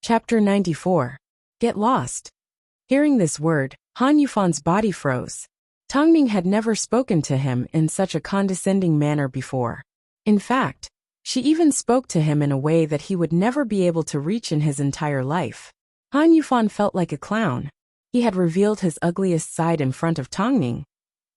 Chapter 94. Get lost. Hearing this word, Han Yufan's body froze. Tongning had never spoken to him in such a condescending manner before. In fact, she even spoke to him in a way that he would never be able to reach in his entire life. Han Yufan felt like a clown. He had revealed his ugliest side in front of Tongning.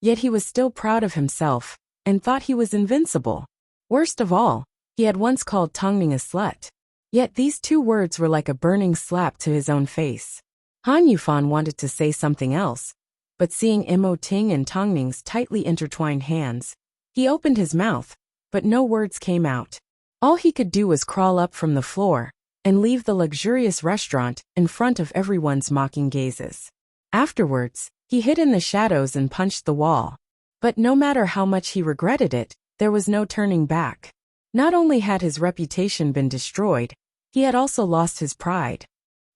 Yet he was still proud of himself, and thought he was invincible. Worst of all, he had once called Tongning a slut. Yet these two words were like a burning slap to his own face. Han Yufan wanted to say something else, but seeing Mo Ting and Tongning's tightly intertwined hands, he opened his mouth, but no words came out. All he could do was crawl up from the floor and leave the luxurious restaurant in front of everyone's mocking gazes. Afterwards, he hid in the shadows and punched the wall. But no matter how much he regretted it, there was no turning back. Not only had his reputation been destroyed, he had also lost his pride.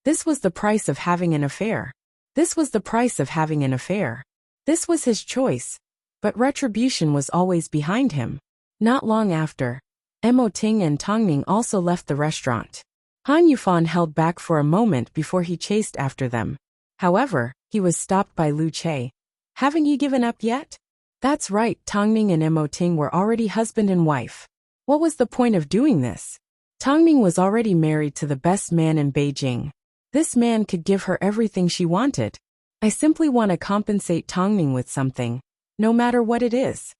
This was the price of having an affair. This was the price of having an affair. This was his choice. But retribution was always behind him. Not long after, Mo Ting and Tongning also left the restaurant. Han Yufan held back for a moment before he chased after them. However, he was stopped by Lu Che. Haven't you given up yet? That's right, Tongning and Mo Ting were already husband and wife. What was the point of doing this? Tongning was already married to the best man in Beijing. This man could give her everything she wanted. I simply want to compensate Tongning with something, no matter what it is.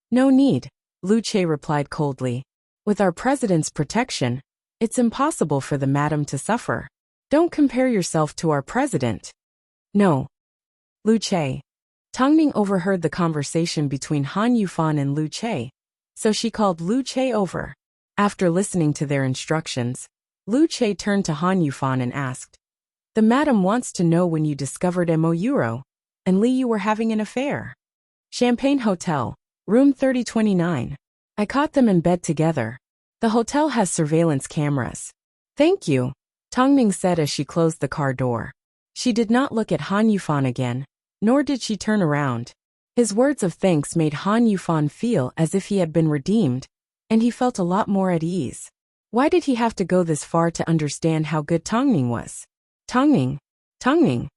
No need, Lu Che replied coldly. With our president's protection, it's impossible for the madam to suffer. Don't compare yourself to our president. No. Lu Che. Tongning overheard the conversation between Han Yufan and Lu Che, so she called Lu Che over. After listening to their instructions, Lu Che turned to Han Yufan and asked, "The madam wants to know when you discovered Mo Euro and Li Yu were having an affair." Champagne Hotel, room 3029. I caught them in bed together. The hotel has surveillance cameras. Thank you, Tongning said as she closed the car door. She did not look at Han Yufan again, nor did she turn around. His words of thanks made Han Yufan feel as if he had been redeemed, and he felt a lot more at ease. Why did he have to go this far to understand how good Tongning was? Tongning. Tongning.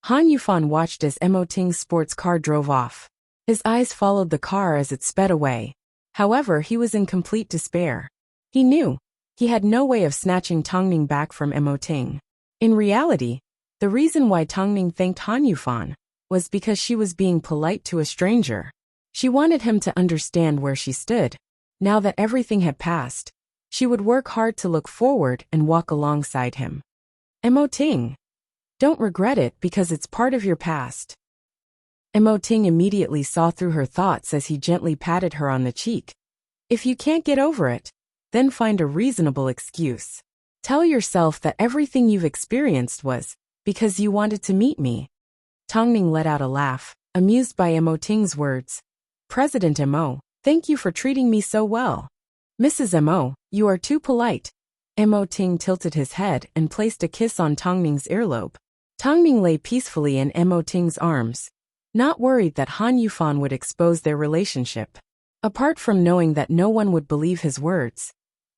Han Yufan watched as Mo Ting's sports car drove off. His eyes followed the car as it sped away. However, he was in complete despair. He knew he had no way of snatching Tongning back from Mo Ting. In reality, the reason why Tongning thanked Han Yufan was because she was being polite to a stranger. She wanted him to understand where she stood. Now that everything had passed, she would work hard to look forward and walk alongside him. Mo Ting. Don't regret it because it's part of your past. Mo Ting immediately saw through her thoughts as he gently patted her on the cheek. If you can't get over it, then find a reasonable excuse. Tell yourself that everything you've experienced was because you wanted to meet me. Tongning let out a laugh, amused by Mo Ting's words. President Mo, thank you for treating me so well. Mrs. Mo, you are too polite. Mo Ting tilted his head and placed a kiss on Tongning's earlobe. Tongning lay peacefully in Mo Ting's arms, not worried that Han Yufan would expose their relationship. Apart from knowing that no one would believe his words,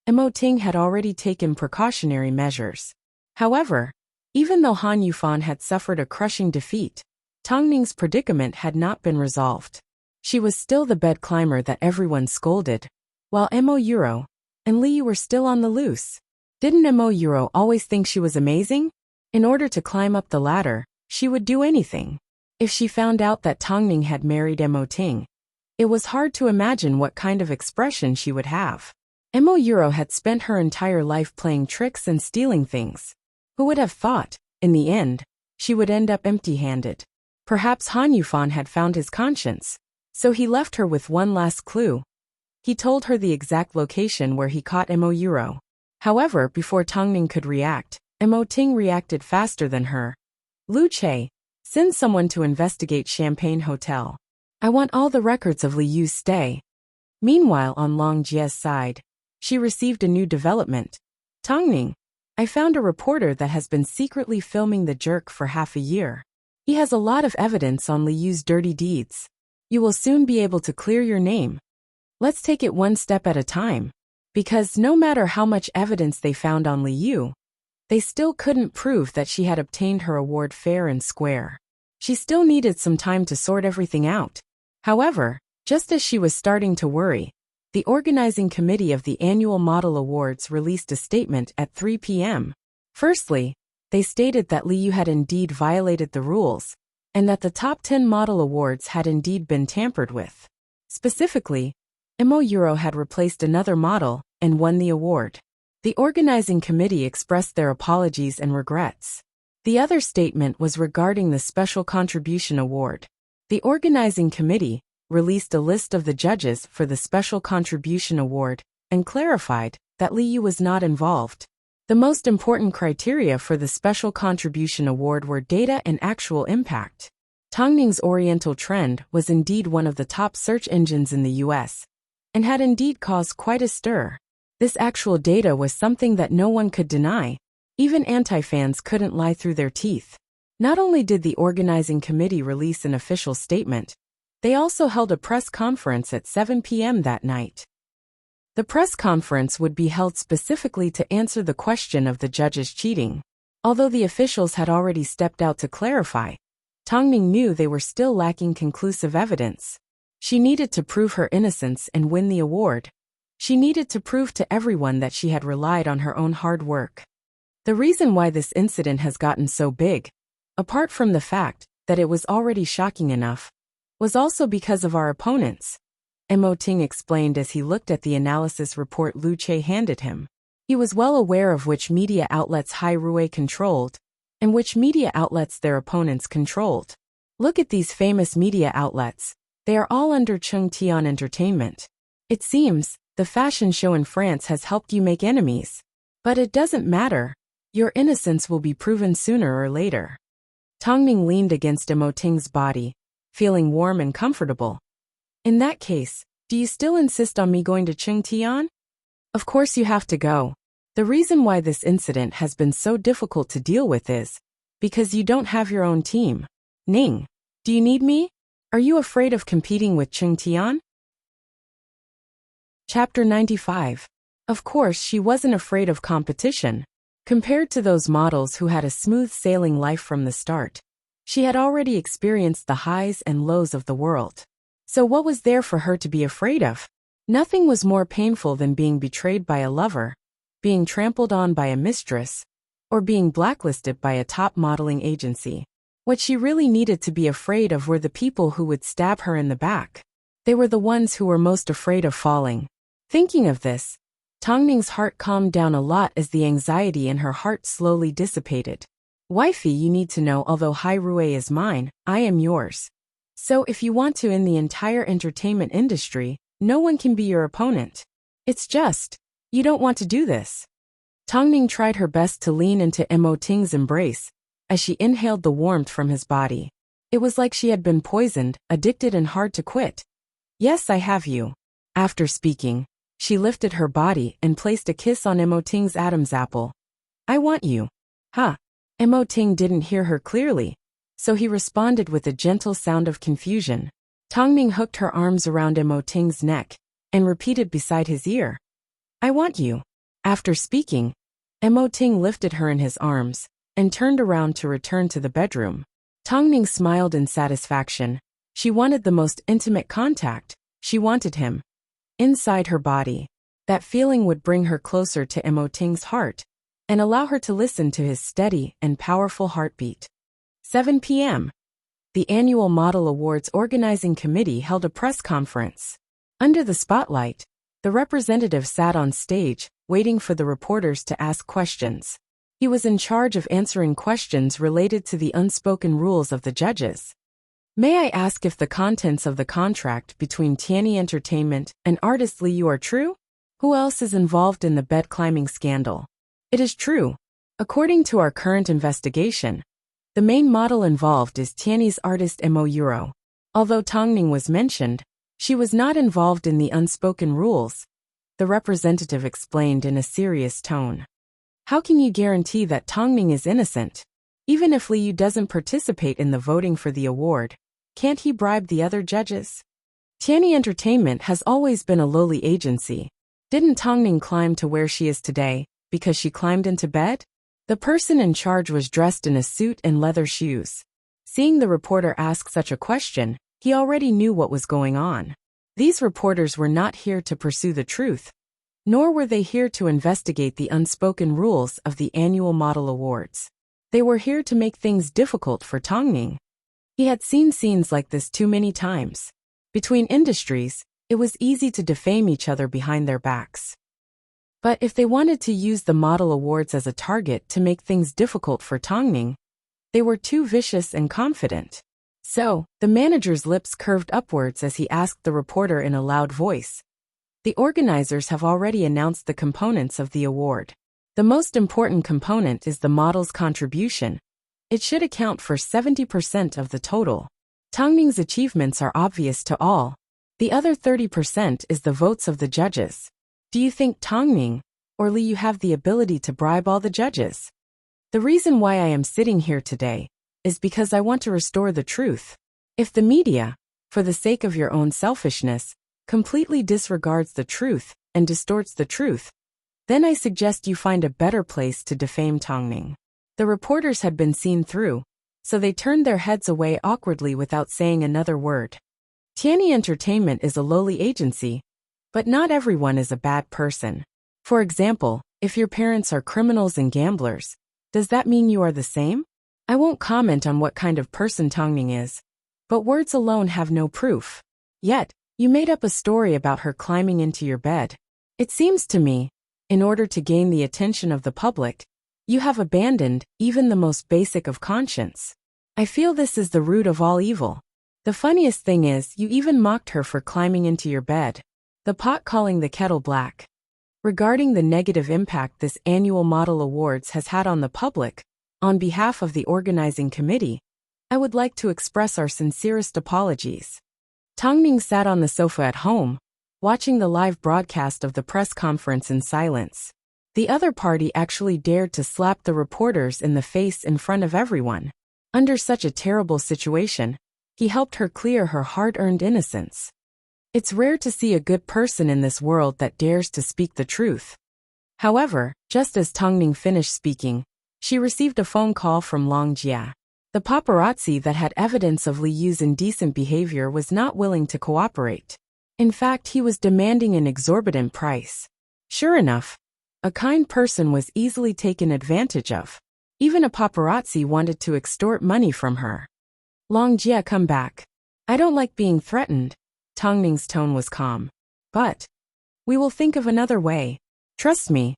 Mo Ting had already taken precautionary measures. However, even though Han Yufan had suffered a crushing defeat, Tongning's predicament had not been resolved. She was still the bed climber that everyone scolded, while Mo Euro and Li Yu were still on the loose. Didn't Mo Euro always think she was amazing? In order to climb up the ladder, she would do anything. If she found out that Tongning had married Mo Ting, it was hard to imagine what kind of expression she would have. Mo Euro had spent her entire life playing tricks and stealing things. Who would have thought, in the end, she would end up empty-handed? Perhaps Han Yufan had found his conscience, so he left her with one last clue. He told her the exact location where he caught Mo Euro. However, before Tongning could react, Mo Ting reacted faster than her. Lu Che, send someone to investigate Champagne Hotel. I want all the records of Li Yu's stay. Meanwhile, on Long Jie's side, she received a new development. Tongning, I found a reporter that has been secretly filming the jerk for half a year. He has a lot of evidence on Li Yu's dirty deeds. You will soon be able to clear your name. Let's take it one step at a time. Because no matter how much evidence they found on Li Yu, they still couldn't prove that she had obtained her award fair and square. She still needed some time to sort everything out. However, just as she was starting to worry, the organizing committee of the annual model awards released a statement at 3 p.m. Firstly, they stated that Liu had indeed violated the rules, and that the top 10 model awards had indeed been tampered with. Specifically, Emo Euro had replaced another model and won the award. The organizing committee expressed their apologies and regrets. The other statement was regarding the Special Contribution Award. The organizing committee released a list of the judges for the Special Contribution Award and clarified that Liu was not involved. The most important criteria for the Special Contribution Award were data and actual impact. Tongning's Oriental Trend was indeed one of the top search engines in the US, and had indeed caused quite a stir. This actual data was something that no one could deny. Even anti-fans couldn't lie through their teeth. Not only did the organizing committee release an official statement, they also held a press conference at 7 p.m. that night. The press conference would be held specifically to answer the question of the judges cheating. Although the officials had already stepped out to clarify, Tongning knew they were still lacking conclusive evidence. She needed to prove her innocence and win the award. She needed to prove to everyone that she had relied on her own hard work. The reason why this incident has gotten so big, apart from the fact that it was already shocking enough, was also because of our opponents, Mo Ting explained as he looked at the analysis report Lu Che handed him. He was well aware of which media outlets Hai Rui controlled, and which media outlets their opponents controlled. Look at these famous media outlets. They are all under Chung Tian Entertainment. It seems, the fashion show in France has helped you make enemies. But it doesn't matter. Your innocence will be proven sooner or later. Tongning leaned against Mo Ting's body, feeling warm and comfortable. In that case, do you still insist on me going to Chung Tian? Of course you have to go. The reason why this incident has been so difficult to deal with is because you don't have your own team. Ning, do you need me? Are you afraid of competing with Chung Tian? Chapter 95. Of course she wasn't afraid of competition. Compared to those models who had a smooth sailing life from the start, she had already experienced the highs and lows of the world. So what was there for her to be afraid of? Nothing was more painful than being betrayed by a lover, being trampled on by a mistress, or being blacklisted by a top modeling agency. What she really needed to be afraid of were the people who would stab her in the back. They were the ones who were most afraid of falling. Thinking of this, Tongning's heart calmed down a lot as the anxiety in her heart slowly dissipated. Wifey, you need to know, although Hai Rui is mine, I am yours. So if you want to in the entire entertainment industry, no one can be your opponent. It's just, you don't want to do this. Tongning tried her best to lean into Mo Ting's embrace, as she inhaled the warmth from his body. It was like she had been poisoned, addicted and hard to quit. Yes, I have you. After speaking, she lifted her body and placed a kiss on Mo Ting's Adam's apple. I want you. Ha. Mo Ting didn't hear her clearly, so he responded with a gentle sound of confusion. Tongning hooked her arms around Mo Ting's neck and repeated beside his ear, I want you. After speaking, Mo Ting lifted her in his arms and turned around to return to the bedroom. Tongning smiled in satisfaction. She wanted the most intimate contact. She wanted him. Inside her body, that feeling would bring her closer to Mo Ting's heart and allow her to listen to his steady and powerful heartbeat. 7 p.m. The annual Model Awards organizing committee held a press conference. Under the spotlight, the representative sat on stage, waiting for the reporters to ask questions. He was in charge of answering questions related to the unspoken rules of the judges. May I ask if the contents of the contract between Tianyi Entertainment and artist Liu are true? Who else is involved in the bed climbing scandal? It is true. According to our current investigation, the main model involved is Tianyi's artist Mo Euro. Although Tongning was mentioned, she was not involved in the unspoken rules, the representative explained in a serious tone. How can you guarantee that Tongning is innocent? Even if Liu doesn't participate in the voting for the award, can't he bribe the other judges? Tianyi Entertainment has always been a lowly agency. Didn't Tongning climb to where she is today because she climbed into bed? The person in charge was dressed in a suit and leather shoes. Seeing the reporter ask such a question, he already knew what was going on. These reporters were not here to pursue the truth, nor were they here to investigate the unspoken rules of the annual model awards. They were here to make things difficult for Tongning. He had seen scenes like this too many times. Between industries, it was easy to defame each other behind their backs. But if they wanted to use the model awards as a target to make things difficult for Tongning, they were too vicious and confident. So, the manager's lips curved upwards as he asked the reporter in a loud voice. The organizers have already announced the components of the award. The most important component is the model's contribution. It should account for 70% of the total. Tongning's achievements are obvious to all. The other 30% is the votes of the judges. Do you think Tongning or Li, you have the ability to bribe all the judges? The reason why I am sitting here today is because I want to restore the truth. If the media, for the sake of your own selfishness, completely disregards the truth and distorts the truth, then I suggest you find a better place to defame Tongning. The reporters had been seen through, so they turned their heads away awkwardly without saying another word. Tianyi Entertainment is a lowly agency, but not everyone is a bad person. For example, if your parents are criminals and gamblers, does that mean you are the same? I won't comment on what kind of person Tongning is, but words alone have no proof. Yet, you made up a story about her climbing into your bed. It seems to me, in order to gain the attention of the public, you have abandoned even the most basic of conscience. I feel this is the root of all evil. The funniest thing is, you even mocked her for climbing into your bed. The pot calling the kettle black. Regarding the negative impact this annual model awards has had on the public, on behalf of the organizing committee, I would like to express our sincerest apologies. Tongning sat on the sofa at home, watching the live broadcast of the press conference in silence. The other party actually dared to slap the reporters in the face in front of everyone. Under such a terrible situation, he helped her clear her hard-earned innocence. It's rare to see a good person in this world that dares to speak the truth. However, just as Tongning finished speaking, she received a phone call from Wuxia. The paparazzi that had evidence of Li Yu's indecent behavior was not willing to cooperate. In fact, he was demanding an exorbitant price. Sure enough, a kind person was easily taken advantage of. Even a paparazzi wanted to extort money from her. Wuxia, come back. I don't like being threatened. Tongning's tone was calm. But we will think of another way. Trust me.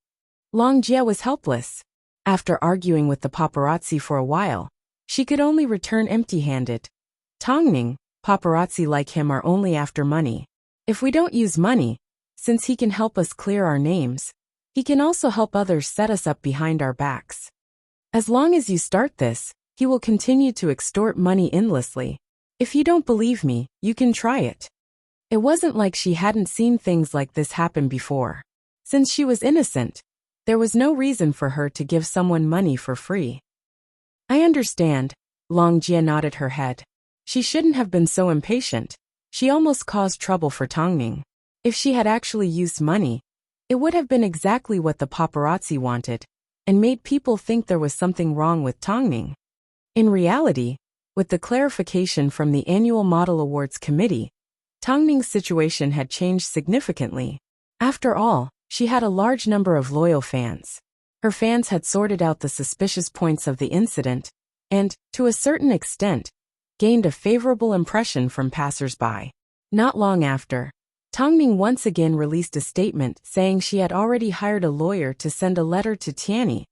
Wuxia was helpless. After arguing with the paparazzi for a while, she could only return empty-handed. Tongning, paparazzi like him are only after money. If we don't use money, since he can help us clear our names, he can also help others set us up behind our backs. As long as you start this, he will continue to extort money endlessly. If you don't believe me, you can try it. It wasn't like she hadn't seen things like this happen before. Since she was innocent, there was no reason for her to give someone money for free. I understand, Wuxia nodded her head. She shouldn't have been so impatient. She almost caused trouble for Tongning. If she had actually used money, it would have been exactly what the paparazzi wanted, and made people think there was something wrong with Tongning. In reality, with the clarification from the annual Model Awards Committee, Tongning's situation had changed significantly. After all, she had a large number of loyal fans. Her fans had sorted out the suspicious points of the incident, and, to a certain extent, gained a favorable impression from passers-by. Not long after, Tongning once again released a statement saying she had already hired a lawyer to send a letter to Tianyi,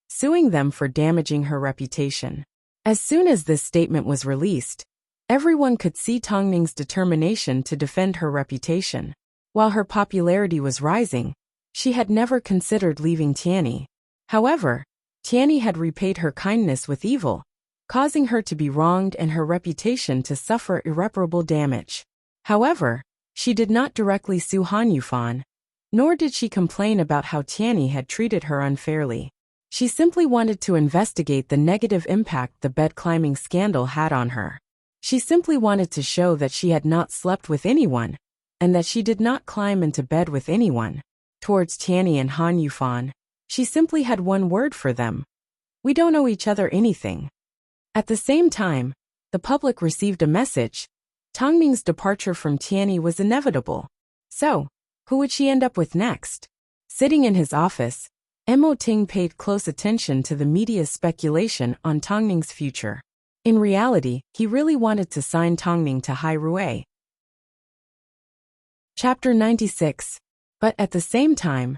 suing them for damaging her reputation. As soon as this statement was released, everyone could see Tongning's determination to defend her reputation. While her popularity was rising, she had never considered leaving Tianyi. However, Tianyi had repaid her kindness with evil, causing her to be wronged and her reputation to suffer irreparable damage. However, she did not directly sue Han Yufan, nor did she complain about how Tianyi had treated her unfairly. She simply wanted to investigate the negative impact the bed-climbing scandal had on her. She simply wanted to show that she had not slept with anyone, and that she did not climb into bed with anyone. Towards Tianyi and Han Yufan, she simply had one word for them: We don't owe each other anything. At the same time, the public received a message. Tongming's departure from Tianyi was inevitable. So, who would she end up with next? Sitting in his office, Mo Ting paid close attention to the media's speculation on Tongming's future. In reality, he really wanted to sign Tongming to Hai Rui. Chapter 96. But at the same time,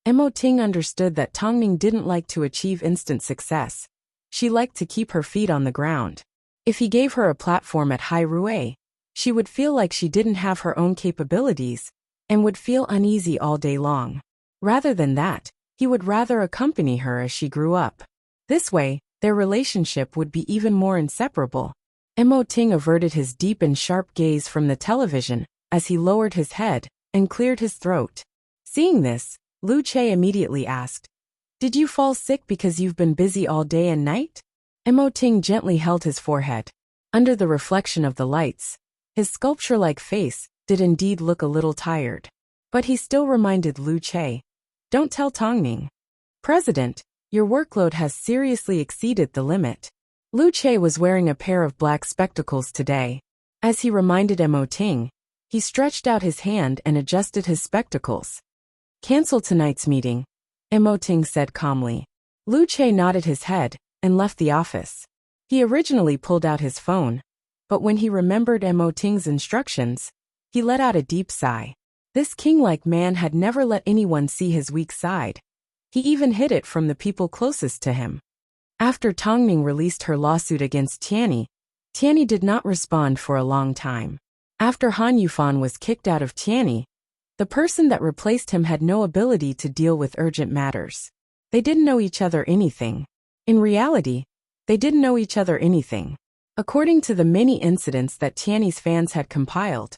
Mo Ting understood that Tongming didn't like to achieve instant success. She liked to keep her feet on the ground. If he gave her a platform at Hai Rui, she would feel like she didn't have her own capabilities and would feel uneasy all day long. Rather than that, he would rather accompany her as she grew up. This way, their relationship would be even more inseparable. Mo Ting averted his deep and sharp gaze from the television as he lowered his head and cleared his throat. Seeing this, Lu Che immediately asked, "Did you fall sick because you've been busy all day and night?" Mo Ting gently held his forehead. Under the reflection of the lights, his sculpture-like face did indeed look a little tired. But he still reminded Lu Che, "Don't tell Tongming. President, your workload has seriously exceeded the limit." Lu Che was wearing a pair of black spectacles today. As he reminded Mo Ting, he stretched out his hand and adjusted his spectacles. "Cancel tonight's meeting," Mo Ting said calmly. Lu Che nodded his head and left the office. He originally pulled out his phone, but when he remembered Mo Ting's instructions, he let out a deep sigh. This king-like man had never let anyone see his weak side. He even hid it from the people closest to him. After Tongming released her lawsuit against Tianyi, Tianyi did not respond for a long time. After Han Yufan was kicked out of Tianyi, the person that replaced him had no ability to deal with urgent matters. They didn't know each other anything. In reality, they didn't know each other anything. According to the many incidents that Tianyi's fans had compiled,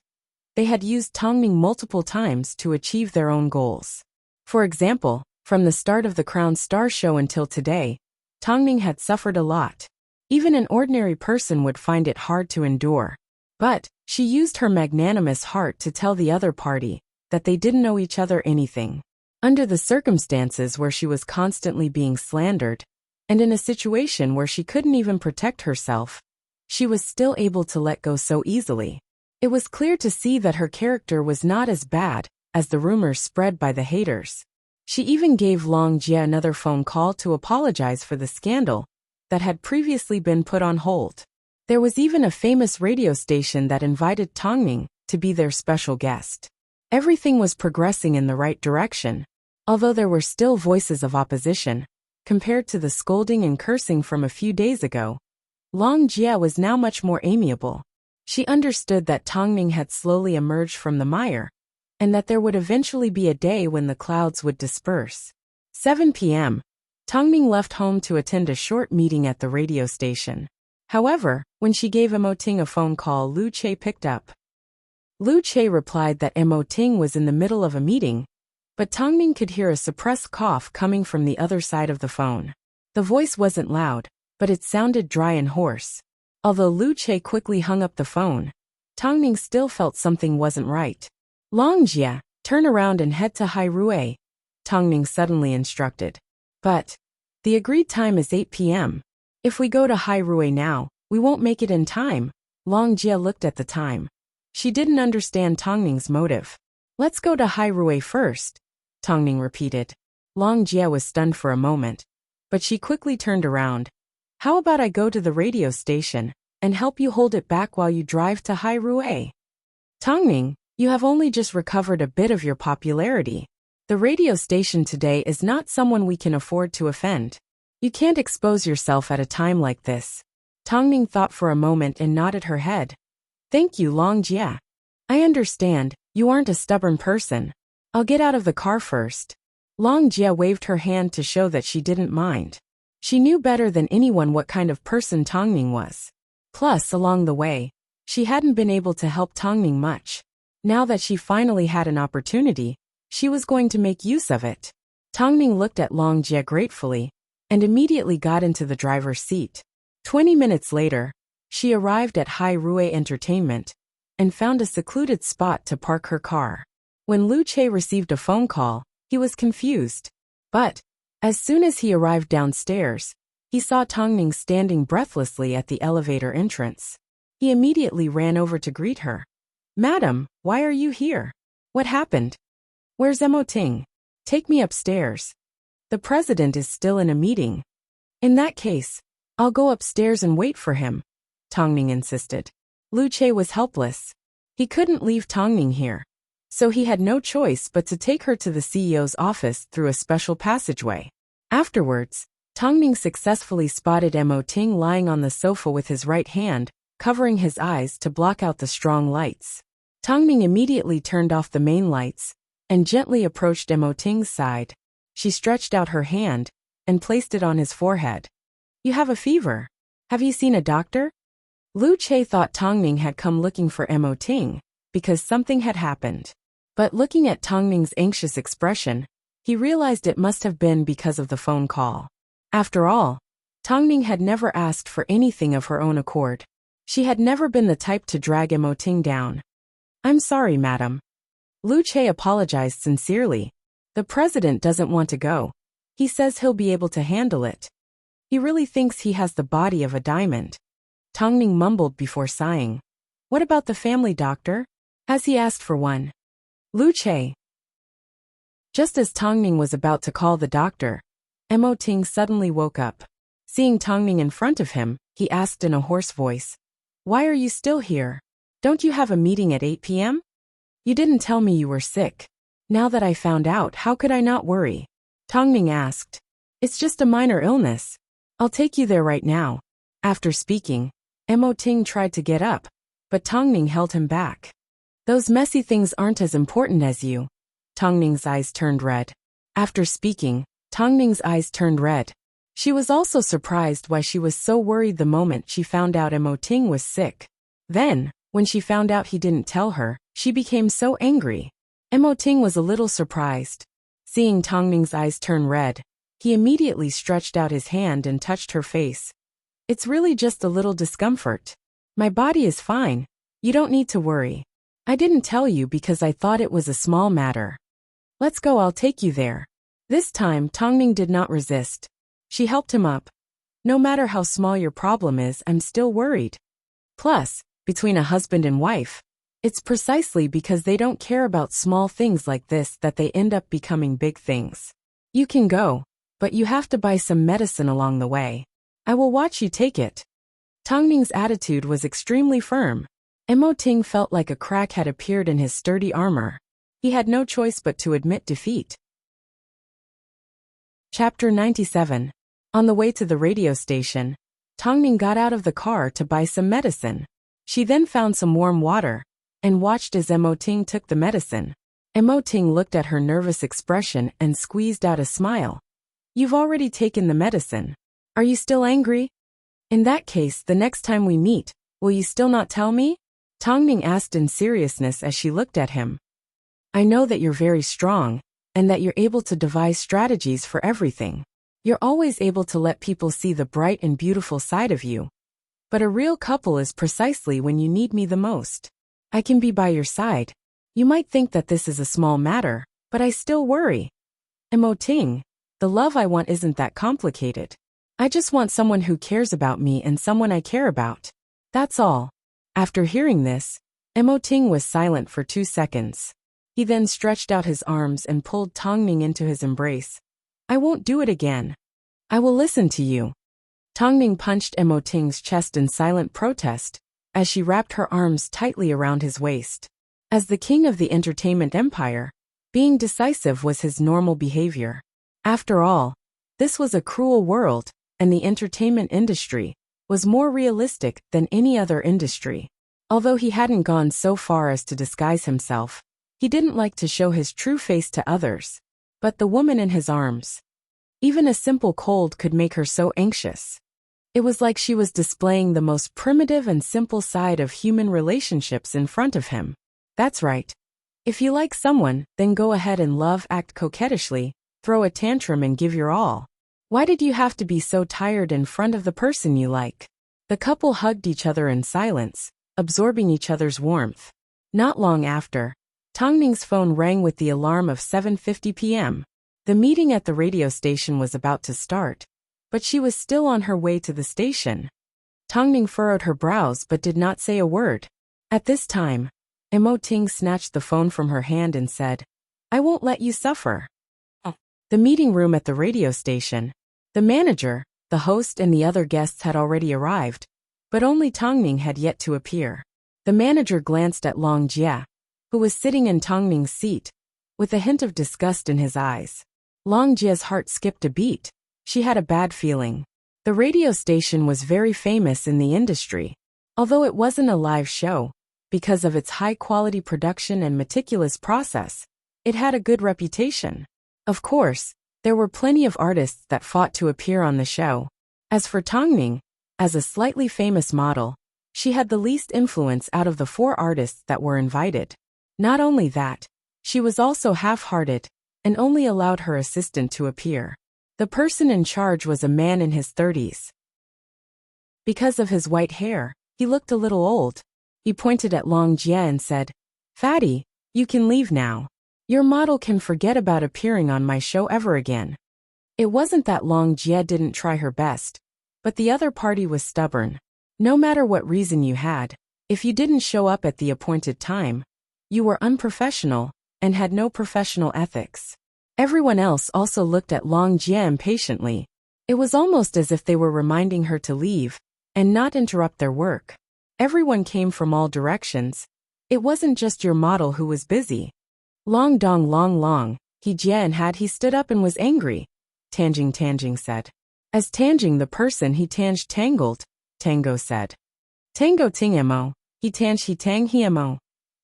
they had used Tongming multiple times to achieve their own goals. For example, from the start of the Crown Star show until today, Tongming had suffered a lot. Even an ordinary person would find it hard to endure. But she used her magnanimous heart to tell the other party that they didn't know each other anything. Under the circumstances where she was constantly being slandered, and in a situation where she couldn't even protect herself, she was still able to let go so easily. It was clear to see that her character was not as bad as the rumors spread by the haters. She even gave Long Jie another phone call to apologize for the scandal that had previously been put on hold. There was even a famous radio station that invited Tongming to be their special guest. Everything was progressing in the right direction, although there were still voices of opposition. Compared to the scolding and cursing from a few days ago, Long Jie was now much more amiable. She understood that Tongming had slowly emerged from the mire, and that there would eventually be a day when the clouds would disperse. 7 p.m. Tongming left home to attend a short meeting at the radio station. However, when she gave Mo Ting a phone call, Lu Che picked up. Lu Che replied that Mo Ting was in the middle of a meeting, but Tongming could hear a suppressed cough coming from the other side of the phone. The voice wasn't loud, but it sounded dry and hoarse. Although Lu Che quickly hung up the phone, Tongming still felt something wasn't right. "Long Jie, turn around and head to Hai Rui," Tongming suddenly instructed. "But the agreed time is 8 p.m. If we go to Hai Rui now, we won't make it in time." Long Jie looked at the time. She didn't understand Tongming's motive. "Let's go to Hai Rui first," Tongming repeated. Long Jie was stunned for a moment, but she quickly turned around. "How about I go to the radio station and help you hold it back while you drive to Hai Rui? Tongming, you have only just recovered a bit of your popularity. The radio station today is not someone we can afford to offend. You can't expose yourself at a time like this." Tongming thought for a moment and nodded her head. "Thank you, Long Jie. I understand, you aren't a stubborn person. I'll get out of the car first." Long Jie waved her hand to show that she didn't mind. She knew better than anyone what kind of person Tongming was. Plus, along the way, she hadn't been able to help Tongming much. Now that she finally had an opportunity, she was going to make use of it. Tongming looked at Long Jie gratefully and immediately got into the driver's seat. 20 minutes later, she arrived at Hai Rui Entertainment and found a secluded spot to park her car. When Lu Che received a phone call, he was confused. But as soon as he arrived downstairs, he saw Tongning standing breathlessly at the elevator entrance. He immediately ran over to greet her. "Madam, why are you here? What happened? Where's Emoting? Take me upstairs. The president is still in a meeting." "In that case, I'll go upstairs and wait for him," Tongning insisted. Lu Che was helpless. He couldn't leave Tongning here, so he had no choice but to take her to the CEO's office through a special passageway. Afterwards, Tongning successfully spotted Emoting lying on the sofa with his right hand, covering his eyes to block out the strong lights. Tongning immediately turned off the main lights and gently approached Emoting's side. She stretched out her hand and placed it on his forehead. "You have a fever. Have you seen a doctor?" Lu Che thought Tongning had come looking for Emoting because something had happened. But looking at Tongning's anxious expression, he realized it must have been because of the phone call. After all, Tongning had never asked for anything of her own accord. She had never been the type to drag Emoting down. "I'm sorry, madam." Lu Che apologized sincerely. "The president doesn't want to go. He says he'll be able to handle it. He really thinks he has the body of a diamond." Tongning mumbled before sighing. "What about the family doctor? Has he asked for one?" Lu Che. Just as Tongning was about to call the doctor, Emoting suddenly woke up. Seeing Tongning in front of him, he asked in a hoarse voice, "Why are you still here? Don't you have a meeting at 8 p.m.? You didn't tell me you were sick. Now that I found out, how could I not worry?" Tongning asked. "It's just a minor illness. I'll take you there right now." After speaking, Emoting tried to get up, but Tongning held him back. "Those messy things aren't as important as you." Tongning's eyes turned red. After speaking, Tongning's eyes turned red. She was also surprised why she was so worried the moment she found out Emoting was sick. Then, when she found out he didn't tell her, she became so angry. Emoting was a little surprised. Seeing Tongning's eyes turn red, he immediately stretched out his hand and touched her face. "It's really just a little discomfort. My body is fine. You don't need to worry. I didn't tell you because I thought it was a small matter. Let's go, I'll take you there." This time, Tongning did not resist. She helped him up. "No matter how small your problem is, I'm still worried. Plus, between a husband and wife, it's precisely because they don't care about small things like this that they end up becoming big things. You can go, but you have to buy some medicine along the way. I will watch you take it." Tongning's attitude was extremely firm. Emoting felt like a crack had appeared in his sturdy armor. He had no choice but to admit defeat. Chapter 97. On the way to the radio station, Tongning got out of the car to buy some medicine. She then found some warm water and watched as Emoting took the medicine. Emoting looked at her nervous expression and squeezed out a smile. "You've already taken the medicine. Are you still angry? In that case, the next time we meet, will you still not tell me?" Tongning asked in seriousness as she looked at him. "I know that you're very strong, and that you're able to devise strategies for everything. You're always able to let people see the bright and beautiful side of you. But a real couple is precisely when you need me the most. I can be by your side. You might think that this is a small matter, but I still worry. Emoting, the love I want isn't that complicated. I just want someone who cares about me and someone I care about. That's all." After hearing this, Emoting was silent for 2 seconds. He then stretched out his arms and pulled Tongning into his embrace. "I won't do it again. I will listen to you." Tongning punched Emoting's chest in silent protest as she wrapped her arms tightly around his waist. As the king of the entertainment empire, being decisive was his normal behavior. After all, this was a cruel world, and the entertainment industry was more realistic than any other industry. Although he hadn't gone so far as to disguise himself, he didn't like to show his true face to others. But the woman in his arms, even a simple cold could make her so anxious. It was like she was displaying the most primitive and simple side of human relationships in front of him. That's right. If you like someone, then go ahead and act coquettishly, throw a tantrum and give your all. Why did you have to be so tired in front of the person you like? The couple hugged each other in silence, absorbing each other's warmth. Not long after, Tongning's phone rang with the alarm of 7:50 p.m. The meeting at the radio station was about to start, but she was still on her way to the station. Tongning furrowed her brows but did not say a word. At this time, Mo Ting snatched the phone from her hand and said, "I won't let you suffer." The meeting room at the radio station. The manager, the host and the other guests had already arrived, but only Tongning had yet to appear. The manager glanced at Long Jie, who was sitting in Tongning's seat, with a hint of disgust in his eyes. Long Jie's heart skipped a beat. She had a bad feeling. The radio station was very famous in the industry. Although it wasn't a live show, because of its high-quality production and meticulous process, it had a good reputation. Of course, there were plenty of artists that fought to appear on the show. As for Tongning, as a slightly famous model, she had the least influence out of the 4 artists that were invited. Not only that, she was also half-hearted, and only allowed her assistant to appear. The person in charge was a man in his 30s. Because of his white hair, he looked a little old. He pointed at Long Jie and said, "Fatty, you can leave now. Your model can forget about appearing on my show ever again." It wasn't that Long Jie didn't try her best, but the other party was stubborn. No matter what reason you had, if you didn't show up at the appointed time, you were unprofessional and had no professional ethics. Everyone else also looked at Long Jie impatiently. It was almost as if they were reminding her to leave and not interrupt their work. Everyone came from all directions. It wasn't just your model who was busy. Long dong long, he Jie and had he stood up and was angry. Tanjing said. As Tanjing the person he tanged tangled, Tango said. Tango ting Mo, he tange he tang he Mo.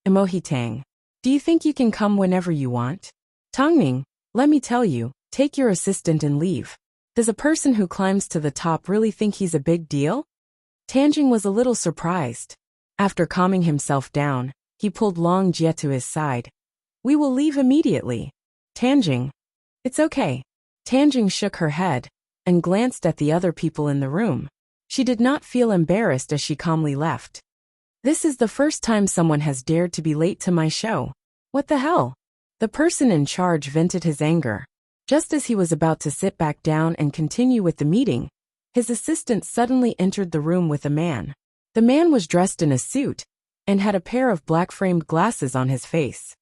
Mo he tang. Do you think you can come whenever you want? Tongning, let me tell you, take your assistant and leave. Does a person who climbs to the top really think he's a big deal? Tanjing was a little surprised. After calming himself down, he pulled Long Jie to his side. "We will leave immediately." Tanjing. "It's okay." Tanjing shook her head and glanced at the other people in the room. She did not feel embarrassed as she calmly left. "This is the first time someone has dared to be late to my show. What the hell?" The person in charge vented his anger. Just as he was about to sit back down and continue with the meeting, his assistant suddenly entered the room with a man. The man was dressed in a suit and had a pair of black-framed glasses on his face.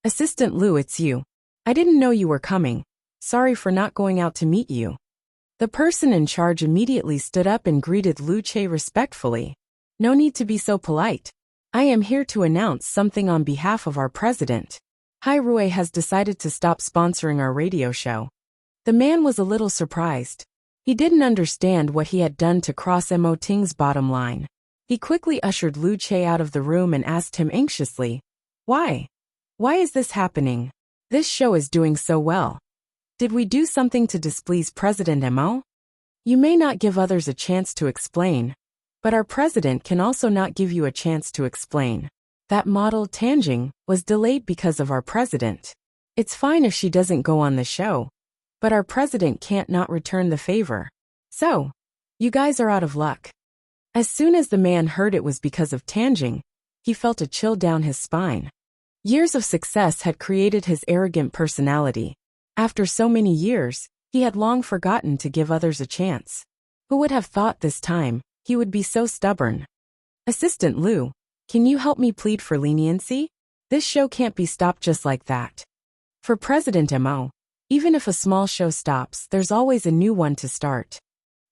"Assistant Lu, it's you. I didn't know you were coming. Sorry for not going out to meet you." The person in charge immediately stood up and greeted Lu Che respectfully. "No need to be so polite. I am here to announce something on behalf of our president. Hai Rui has decided to stop sponsoring our radio show." The man was a little surprised. He didn't understand what he had done to cross Mo Ting's bottom line. He quickly ushered Lu Che out of the room and asked him anxiously, "Why? Why is this happening? This show is doing so well. Did we do something to displease President Mo? You may not give others a chance to explain, but our president can also not give you a chance to explain. That model, Tanjing, was delayed because of our president. It's fine if she doesn't go on the show, but our president can't not return the favor. So, you guys are out of luck." As soon as the man heard it was because of Tanjing, he felt a chill down his spine. Years of success had created his arrogant personality. After so many years, he had long forgotten to give others a chance. Who would have thought this time he would be so stubborn? "Assistant Lu, can you help me plead for leniency? This show can't be stopped just like that. For President Mo, even if a small show stops, there's always a new one to start.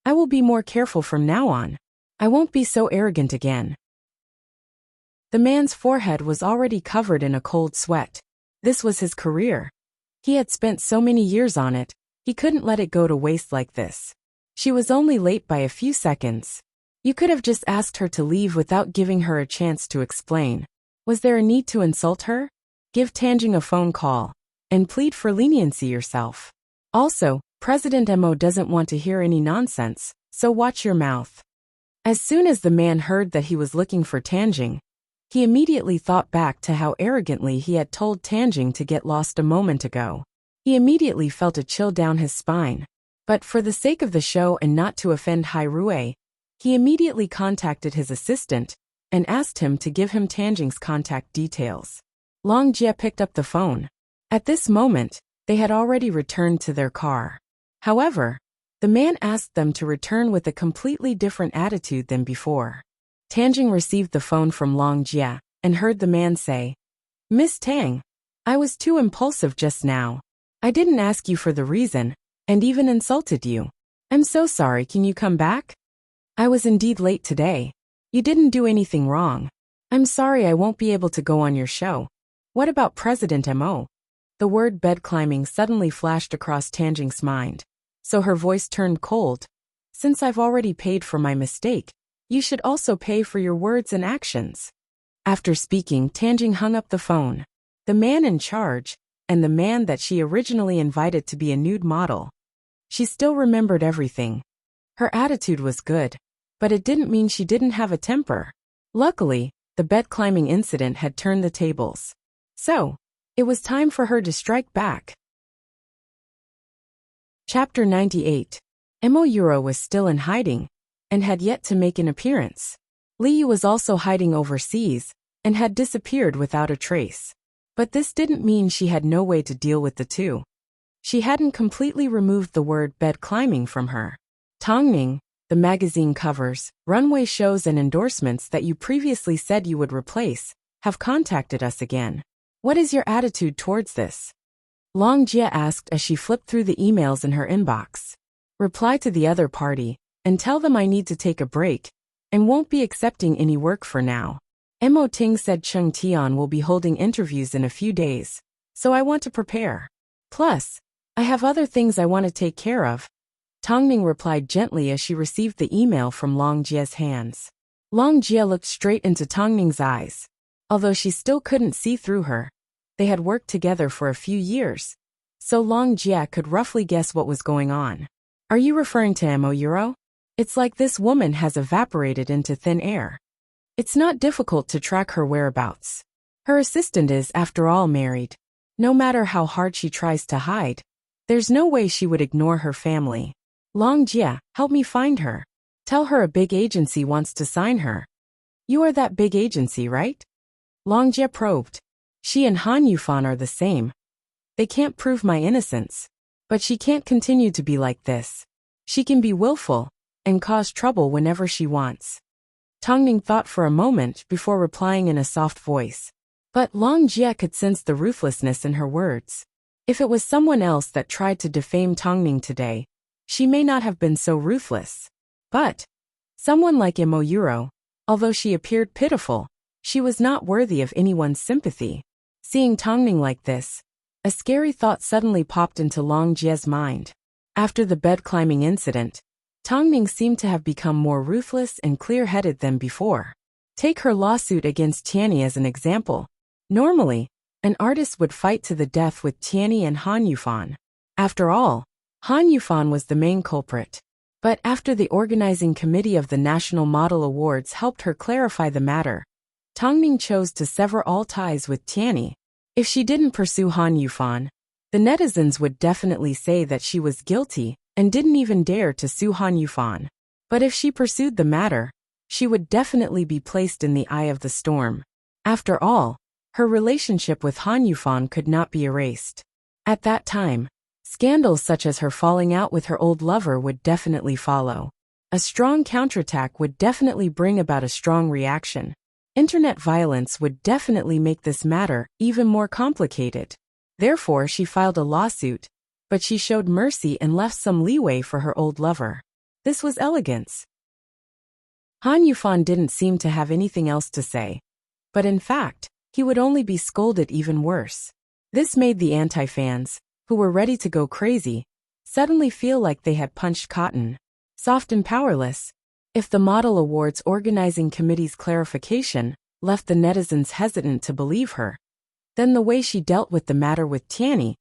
I will be more careful from now on. I won't be so arrogant again." The man's forehead was already covered in a cold sweat. This was his career. He had spent so many years on it, he couldn't let it go to waste like this. She was only late by a few seconds. You could have just asked her to leave without giving her a chance to explain. Was there a need to insult her? Give Tanjing a phone call and plead for leniency yourself. Also, President Mo doesn't want to hear any nonsense, so watch your mouth. As soon as the man heard that he was looking for Tanjing, he immediately thought back to how arrogantly he had told Tanjing to get lost a moment ago. He immediately felt a chill down his spine. But for the sake of the show and not to offend Hai Rui, he immediately contacted his assistant and asked him to give him Tanjing's contact details. Long Jie picked up the phone. At this moment, they had already returned to their car. However, The man asked them to return with a completely different attitude than before. Tanjing received the phone from Long Jia and heard the man say, "Miss Tang, I was too impulsive just now. I didn't ask you for the reason, and even insulted you. I'm so sorry, can you come back? I was indeed late today. You didn't do anything wrong. I'm sorry I won't be able to go on your show. What about President Mo?" The word bed climbing suddenly flashed across Tanjing's mind, so her voice turned cold. "Since I've already paid for my mistake, you should also pay for your words and actions." After speaking, Tanjing hung up the phone. The man in charge, and the man that she originally invited to be a nude model. She still remembered everything. Her attitude was good, but it didn't mean she didn't have a temper. Luckily, the bed climbing incident had turned the tables. So, it was time for her to strike back. Chapter 98. Mo Euro was still in hiding, and had yet to make an appearance. Liu was also hiding overseas, and had disappeared without a trace. But this didn't mean she had no way to deal with the two. She hadn't completely removed the word bed climbing from her. "Tongning, the magazine covers, runway shows and endorsements that you previously said you would replace, have contacted us again. What is your attitude towards this?" Long Jia asked as she flipped through the emails in her inbox. "Reply to the other party, and tell them I need to take a break, and won't be accepting any work for now. Mo Ting said Cheng Tian will be holding interviews in a few days, so I want to prepare. Plus, I have other things I want to take care of." Tongning replied gently as she received the email from Long Jia's hands. Long Jia looked straight into Tongning's eyes. Although she still couldn't see through her, they had worked together for a few years, so Long Jia could roughly guess what was going on. "Are you referring to Mo Euro? It's like this woman has evaporated into thin air. It's not difficult to track her whereabouts. Her assistant is, after all, married. No matter how hard she tries to hide, there's no way she would ignore her family. Long Jia, help me find her. Tell her a big agency wants to sign her." "You are that big agency, right?" Long Jia probed. "She and Han Yufan are the same. They can't prove my innocence. But she can't continue to be like this. She can be willful and cause trouble whenever she wants." Tongning thought for a moment before replying in a soft voice. But Long Jia could sense the ruthlessness in her words. If it was someone else that tried to defame Tongning today, she may not have been so ruthless. But someone like Mo Euro, although she appeared pitiful, she was not worthy of anyone's sympathy. Seeing Tongning like this, a scary thought suddenly popped into Long Jia's mind. After the bed climbing incident, Tongning seemed to have become more ruthless and clear-headed than before. Take her lawsuit against Tianyi as an example. Normally, an artist would fight to the death with Tianyi and Han Yufan. After all, Han Yufan was the main culprit. But after the organizing committee of the National Model Awards helped her clarify the matter, Tongning chose to sever all ties with Tianyi. If she didn't pursue Han Yufan, the netizens would definitely say that she was guilty and didn't even dare to sue Han Yufan. But if she pursued the matter, she would definitely be placed in the eye of the storm. After all, her relationship with Han Yufan could not be erased. At that time, scandals such as her falling out with her old lover would definitely follow. A strong counterattack would definitely bring about a strong reaction. Internet violence would definitely make this matter even more complicated. Therefore, she filed a lawsuit, but she showed mercy and left some leeway for her old lover. This was elegance. Han Yufan didn't seem to have anything else to say, but in fact, he would only be scolded even worse. This made the anti-fans, who were ready to go crazy, suddenly feel like they had punched cotton. Soft and powerless. If the Model Awards organizing committee's clarification left the netizens hesitant to believe her, then the way she dealt with the matter with Tianyi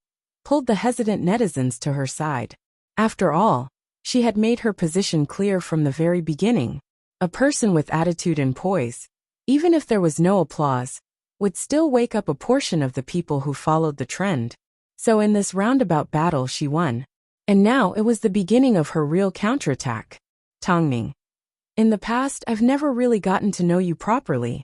pulled the hesitant netizens to her side. After all, she had made her position clear from the very beginning. A person with attitude and poise, even if there was no applause, would still wake up a portion of the people who followed the trend. So in this roundabout battle she won. And now it was the beginning of her real counterattack. Tongning. In the past, I've never really gotten to know you properly.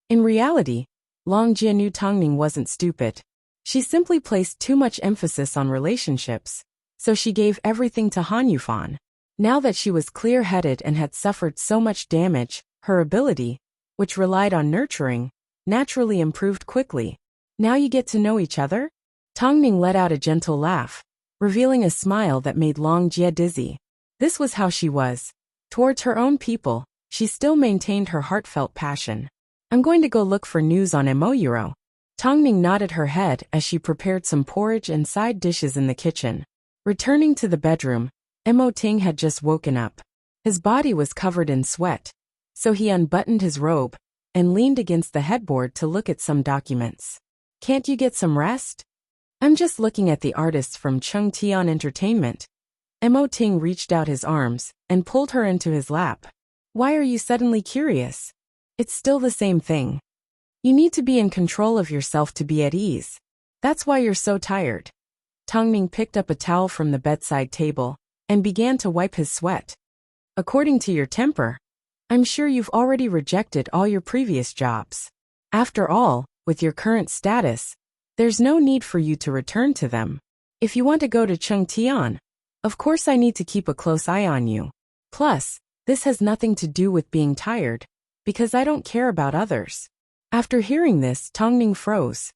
In reality, Long Jia knew Tongning wasn't stupid. She simply placed too much emphasis on relationships, So she gave everything to Han Yufan. Now that she was clear-headed and had suffered so much damage, her ability, which relied on nurturing, naturally improved quickly. Now you get to know each other? Tongning let out a gentle laugh, revealing a smile that made Long Jie dizzy. This was how she was. Towards her own people, she still maintained her heartfelt passion. I'm going to go look for news on Emoyuro. Tongning nodded her head as she prepared some porridge and side dishes in the kitchen. Returning to the bedroom, Emo Ting had just woken up. His body was covered in sweat, so he unbuttoned his robe and leaned against the headboard to look at some documents. Can't you get some rest? I'm just looking at the artists from Chung Tian Entertainment. Emo Ting reached out his arms and pulled her into his lap. Why are you suddenly curious? It's still the same thing. You need to be in control of yourself to be at ease. That's why you're so tired. Tongning picked up a towel from the bedside table and began to wipe his sweat. According to your temper, I'm sure you've already rejected all your previous jobs. After all, with your current status, there's no need for you to return to them. If you want to go to Chung Tian, of course I need to keep a close eye on you. Plus, this has nothing to do with being tired, because I don't care about others. After hearing this, Tongning froze.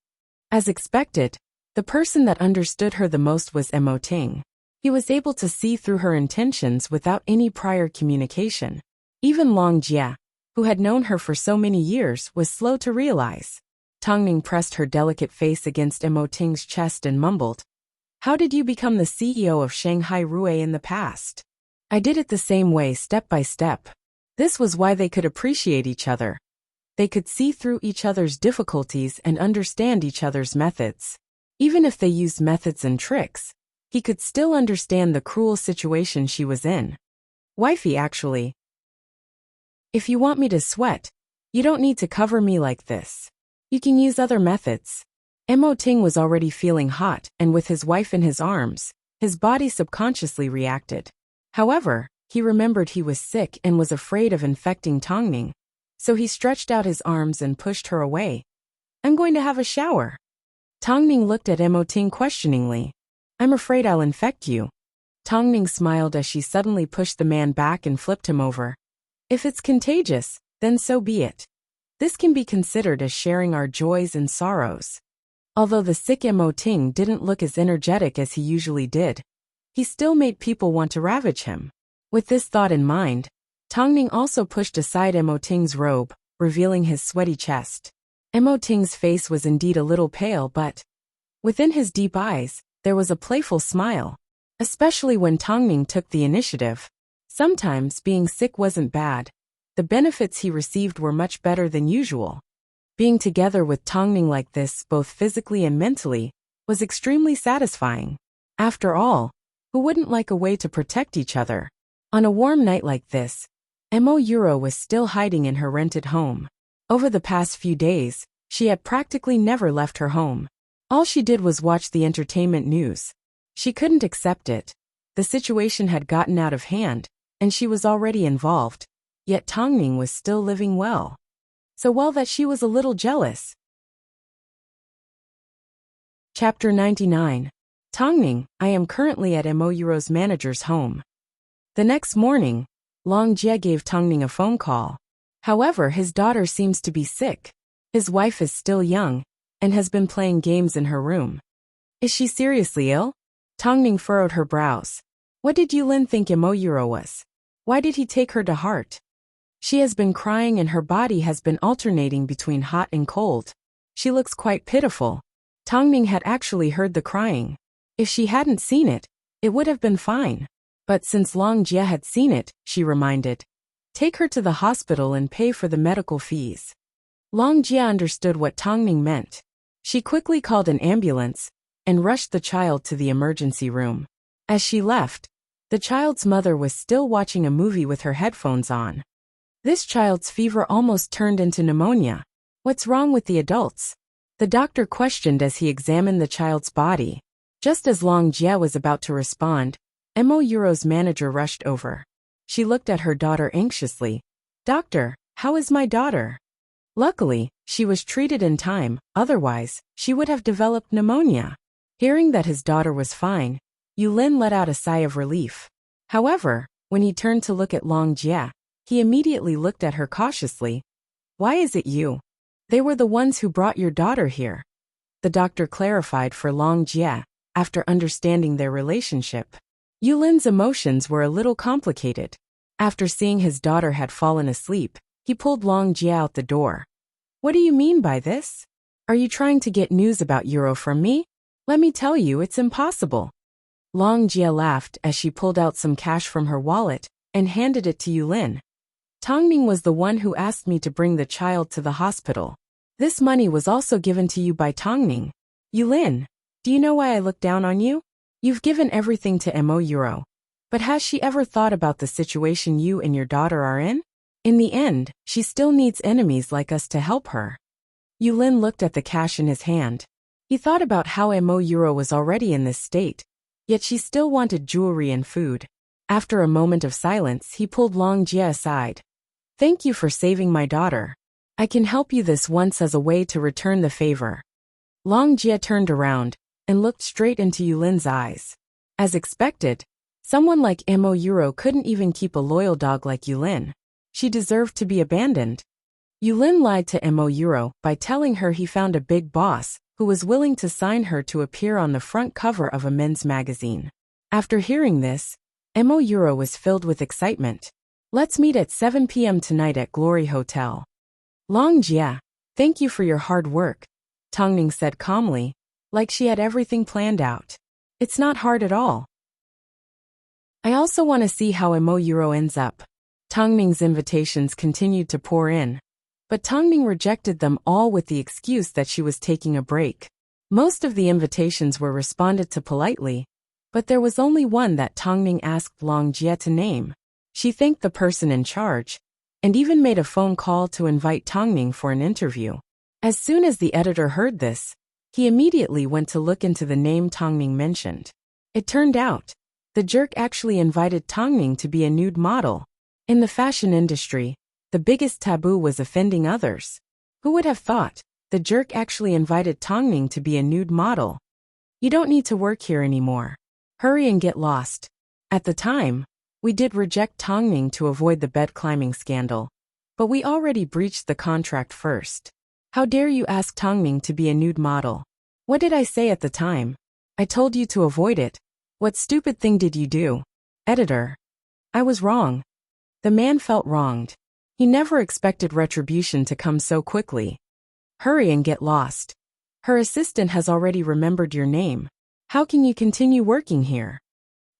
As expected, the person that understood her the most was Emo Ting. He was able to see through her intentions without any prior communication. Even Long Jie, who had known her for so many years, was slow to realize. Tongning pressed her delicate face against Emo Ting's chest and mumbled, "How did you become the CEO of Shanghai Rue in the past?" I did it the same way, step by step. This was why they could appreciate each other. They could see through each other's difficulties and understand each other's methods. Even if they used methods and tricks, he could still understand the cruel situation she was in. Wifey, actually. If you want me to sweat, you don't need to cover me like this. You can use other methods. Emo Ting was already feeling hot, and with his wife in his arms, his body subconsciously reacted. However, he remembered he was sick and was afraid of infecting Tongning, so he stretched out his arms and pushed her away. I'm going to have a shower. Tongning looked at Emo Ting questioningly. I'm afraid I'll infect you. Tongning smiled as she suddenly pushed the man back and flipped him over. If it's contagious, then so be it. This can be considered as sharing our joys and sorrows. Although the sick Emo Ting didn't look as energetic as he usually did, he still made people want to ravage him. With this thought in mind, Tongning also pushed aside Emo Ting's robe, revealing his sweaty chest. Emo Ting's face was indeed a little pale, but within his deep eyes, there was a playful smile. Especially when Tongning took the initiative. Sometimes being sick wasn't bad. The benefits he received were much better than usual. Being together with Tongning like this, both physically and mentally, was extremely satisfying. After all, who wouldn't like a way to protect each other? On a warm night like this, Emoyuro was still hiding in her rented home. Over the past few days, she had practically never left her home. All she did was watch the entertainment news. She couldn't accept it. The situation had gotten out of hand, and she was already involved. Yet Tongning was still living well. So well that she was a little jealous. Chapter 99. Tongning, I am currently at Emoyuro's manager's home. The next morning, Long Jie gave Tongning a phone call. However, his daughter seems to be sick. His wife is still young, and has been playing games in her room. Is she seriously ill? Tongning furrowed her brows. What did Yulin think Emoyuro was? Why did he take her to heart? She has been crying and her body has been alternating between hot and cold. She looks quite pitiful. Tongning had actually heard the crying. If she hadn't seen it, it would have been fine. But since Long Jie had seen it, she reminded. Take her to the hospital and pay for the medical fees. Long Jie understood what Tongning meant. She quickly called an ambulance and rushed the child to the emergency room. As she left, the child's mother was still watching a movie with her headphones on. This child's fever almost turned into pneumonia. What's wrong with the adults? The doctor questioned as he examined the child's body. Just as Long Jie was about to respond, Emoyuro's manager rushed over. She looked at her daughter anxiously. Doctor, how is my daughter? Luckily, she was treated in time, otherwise, she would have developed pneumonia. Hearing that his daughter was fine, Yulin let out a sigh of relief. However, when he turned to look at Long Jie, he immediately looked at her cautiously. Why is it you? They were the ones who brought your daughter here. The doctor clarified for Long Jie, after understanding their relationship. Yulin's emotions were a little complicated. After seeing his daughter had fallen asleep, he pulled Long Jie out the door. What do you mean by this? Are you trying to get news about Euro from me? Let me tell you, it's impossible. Long Jie laughed as she pulled out some cash from her wallet and handed it to Yulin. Tongming was the one who asked me to bring the child to the hospital. This money was also given to you by Tongming. Yulin, do you know why I look down on you? You've given everything to Mo Euro. But has she ever thought about the situation you and your daughter are in? In the end, she still needs enemies like us to help her. Yulin looked at the cash in his hand. He thought about how Mo Euro was already in this state, yet she still wanted jewelry and food. After a moment of silence, he pulled Long Jie aside. Thank you for saving my daughter. I can help you this once as a way to return the favor. Long Jie turned around and looked straight into Yulin's eyes. As expected, someone like Mo Euro couldn't even keep a loyal dog like Yulin. She deserved to be abandoned. Yulin lied to Mo Euro by telling her he found a big boss who was willing to sign her to appear on the front cover of a men's magazine. After hearing this, Mo Euro was filled with excitement. Let's meet at 7 p.m. tonight at Glory Hotel. Long Jie, thank you for your hard work, Tongming said calmly, like she had everything planned out. It's not hard at all. I also want to see how Mo Euro ends up. Tongming's invitations continued to pour in, but Tongming rejected them all with the excuse that she was taking a break. Most of the invitations were responded to politely, but there was only one that Tongming asked Long Jie to name. She thanked the person in charge, and even made a phone call to invite Tongming for an interview. As soon as the editor heard this, he immediately went to look into the name Tongming mentioned. It turned out, the jerk actually invited Tongming to be a nude model. In the fashion industry, the biggest taboo was offending others. Who would have thought the jerk actually invited Tongming to be a nude model? You don't need to work here anymore. Hurry and get lost. At the time, we did reject Tongming to avoid the bed climbing scandal, but we already breached the contract first. How dare you ask Tongming to be a nude model? What did I say at the time? I told you to avoid it. What stupid thing did you do? Editor. I was wrong. The man felt wronged. He never expected retribution to come so quickly. Hurry and get lost. Her assistant has already remembered your name. How can you continue working here?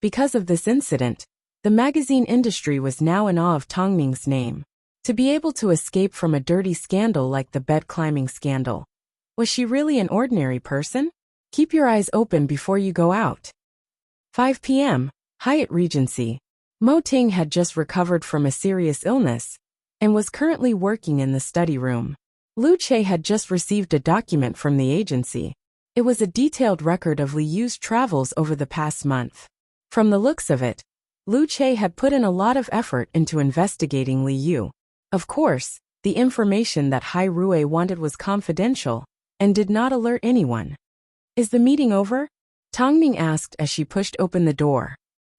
Because of this incident, the magazine industry was now in awe of Tongming's name. To be able to escape from a dirty scandal like the bed climbing scandal. Was she really an ordinary person? Keep your eyes open before you go out. 5 p.m., Hyatt Regency. Mo Ting had just recovered from a serious illness and was currently working in the study room. Lu Che had just received a document from the agency. It was a detailed record of Li Yu's travels over the past month. From the looks of it, Lu Che had put in a lot of effort into investigating Li Yu. Of course, the information that Hai Rui wanted was confidential and did not alert anyone. Is the meeting over? Tongming asked as she pushed open the door.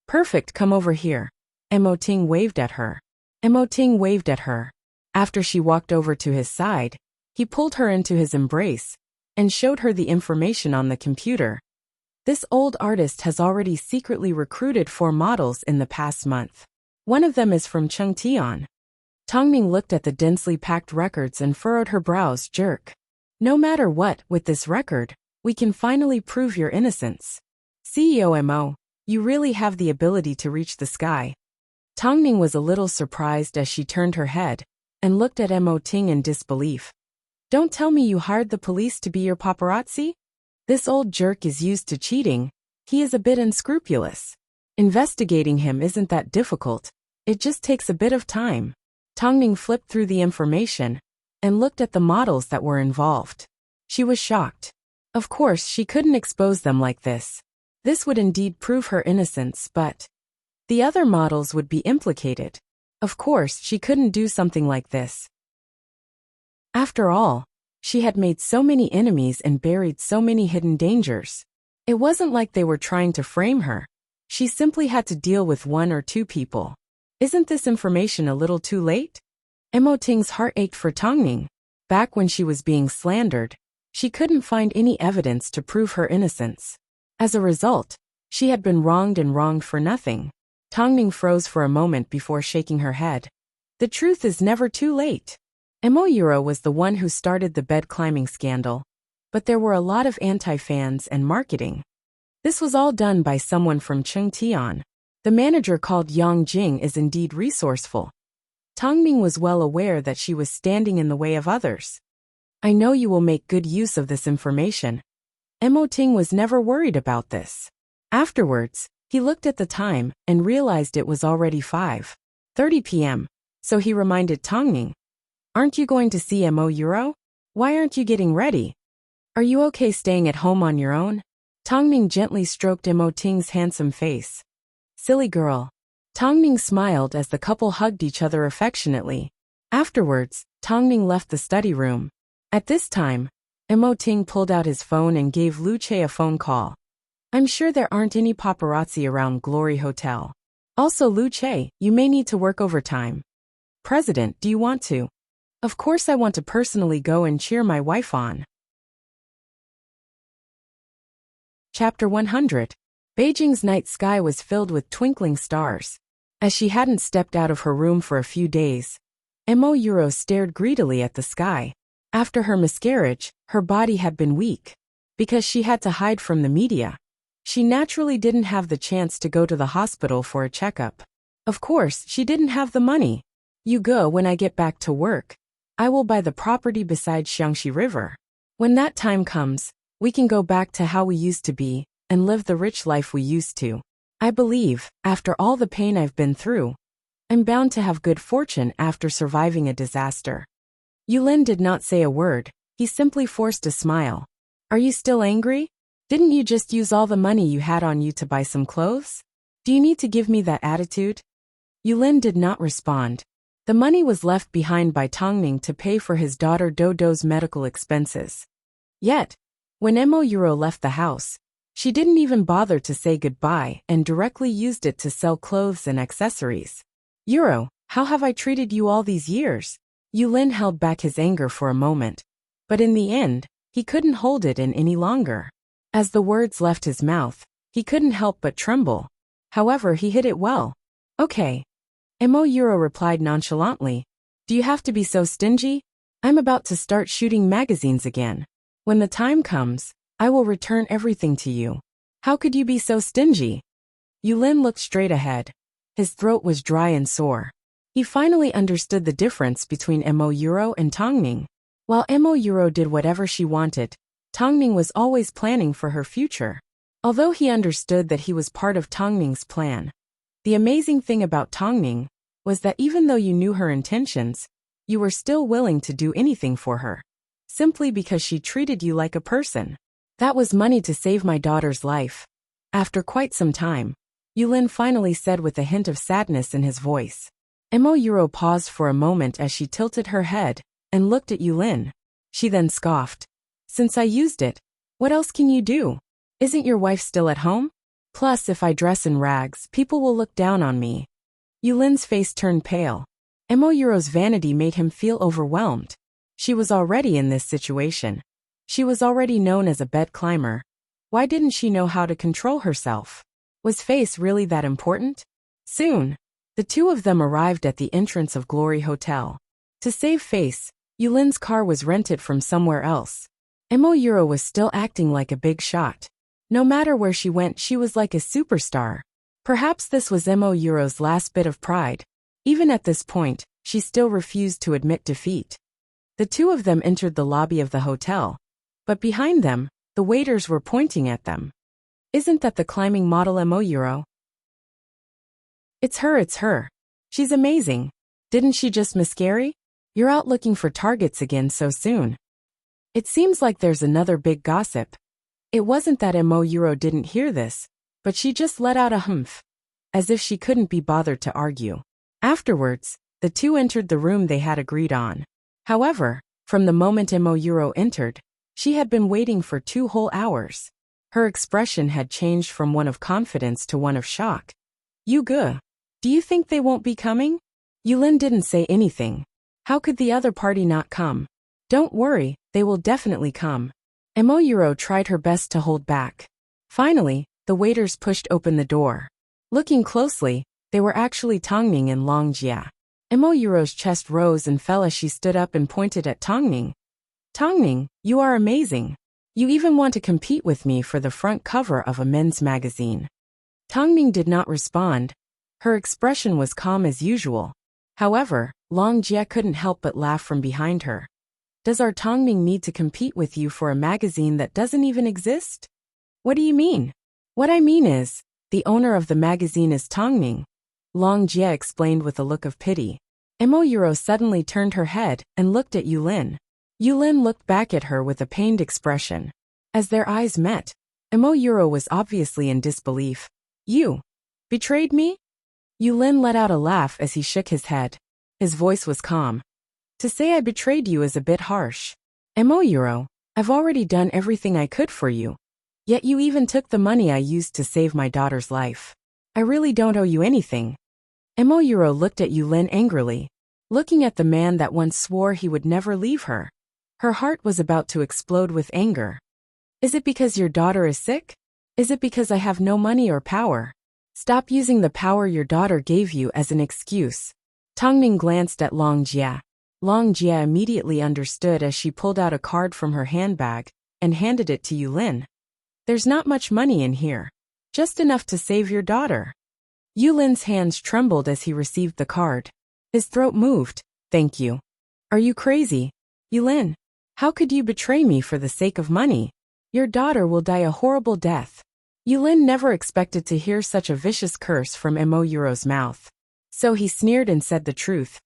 Perfect, come over here. Mo Ting waved at her. Mo Ting waved at her. After she walked over to his side, he pulled her into his embrace and showed her the information on the computer. This old artist has already secretly recruited 4 models in the past month. One of them is from Chengtian. Tongming looked at the densely packed records and furrowed her brows. Jerk. No matter what, with this record, we can finally prove your innocence. CEO Mo, you really have the ability to reach the sky. Tongming was a little surprised as she turned her head and looked at Mo Ting in disbelief. Don't tell me you hired the police to be your paparazzi? This old jerk is used to cheating. He is a bit unscrupulous. Investigating him isn't that difficult. It just takes a bit of time. Tongming flipped through the information and looked at the models that were involved. She was shocked. Of course, she couldn't expose them like this. This would indeed prove her innocence, but the other models would be implicated. Of course, she couldn't do something like this. After all, she had made so many enemies and buried so many hidden dangers. It wasn't like they were trying to frame her. She simply had to deal with one or two people. Isn't this information a little too late? Mo Ting's heart ached for Tongning. Back when she was being slandered, she couldn't find any evidence to prove her innocence. As a result, she had been wronged and wronged for nothing. Tongning froze for a moment before shaking her head. The truth is never too late. Mo Yuro was the one who started the bed climbing scandal, but there were a lot of anti-fans and marketing. This was all done by someone from Chengtian. The manager called Yang Jing is indeed resourceful. Tongming was well aware that she was standing in the way of others. I know you will make good use of this information. Mo Ting was never worried about this. Afterwards, he looked at the time and realized it was already 5:30 p.m., so he reminded Tongming, "Aren't you going to see Mo Yuro? Why aren't you getting ready? Are you okay staying at home on your own?" Tongming gently stroked Mo Ting's handsome face. "Silly girl." Tongming smiled as the couple hugged each other affectionately. Afterwards, Tongming left the study room. At this time, Mo Ting pulled out his phone and gave Lu Che a phone call. "I'm sure there aren't any paparazzi around Glory Hotel. Also, Lu Che, you may need to work overtime." "President, do you want to?" "Of course I want to personally go and cheer my wife on." Chapter 100. Beijing's night sky was filled with twinkling stars. As she hadn't stepped out of her room for a few days, Mo Yuro stared greedily at the sky. After her miscarriage, her body had been weak. Because she had to hide from the media, she naturally didn't have the chance to go to the hospital for a checkup. Of course, she didn't have the money. "You go when I get back to work. I will buy the property beside Xiangxi River. When that time comes, we can go back to how we used to be and live the rich life we used to. I believe, after all the pain I've been through, I'm bound to have good fortune after surviving a disaster." Yulin did not say a word, he simply forced a smile. "Are you still angry? Didn't you just use all the money you had on you to buy some clothes? Do you need to give me that attitude?" Yulin did not respond. The money was left behind by Tongming to pay for his daughter Dodo's medical expenses. Yet, when Mo Yuro left the house, she didn't even bother to say goodbye and directly used it to sell clothes and accessories. "Yuro, how have I treated you all these years?" Yulin held back his anger for a moment, but in the end, he couldn't hold it in any longer. As the words left his mouth, he couldn't help but tremble. However, he hid it well. "Okay." Mo Yuro replied nonchalantly. "Do you have to be so stingy? I'm about to start shooting magazines again. When the time comes, I will return everything to you. How could you be so stingy?" Yulin looked straight ahead. His throat was dry and sore. He finally understood the difference between Mo Yuro and Tongming. While Mo Yuro did whatever she wanted, Tongming was always planning for her future. Although he understood that he was part of Tongming's plan, the amazing thing about Tongming was that even though you knew her intentions, you were still willing to do anything for her, simply because she treated you like a person. "That was money to save my daughter's life." After quite some time, Yulin finally said with a hint of sadness in his voice. Mo Yuro paused for a moment as she tilted her head and looked at Yulin. She then scoffed. "Since I used it, what else can you do? Isn't your wife still at home? Plus, if I dress in rags, people will look down on me." Yulin's face turned pale. Mo Yuro's vanity made him feel overwhelmed. She was already in this situation. She was already known as a bed climber. Why didn't she know how to control herself? Was face really that important? Soon, the two of them arrived at the entrance of Glory Hotel. To save face, Yulin's car was rented from somewhere else. Mo Yuro was still acting like a big shot. No matter where she went, she was like a superstar. Perhaps this was Mo Yuro's last bit of pride. Even at this point, she still refused to admit defeat. The two of them entered the lobby of the hotel, but behind them, the waiters were pointing at them. "Isn't that the climbing model Mo Yuro?" It's her. She's amazing. Didn't she just miscarry? You're out looking for targets again so soon." It seems like there's another big gossip. It wasn't that Mo Yuro didn't hear this, but she just let out a humph, as if she couldn't be bothered to argue. Afterwards, the two entered the room they had agreed on. However, from the moment Mo Yuro entered, she had been waiting for 2 whole hours. Her expression had changed from one of confidence to one of shock. Do you think they won't be coming? Yulin didn't say anything. How could the other party not come? Don't worry, they will definitely come. Emoyuro tried her best to hold back. Finally, the waiters pushed open the door. Looking closely, they were actually Tongming and Longjia. Emoyuro's chest rose and fell as she stood up and pointed at Tongming. Tongming, you are amazing. You even want to compete with me for the front cover of a men's magazine. Tongming did not respond. Her expression was calm as usual. However, Longjia couldn't help but laugh from behind her. Does our Tongming need to compete with you for a magazine that doesn't even exist? What do you mean? What I mean is, the owner of the magazine is Tongming, Longjia explained with a look of pity. Emoyuro suddenly turned her head and looked at Yulin. Yulin looked back at her with a pained expression. As their eyes met, Emoyuro was obviously in disbelief. You betrayed me? Yulin let out a laugh as he shook his head. His voice was calm. To say I betrayed you is a bit harsh. Emoyuro, I've already done everything I could for you. Yet you even took the money I used to save my daughter's life. I really don't owe you anything. Emoyuro looked at Yulin angrily, looking at the man that once swore he would never leave her. Her heart was about to explode with anger. Is it because your daughter is sick? Is it because I have no money or power? Stop using the power your daughter gave you as an excuse. Tongming glanced at Longjia. Longjia immediately understood as she pulled out a card from her handbag and handed it to Yulin. There's not much money in here. Just enough to save your daughter. Yulin's hands trembled as he received the card. His throat moved. Thank you. Are you crazy? Yulin, how could you betray me for the sake of money? Your daughter will die a horrible death. Yulin never expected to hear such a vicious curse from Emoyuro's mouth. So he sneered and said the truth.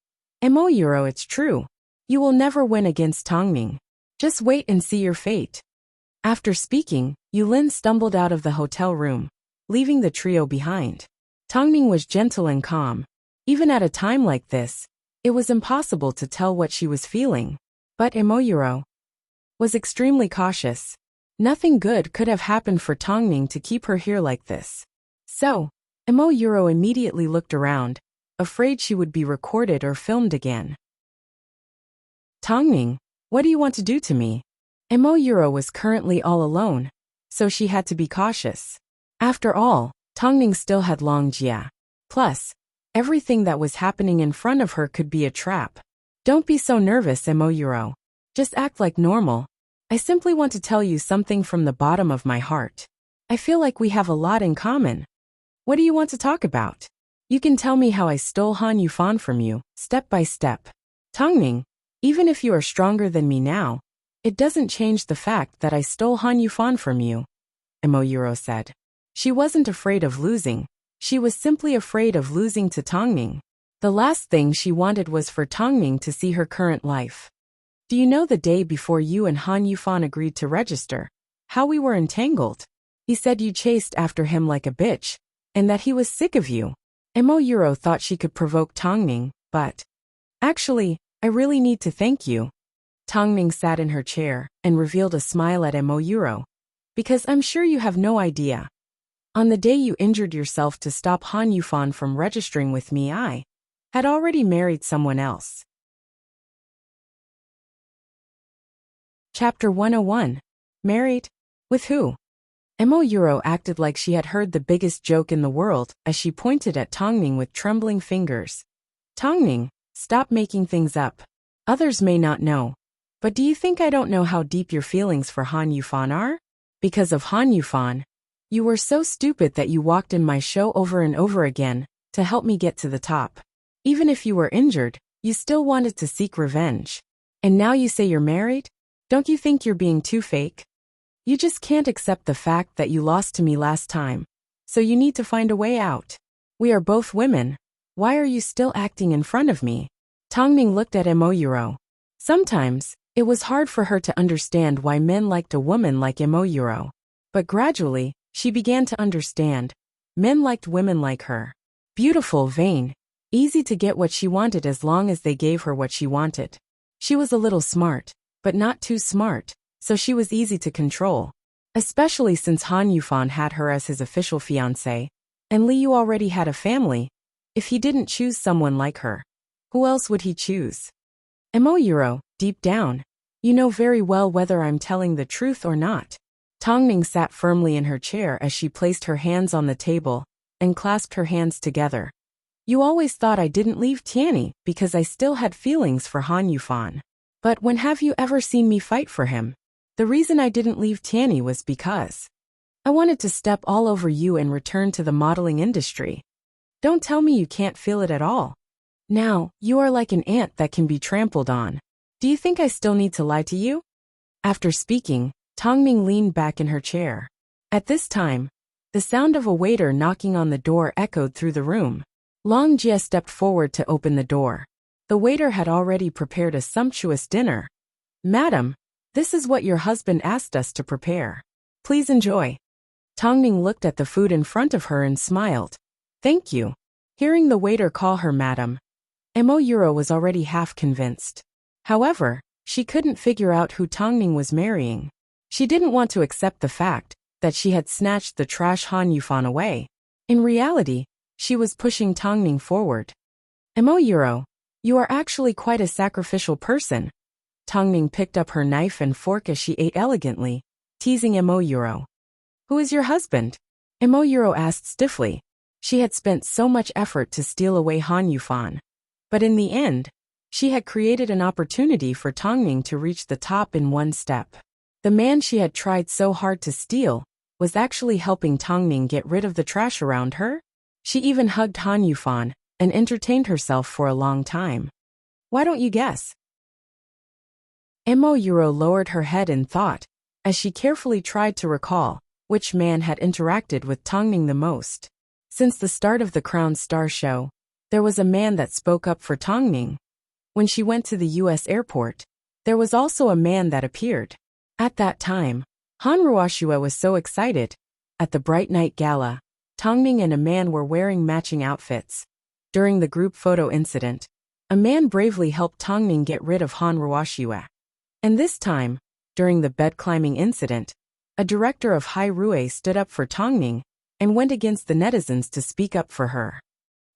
Emoyuro, it's true. You will never win against Tongming. Just wait and see your fate. After speaking, Yulin stumbled out of the hotel room, leaving the trio behind. Tongming was gentle and calm. Even at a time like this, it was impossible to tell what she was feeling. But Emoyuro was extremely cautious. Nothing good could have happened for Tongming to keep her here like this. So, Emoyuro immediately looked around, afraid she would be recorded or filmed again. Tongming, what do you want to do to me? Emoyuro was currently all alone, so she had to be cautious. After all, Tongming still had Longjia. Plus, everything that was happening in front of her could be a trap. Don't be so nervous, Emoyuro. Just act like normal. I simply want to tell you something from the bottom of my heart. I feel like we have a lot in common. What do you want to talk about? You can tell me how I stole Han Yufan from you, step by step. Tongming, even if you are stronger than me now, it doesn't change the fact that I stole Han Yufan from you, Emoyuro said. She wasn't afraid of losing. She was simply afraid of losing to Tongming. The last thing she wanted was for Tongming to see her current life. Do you know the day before you and Han Yufan agreed to register, how we were entangled? He said you chased after him like a bitch, and that he was sick of you. Emoyuro thought she could provoke Tongming, but actually, I really need to thank you. Tongming sat in her chair and revealed a smile at Emoyuro. Because I'm sure you have no idea. On the day you injured yourself to stop Han Yufan from registering with me, I had already married someone else. Chapter 101. Married? With who? Emoyuro acted like she had heard the biggest joke in the world as she pointed at Tongming with trembling fingers. Tongming, stop making things up. Others may not know. But do you think I don't know how deep your feelings for Han Yufan are? Because of Han Yufan, you were so stupid that you walked in my show over and over again to help me get to the top. Even if you were injured, you still wanted to seek revenge. And now you say you're married? Don't you think you're being too fake? You just can't accept the fact that you lost to me last time. So you need to find a way out. We are both women. Why are you still acting in front of me? Tongming looked at Emoyuro. Sometimes, it was hard for her to understand why men liked a woman like Emoyuro. But gradually, she began to understand. Men liked women like her. Beautiful, vain, easy to get what she wanted as long as they gave her what she wanted. She was a little smart, but not too smart, so she was easy to control. Especially since Han Yufan had her as his official fiancée, and Li Yu already had a family. If he didn't choose someone like her, who else would he choose? Mo Yuro, deep down, you know very well whether I'm telling the truth or not. Tongning sat firmly in her chair as she placed her hands on the table and clasped her hands together. You always thought I didn't leave Tianyi because I still had feelings for Han Yufan. But when have you ever seen me fight for him? The reason I didn't leave Tianyi was because I wanted to step all over you and return to the modeling industry. Don't tell me you can't feel it at all. Now, you are like an ant that can be trampled on. Do you think I still need to lie to you? After speaking, Tongming leaned back in her chair. At this time, the sound of a waiter knocking on the door echoed through the room. Long Jie stepped forward to open the door. The waiter had already prepared a sumptuous dinner. Madam, this is what your husband asked us to prepare. Please enjoy. Tongming looked at the food in front of her and smiled. Thank you. Hearing the waiter call her madam, Mo Yuro was already half convinced. However, she couldn't figure out who Tongming was marrying. She didn't want to accept the fact that she had snatched the trash Han Yufan away. In reality, she was pushing Tongming forward. Mo Yuro, you are actually quite a sacrificial person. Tongming picked up her knife and fork as she ate elegantly, teasing Mo Yuro. Who is your husband? Mo Yuro asked stiffly. She had spent so much effort to steal away Han Yufan. But in the end, she had created an opportunity for Tongming to reach the top in one step. The man she had tried so hard to steal was actually helping Tongming get rid of the trash around her. She even hugged Han Yufan and entertained herself for a long time. Why don't you guess? Mo Yuro lowered her head in thought as she carefully tried to recall which man had interacted with Tongming the most. Since the start of the Crown Star show, there was a man that spoke up for Tongming. When she went to the U.S. airport, there was also a man that appeared. At that time, Han Ruoxue was so excited. At the Bright Night Gala, Tongming and a man were wearing matching outfits. During the group photo incident, a man bravely helped Tongming get rid of Han Ruoxue. And this time, during the bed climbing incident, a director of Hai Rui stood up for Tongming and went against the netizens to speak up for her.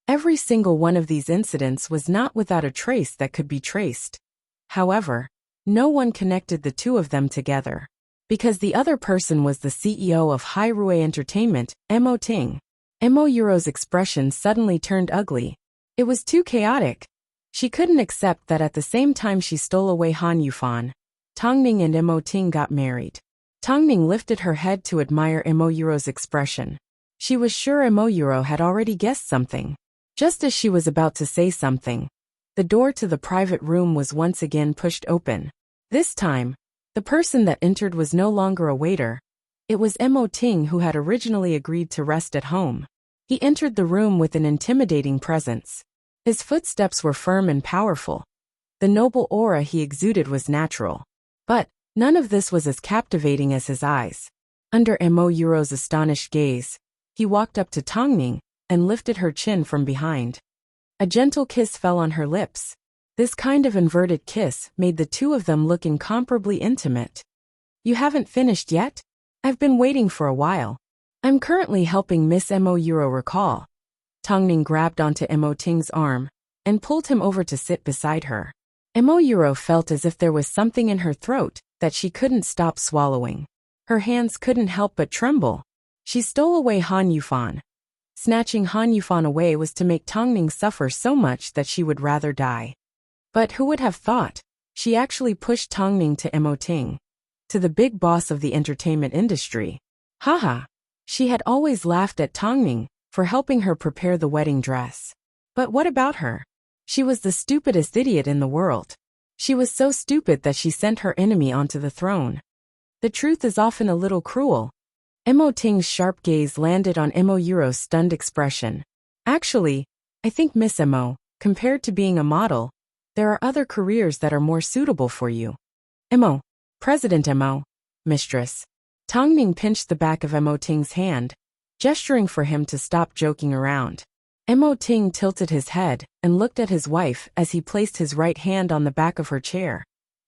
Every single one of these incidents was not without a trace that could be traced. However, no one connected the two of them together, because the other person was the CEO of Hai Rui Entertainment, Mo Ting. Mo Yuro's expression suddenly turned ugly. It was too chaotic. She couldn't accept that at the same time she stole away Han Yufan, Tongming and Mo Ting got married. Tongming lifted her head to admire Mo Yuro's expression. She was sure Mo Yuro had already guessed something. Just as she was about to say something, the door to the private room was once again pushed open. This time, the person that entered was no longer a waiter. It was Mo Ting, who had originally agreed to rest at home. He entered the room with an intimidating presence. His footsteps were firm and powerful. The noble aura he exuded was natural. But none of this was as captivating as his eyes. Under Mo Yuro's astonished gaze, he walked up to Tongming and lifted her chin from behind. A gentle kiss fell on her lips. This kind of inverted kiss made the two of them look incomparably intimate. You haven't finished yet? I've been waiting for a while. I'm currently helping Miss Mo Yuro recall. Tongming grabbed onto Mo Ting's arm and pulled him over to sit beside her. Mo Yuro felt as if there was something in her throat that she couldn't stop swallowing. Her hands couldn't help but tremble. She stole away Han Yufan. Snatching Han Yufan away was to make Tongming suffer so much that she would rather die. But who would have thought? She actually pushed Tongming to Mo Ting, to the big boss of the entertainment industry. Haha. She had always laughed at Tongming for helping her prepare the wedding dress. But what about her? She was the stupidest idiot in the world. She was so stupid that she sent her enemy onto the throne. The truth is often a little cruel. Mo Ting's sharp gaze landed on Mo Yuro's stunned expression. Actually, I think Miss Mo, compared to being a model, there are other careers that are more suitable for you. Mo, President Mo, Mistress. Tongming pinched the back of Mo Ting's hand, gesturing for him to stop joking around. Mo Ting tilted his head and looked at his wife as he placed his right hand on the back of her chair.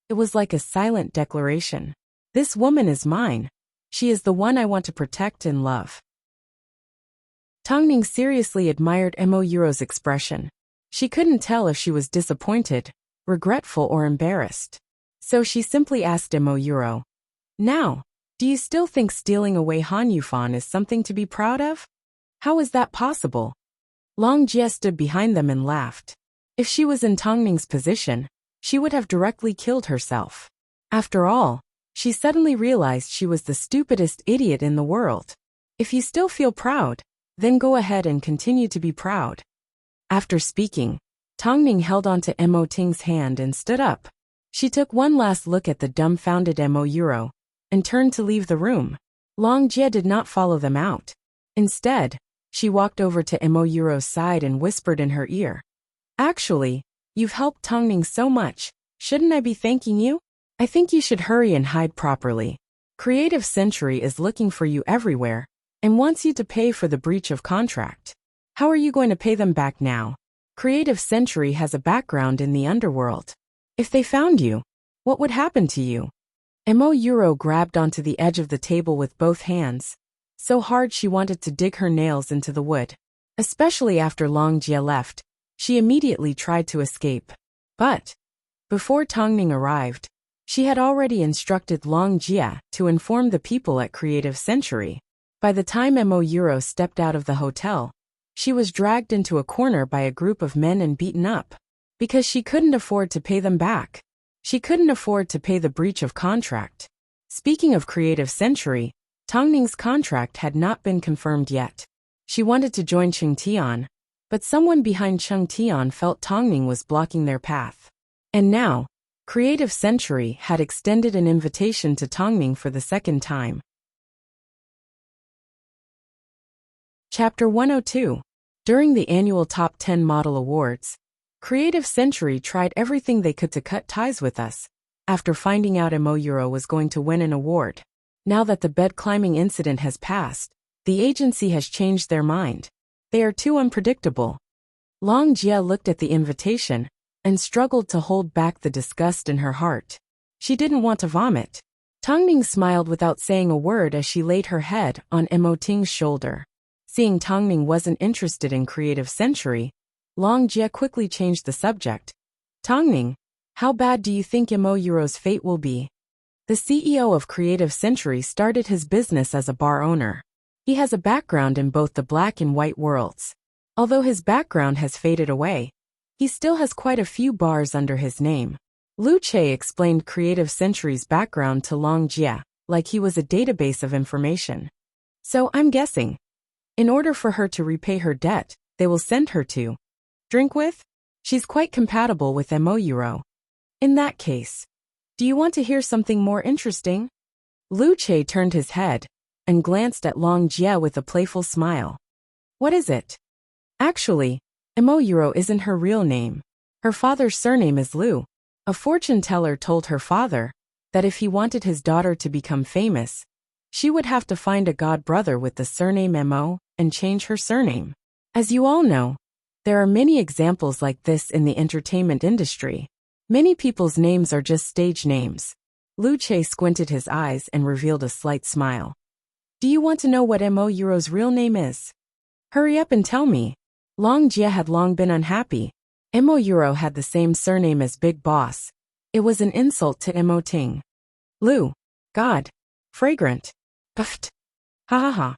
It was like a silent declaration. This woman is mine. She is the one I want to protect and love. Tongning seriously admired Emo Yuro's expression. She couldn't tell if she was disappointed, regretful or embarrassed. So she simply asked Emo Yuro, "Now, do you still think stealing away Han Yufan is something to be proud of? How is that possible?" Long Jie stood behind them and laughed. If she was in Tongning's position, she would have directly killed herself. After all, she suddenly realized she was the stupidest idiot in the world. If you still feel proud, then go ahead and continue to be proud. After speaking, Tongning held onto Emo Ting's hand and stood up. She took one last look at the dumbfounded Emo Yuro and turned to leave the room. Long Jie did not follow them out. Instead, she walked over to Emo Yuro's side and whispered in her ear, "Actually, you've helped Tongning so much. Shouldn't I be thanking you? I think you should hurry and hide properly. Creative Century is looking for you everywhere and wants you to pay for the breach of contract. How are you going to pay them back now? Creative Century has a background in the underworld. If they found you, what would happen to you?" Emo Yuro grabbed onto the edge of the table with both hands, so hard she wanted to dig her nails into the wood. Especially after Long Jie left, she immediately tried to escape. But before Tongning arrived, she had already instructed Long Jie to inform the people at Creative Century. By the time Emo Yuro stepped out of the hotel, she was dragged into a corner by a group of men and beaten up. Because she couldn't afford to pay them back. She couldn't afford to pay the breach of contract. Speaking of Creative Century, Tongning's contract had not been confirmed yet. She wanted to join Cheng Tian, but someone behind Cheng Tian felt Tongning was blocking their path. And now, Creative Century had extended an invitation to Tongning for the second time. Chapter 102. During the annual Top 10 Model Awards, Creative Century tried everything they could to cut ties with us, after finding out Emo Yuro was going to win an award. Now that the bed climbing incident has passed, the agency has changed their mind. They are too unpredictable. Long Jie looked at the invitation and struggled to hold back the disgust in her heart. She didn't want to vomit. Tongning smiled without saying a word as she laid her head on Emo Ting's shoulder. Seeing Tongning wasn't interested in Creative Century, Long Jie quickly changed the subject. "Tongning, how bad do you think Emo Yuro's fate will be?" The CEO of Creative Century started his business as a bar owner. He has a background in both the black and white worlds. Although his background has faded away, he still has quite a few bars under his name. Wuxia explained Creative Century's background to Long Jie, like he was a database of information. "So I'm guessing, in order for her to repay her debt, they will send her to drink with? She's quite compatible with Emo Yuro. In that case, do you want to hear something more interesting?" Wuxia turned his head and glanced at Long Jie with a playful smile. "What is it?" "Actually, Emo Yuro isn't her real name. Her father's surname is Lu. A fortune teller told her father that if he wanted his daughter to become famous, she would have to find a god brother with the surname Emo and change her surname. As you all know, there are many examples like this in the entertainment industry. Many people's names are just stage names." Wuxia squinted his eyes and revealed a slight smile. "Do you want to know what Emo Yuro's real name is? Hurry up and tell me." Long Jie had long been unhappy. Emo Yuro had the same surname as Big Boss. It was an insult to Emo Ting. "Lu. God. Fragrant. Puffed. Ha ha ha."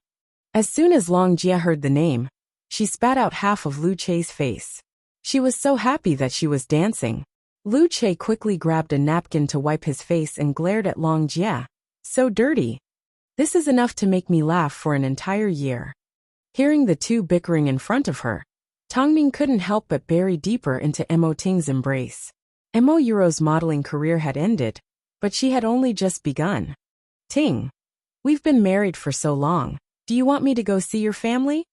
As soon as Long Jie heard the name, she spat out half of Wuxia's face. She was so happy that she was dancing. Wuxia quickly grabbed a napkin to wipe his face and glared at Long Jie. "So dirty. This is enough to make me laugh for an entire year." Hearing the two bickering in front of her, Tongning couldn't help but bury deeper into Emo Ting's embrace. Emo Yuro's modeling career had ended, but she had only just begun. "Ting, we've been married for so long. Do you want me to go see your family?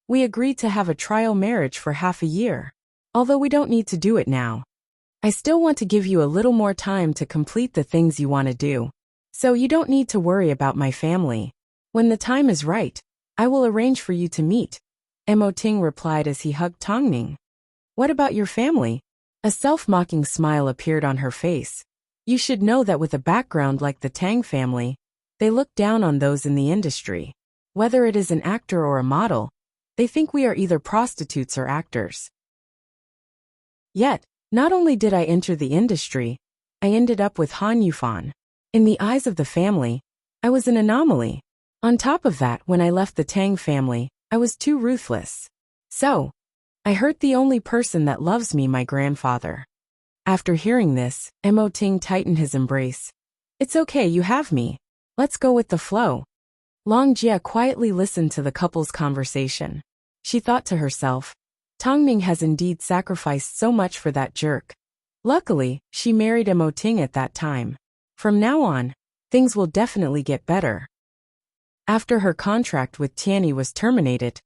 We agreed to have a trial marriage for half a year. Although we don't need to do it now. I still want to give you a little more time to complete the things you want to do. So you don't need to worry about my family. When the time is right, I will arrange for you to meet," Emo Ting replied as he hugged Tongning. "What about your family?" A self-mocking smile appeared on her face. "You should know that with a background like the Tang family, They look down on those in the industry. Whether it is an actor or a model, they think we are either prostitutes or actors. Yet, not only did I enter the industry, I ended up with Han Yufan. In the eyes of the family, I was an anomaly. On top of that, when I left the Tang family, I was too ruthless. So, I hurt the only person that loves me, my grandfather. After hearing this, Mo Ting tightened his embrace. It's okay, you have me. Let's go with the flow. Long Jia quietly listened to the couple's conversation. She thought to herself, Tongming has indeed sacrificed so much for that jerk. Luckily, she married Mo Ting at that time. From now on, things will definitely get better. After her contract with Tianyi was terminated,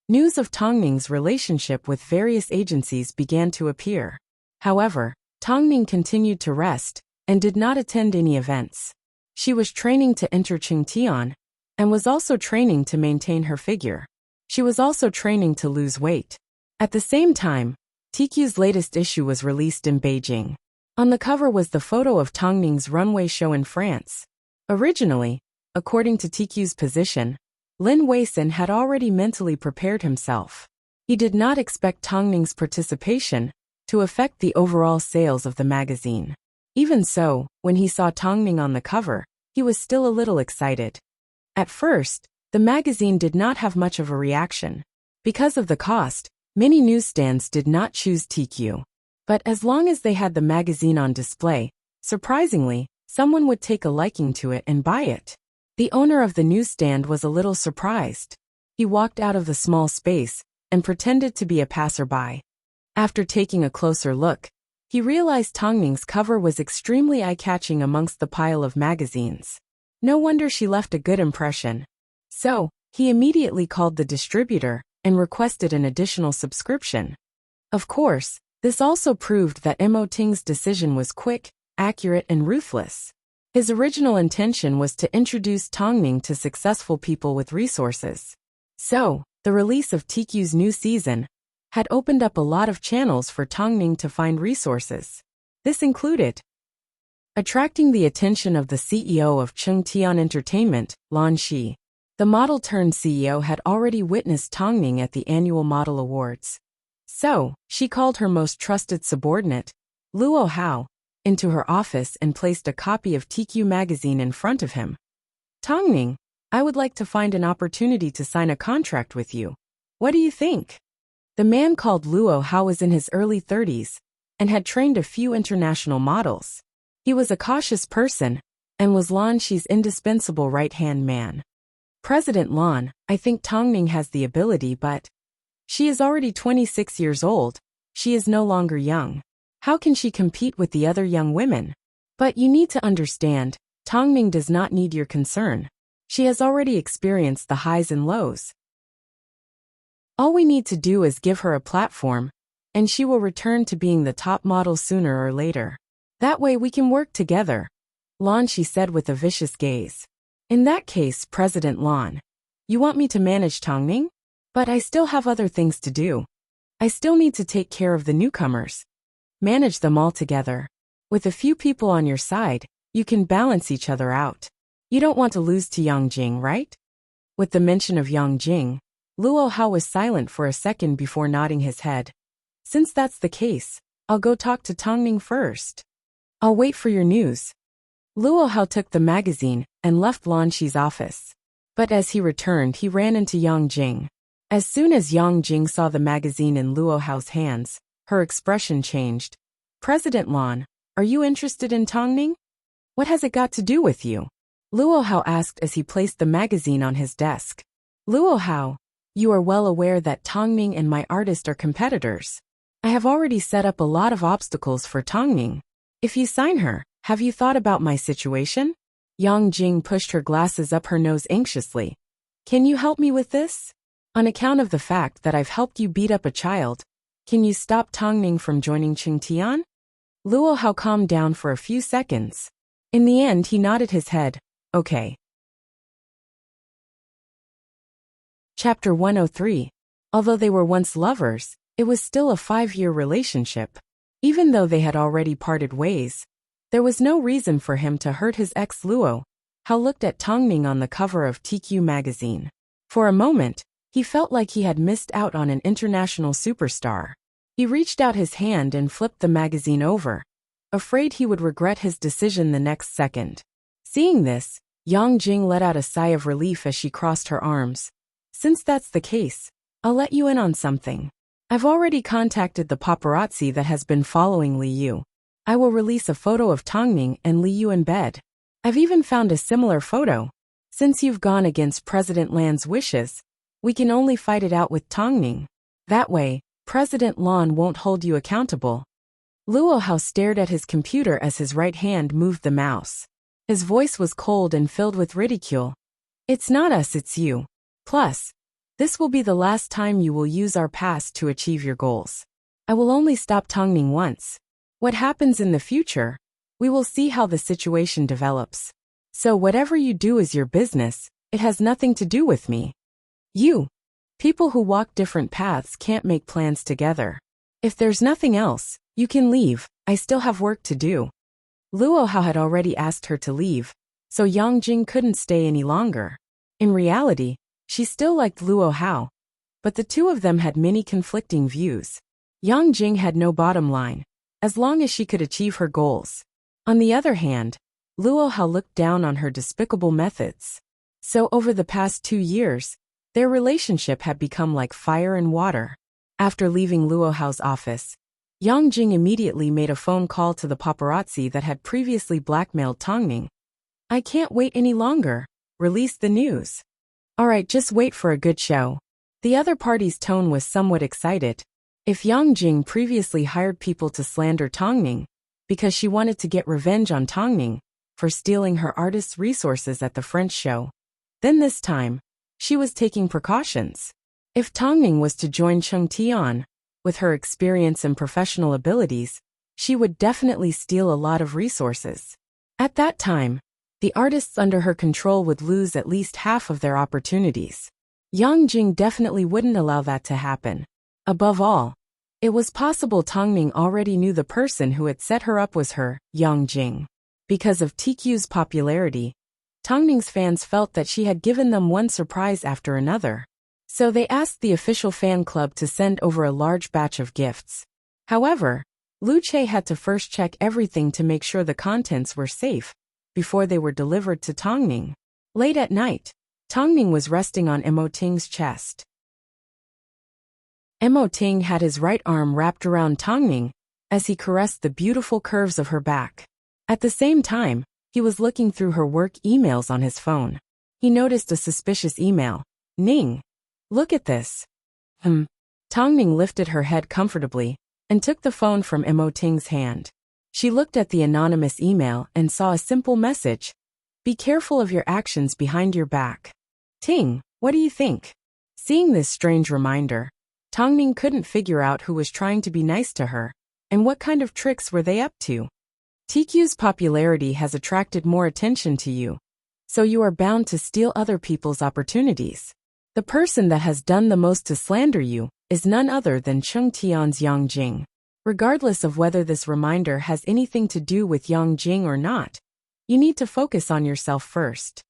news of Tongming's relationship with various agencies began to appear. However, Tongming continued to rest and did not attend any events. She was training to enter Qingtian and was also training to maintain her figure. She was also training to lose weight. At the same time, TQ's latest issue was released in Beijing. On the cover was the photo of Tongming's runway show in France. Originally, according to TQ's position, Lin Weisin had already mentally prepared himself. He did not expect Tongming's participation to affect the overall sales of the magazine. Even so, when he saw Tongming on the cover, he was still a little excited. At first, the magazine did not have much of a reaction. Because of the cost, many newsstands did not choose TQ. But as long as they had the magazine on display, surprisingly, someone would take a liking to it and buy it. The owner of the newsstand was a little surprised. He walked out of the small space and pretended to be a passerby. After taking a closer look, he realized Tongming's cover was extremely eye-catching amongst the pile of magazines. No wonder she left a good impression. So, he immediately called the distributor and requested an additional subscription. Of course, this also proved that Mo Ting's decision was quick, accurate, and ruthless. His original intention was to introduce Tongming to successful people with resources. So, the release of TQ's new season had opened up a lot of channels for Tongming to find resources. This included attracting the attention of the CEO of Qingtian Entertainment, Lan Shi. The model-turned-CEO had already witnessed Tongming at the annual Model Awards. So, she called her most trusted subordinate, Luo Hao, into her office and placed a copy of TQ magazine in front of him. Tongming, I would like to find an opportunity to sign a contract with you. What do you think? The man called Luo Hao was in his early 30s and had trained a few international models. He was a cautious person and was Lan Shi's indispensable right-hand man. President Lan, I think Tongming has the ability, but she is already 26 years old. She is no longer young. How can she compete with the other young women? But you need to understand, Tongming does not need your concern. She has already experienced the highs and lows. All we need to do is give her a platform, and she will return to being the top model sooner or later. That way we can work together, Lan Shi said with a vicious gaze. In that case, President Lan, you want me to manage Tongming? But I still have other things to do. I still need to take care of the newcomers. Manage them all together. With a few people on your side, you can balance each other out. You don't want to lose to Yang Jing, right? With the mention of Yang Jing, Luo Hao was silent for a second before nodding his head. Since that's the case, I'll go talk to Tongming first. I'll wait for your news. Luo Hao took the magazine and left Lan Shi's office. But as he returned, he ran into Yang Jing. As soon as Yang Jing saw the magazine in Luo Hao's hands, her expression changed. President Lan, are you interested in Tongming? What has it got to do with you? Luo Hao asked as he placed the magazine on his desk. Luo Hao, you are well aware that Tongming and my artist are competitors. I have already set up a lot of obstacles for Tongming. If you sign her, have you thought about my situation? Yang Jing pushed her glasses up her nose anxiously. Can you help me with this? On account of the fact that I've helped you beat up a child, can you stop Tongming from joining Qingtian? Luo Hao calmed down for a few seconds. In the end, he nodded his head. Okay. Chapter 103. Although they were once lovers, it was still a 5-year relationship. Even though they had already parted ways, there was no reason for him to hurt his ex Luo, Hao looked at Tongning on the cover of TQ magazine. For a moment, he felt like he had missed out on an international superstar. He reached out his hand and flipped the magazine over, afraid he would regret his decision the next second. Seeing this, Yang Jing let out a sigh of relief as she crossed her arms. Since that's the case, I'll let you in on something. I've already contacted the paparazzi that has been following Li Yu. I will release a photo of Tongning and Li Yu in bed. I've even found a similar photo. Since you've gone against President Lan's wishes, we can only fight it out with Tongning. That way, President Lan won't hold you accountable. Luo Hao stared at his computer as his right hand moved the mouse. His voice was cold and filled with ridicule. It's not us, it's you. Plus, this will be the last time you will use our past to achieve your goals. I will only stop Tongning once. What happens in the future? We will see how the situation develops. So whatever you do is your business, it has nothing to do with me. You. People who walk different paths can't make plans together. If there's nothing else, you can leave, I still have work to do. Luo Hao had already asked her to leave, so Yang Jing couldn't stay any longer. In reality, she still liked Luo Hao, but the two of them had many conflicting views. Yang Jing had no bottom line, as long as she could achieve her goals. On the other hand, Luo Hao looked down on her despicable methods. So over the past 2 years, their relationship had become like fire and water. After leaving Luo Hao's office, Yang Jing immediately made a phone call to the paparazzi that had previously blackmailed Tongning. I can't wait any longer. Release the news. Alright, just wait for a good show. The other party's tone was somewhat excited. If Yang Jing previously hired people to slander Tongning, because she wanted to get revenge on Tongning for stealing her artist's resources at the French show, then this time, she was taking precautions. If Tongning was to join Cheng Tian, with her experience and professional abilities, she would definitely steal a lot of resources. At that time, the artists under her control would lose at least half of their opportunities. Yang Jing definitely wouldn't allow that to happen. Above all, it was possible Tongning already knew the person who had set her up was her, Yang Jing. Because of TQ's popularity, Tongning's fans felt that she had given them one surprise after another. So they asked the official fan club to send over a large batch of gifts. However, Lu Che had to first check everything to make sure the contents were safe before they were delivered to Tongning. Late at night, Tongning was resting on Mo Ting's chest. Mo Ting had his right arm wrapped around Tongning as he caressed the beautiful curves of her back. At the same time, he was looking through her work emails on his phone. He noticed a suspicious email. Ning. Look at this. Tongning lifted her head comfortably and took the phone from Mo Ting's hand. She looked at the anonymous email and saw a simple message. Be careful of your actions behind your back. Ting, what do you think? Seeing this strange reminder, Tongning couldn't figure out who was trying to be nice to her, and what kind of tricks were they up to. TQ's popularity has attracted more attention to you, so you are bound to steal other people's opportunities. The person that has done the most to slander you is none other than Cheng Tian's Yang Jing. Regardless of whether this reminder has anything to do with Yang Jing or not, you need to focus on yourself first.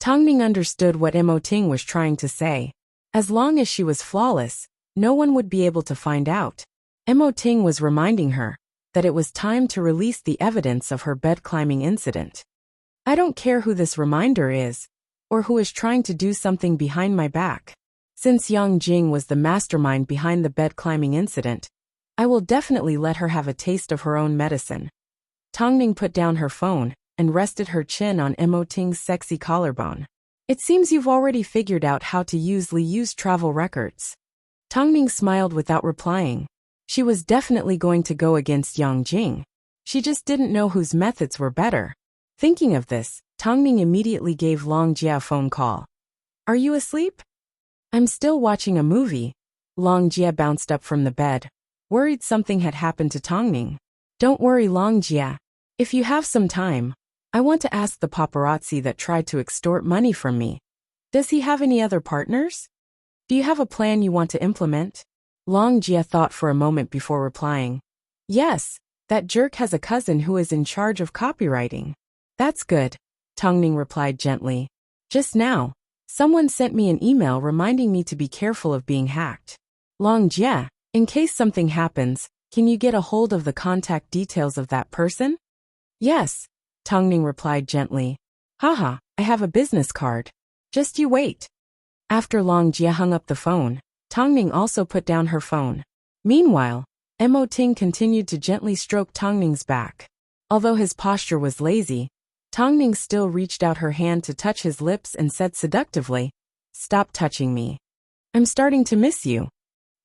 Tongning understood what Mo Ting was trying to say. As long as she was flawless, no one would be able to find out. Mo Ting was reminding her that it was time to release the evidence of her bed-climbing incident. I don't care who this reminder is, or who is trying to do something behind my back. Since Yang Jing was the mastermind behind the bed-climbing incident, I will definitely let her have a taste of her own medicine. Tongning put down her phone and rested her chin on Mo Ting's sexy collarbone. It seems you've already figured out how to use Li Yu's travel records. Tongning smiled without replying. She was definitely going to go against Yang Jing. She just didn't know whose methods were better. Thinking of this, Tongning immediately gave Long Jia a phone call. Are you asleep? I'm still watching a movie. Long Jia bounced up from the bed, worried something had happened to Tongning. Don't worry, Long Jia. If you have some time, I want to ask the paparazzi that tried to extort money from me. Does he have any other partners? Do you have a plan you want to implement? Long Jia thought for a moment before replying. Yes, that jerk has a cousin who is in charge of copywriting. That's good. Tongning replied gently. Just now, someone sent me an email reminding me to be careful of being hacked. Long Jie, in case something happens, can you get a hold of the contact details of that person? Yes, Tongning replied gently. Haha, I have a business card. Just you wait. After Long Jie hung up the phone, Tongning also put down her phone. Meanwhile, Mo Ting continued to gently stroke Tongning's back. Although his posture was lazy, Tongning still reached out her hand to touch his lips and said seductively, "Stop touching me. I'm starting to miss you."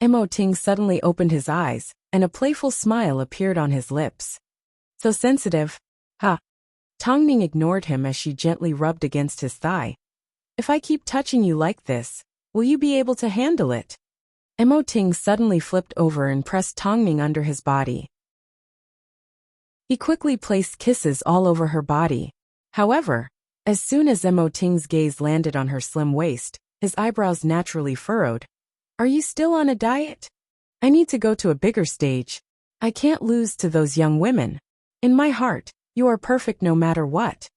Mo Ting suddenly opened his eyes, and a playful smile appeared on his lips. So sensitive. Ha. Tongning ignored him as she gently rubbed against his thigh. If I keep touching you like this, will you be able to handle it? Mo Ting suddenly flipped over and pressed Tongning under his body. He quickly placed kisses all over her body. However, as soon as Mo Ting's gaze landed on her slim waist, his eyebrows naturally furrowed. Are you still on a diet? I need to go to a bigger stage. I can't lose to those young women. In my heart, you are perfect no matter what.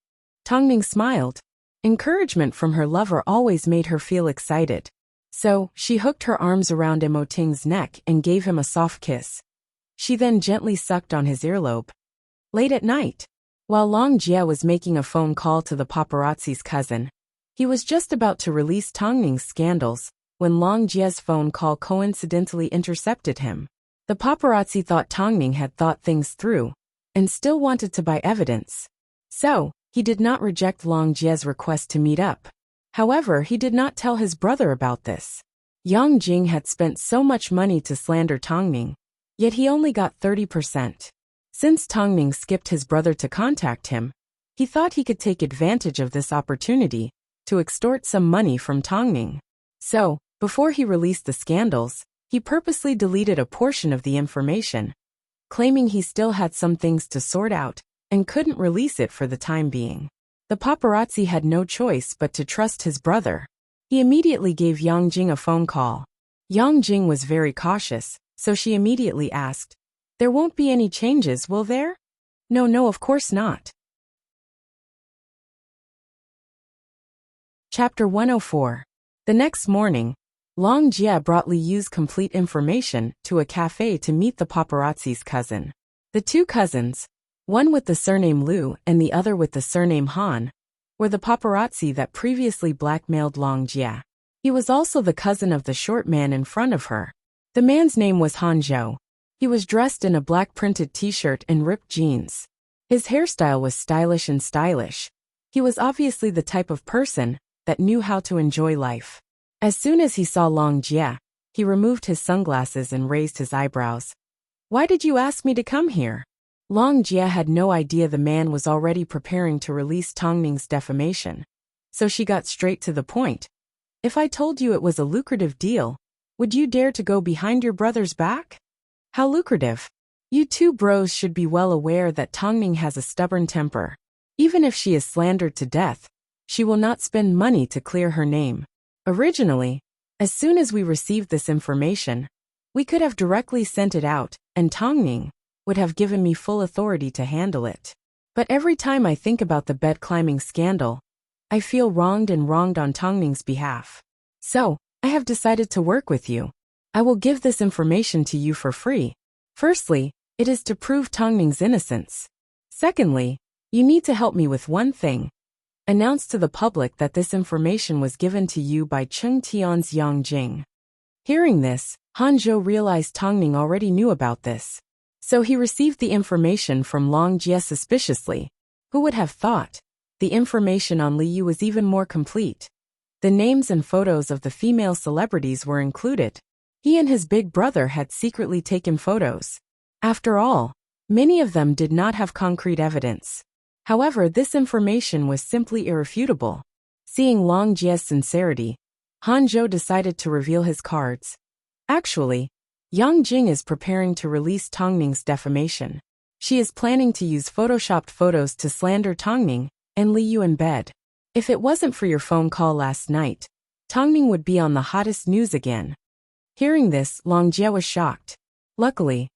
Tongning smiled. Encouragement from her lover always made her feel excited. So, she hooked her arms around Mo Ting's neck and gave him a soft kiss. She then gently sucked on his earlobe. Late at night, while Long Jie was making a phone call to the paparazzi's cousin, he was just about to release Tongning's scandals when Long Jie's phone call coincidentally intercepted him. The paparazzi thought Tongning had thought things through and still wanted to buy evidence. So, he did not reject Long Jie's request to meet up. However, he did not tell his brother about this. Yang Jing had spent so much money to slander Tongning, yet he only got 30%. Since Tongning skipped his brother to contact him, he thought he could take advantage of this opportunity to extort some money from Tongning. So, before he released the scandals, he purposely deleted a portion of the information, claiming he still had some things to sort out and couldn't release it for the time being. The paparazzi had no choice but to trust his brother. He immediately gave Yang Jing a phone call. Yang Jing was very cautious, so she immediately asked, "There won't be any changes, will there?" No, of course not. Chapter 104. The next morning, Long Jie brought Li Yu's complete information to a cafe to meet the paparazzi's cousin. The two cousins, one with the surname Liu and the other with the surname Han, were the paparazzi that previously blackmailed Long Jie. He was also the cousin of the short man in front of her. The man's name was Han Zhou. He was dressed in a black printed t-shirt and ripped jeans. His hairstyle was stylish and stylish. He was obviously the type of person that knew how to enjoy life. As soon as he saw Long Jie, he removed his sunglasses and raised his eyebrows. "Why did you ask me to come here?" Long Jie had no idea the man was already preparing to release Tongning's defamation. So she got straight to the point. "If I told you it was a lucrative deal, would you dare to go behind your brother's back?" "How lucrative?" "You two bros should be well aware that Tongning has a stubborn temper. Even if she is slandered to death, she will not spend money to clear her name. Originally, as soon as we received this information, we could have directly sent it out, and Tongning would have given me full authority to handle it. But every time I think about the bed-climbing scandal, I feel wronged on Tongning's behalf. So, I have decided to work with you. I will give this information to you for free. Firstly, it is to prove Tongning's innocence. Secondly, you need to help me with one thing. Announce to the public that this information was given to you by Cheng Tian's Yang Jing." Hearing this, Han Zhou realized Tongning already knew about this. So he received the information from Long Jie suspiciously. Who would have thought? The information on Li Yu was even more complete. The names and photos of the female celebrities were included. He and his big brother had secretly taken photos. After all, many of them did not have concrete evidence. However, this information was simply irrefutable. Seeing Long Jie's sincerity, Han Zhou decided to reveal his cards. Actually, Yang Jing is preparing to release Tongning's defamation. She is planning to use photoshopped photos to slander Tongning and Li Yu in bed. If it wasn't for your phone call last night, Tongning would be on the hottest news again. Hearing this, Long Jie was shocked. Luckily,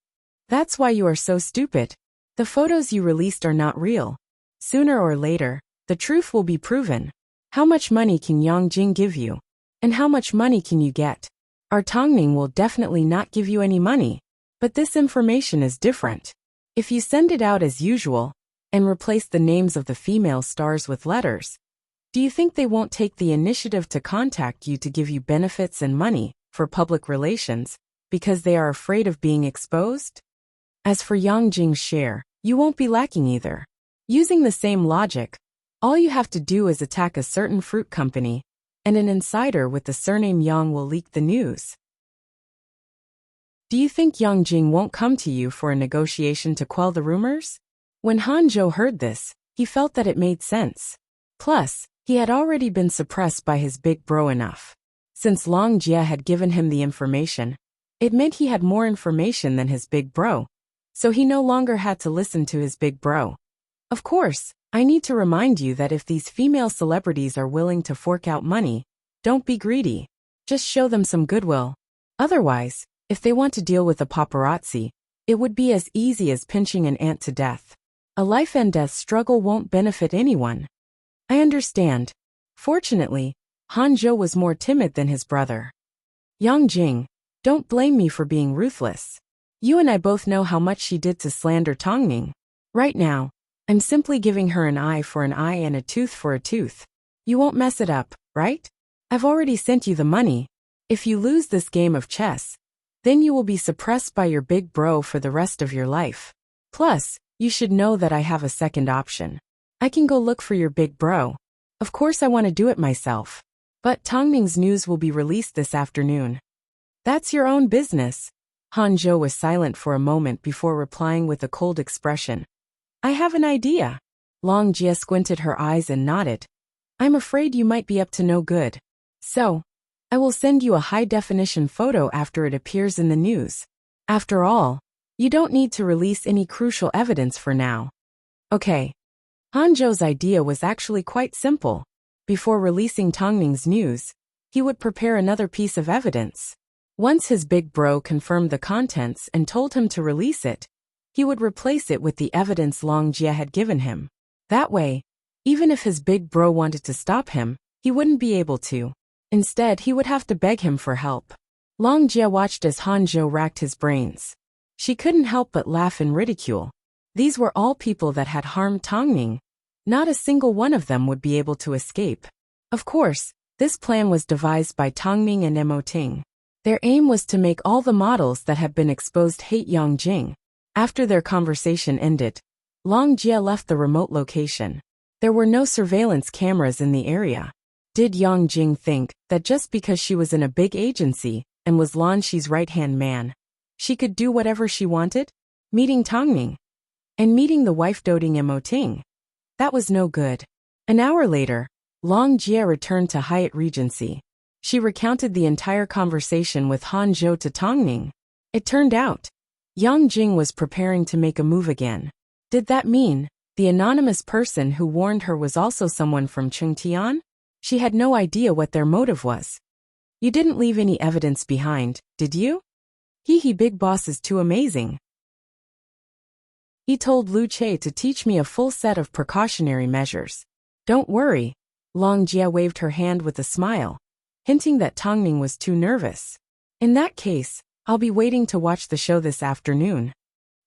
that's why you are so stupid. The photos you released are not real. Sooner or later, The truth will be proven. How much money can Yang Jing give you? And how much money can you get? Our Tongning will definitely not give you any money. But this information is different. If you send it out as usual, and replace the names of the female stars with letters, do you think they won't take the initiative to contact you to give you benefits and money for public relations, because they are afraid of being exposed? As for Yang Jing's share, you won't be lacking either. Using the same logic, all you have to do is attack a certain fruit company, and an insider with the surname Yang will leak the news. Do you think Yang Jing won't come to you for a negotiation to quell the rumors? When Han Zhou heard this, he felt that it made sense. Plus, he had already been suppressed by his big bro enough. Since Long Jie had given him the information, it meant he had more information than his big bro, so he no longer had to listen to his big bro. Of course, I need to remind you that if these female celebrities are willing to fork out money, don't be greedy. Just show them some goodwill. Otherwise, if they want to deal with the paparazzi, it would be as easy as pinching an ant to death. A life-and-death struggle won't benefit anyone. I understand. Fortunately, Han Zhou was more timid than his brother. Yang Jing, don't blame me for being ruthless. You and I both know how much she did to slander Tongning. Right now, I'm simply giving her an eye for an eye and a tooth for a tooth. You won't mess it up, right? I've already sent you the money. If you lose this game of chess, then you will be suppressed by your big bro for the rest of your life. Plus, you should know that I have a second option. I can go look for your big bro. Of course I want to do it myself. But Tongning's news will be released this afternoon. That's your own business. Han Zhou was silent for a moment before replying with a cold expression. I have an idea. Long Jie squinted her eyes and nodded. I'm afraid you might be up to no good. So, I will send you a high-definition photo after it appears in the news. After all, you don't need to release any crucial evidence for now. Okay. Han Zhou's idea was actually quite simple. Before releasing Tongning's news, he would prepare another piece of evidence. Once his big bro confirmed the contents and told him to release it, he would replace it with the evidence Long Jie had given him. That way, even if his big bro wanted to stop him, he wouldn't be able to. Instead, he would have to beg him for help. Long Jie watched as Han Zhou racked his brains. She couldn't help but laugh in ridicule. These were all people that had harmed Tongning. Not a single one of them would be able to escape. Of course, this plan was devised by Tongning and Mo Ting. Their aim was to make all the models that had been exposed hate Yang Jing. After their conversation ended, Long Jie left the remote location. There were no surveillance cameras in the area. Did Yang Jing think that just because she was in a big agency and was Lan Shi's right-hand man, she could do whatever she wanted? Meeting Tongning and meeting the wife-doting Mo Ting. That was no good. An hour later, Long Jie returned to Hyatt Regency. She recounted the entire conversation with Han Zhou to Tongning. It turned out, Yang Jing was preparing to make a move again. Did that mean the anonymous person who warned her was also someone from Chengtian? She had no idea what their motive was. You didn't leave any evidence behind, did you? He big boss is too amazing. He told Lu Che to teach me a full set of precautionary measures. Don't worry. Long Jie waved her hand with a smile, hinting that Tongning was too nervous. In that case, I'll be waiting to watch the show this afternoon.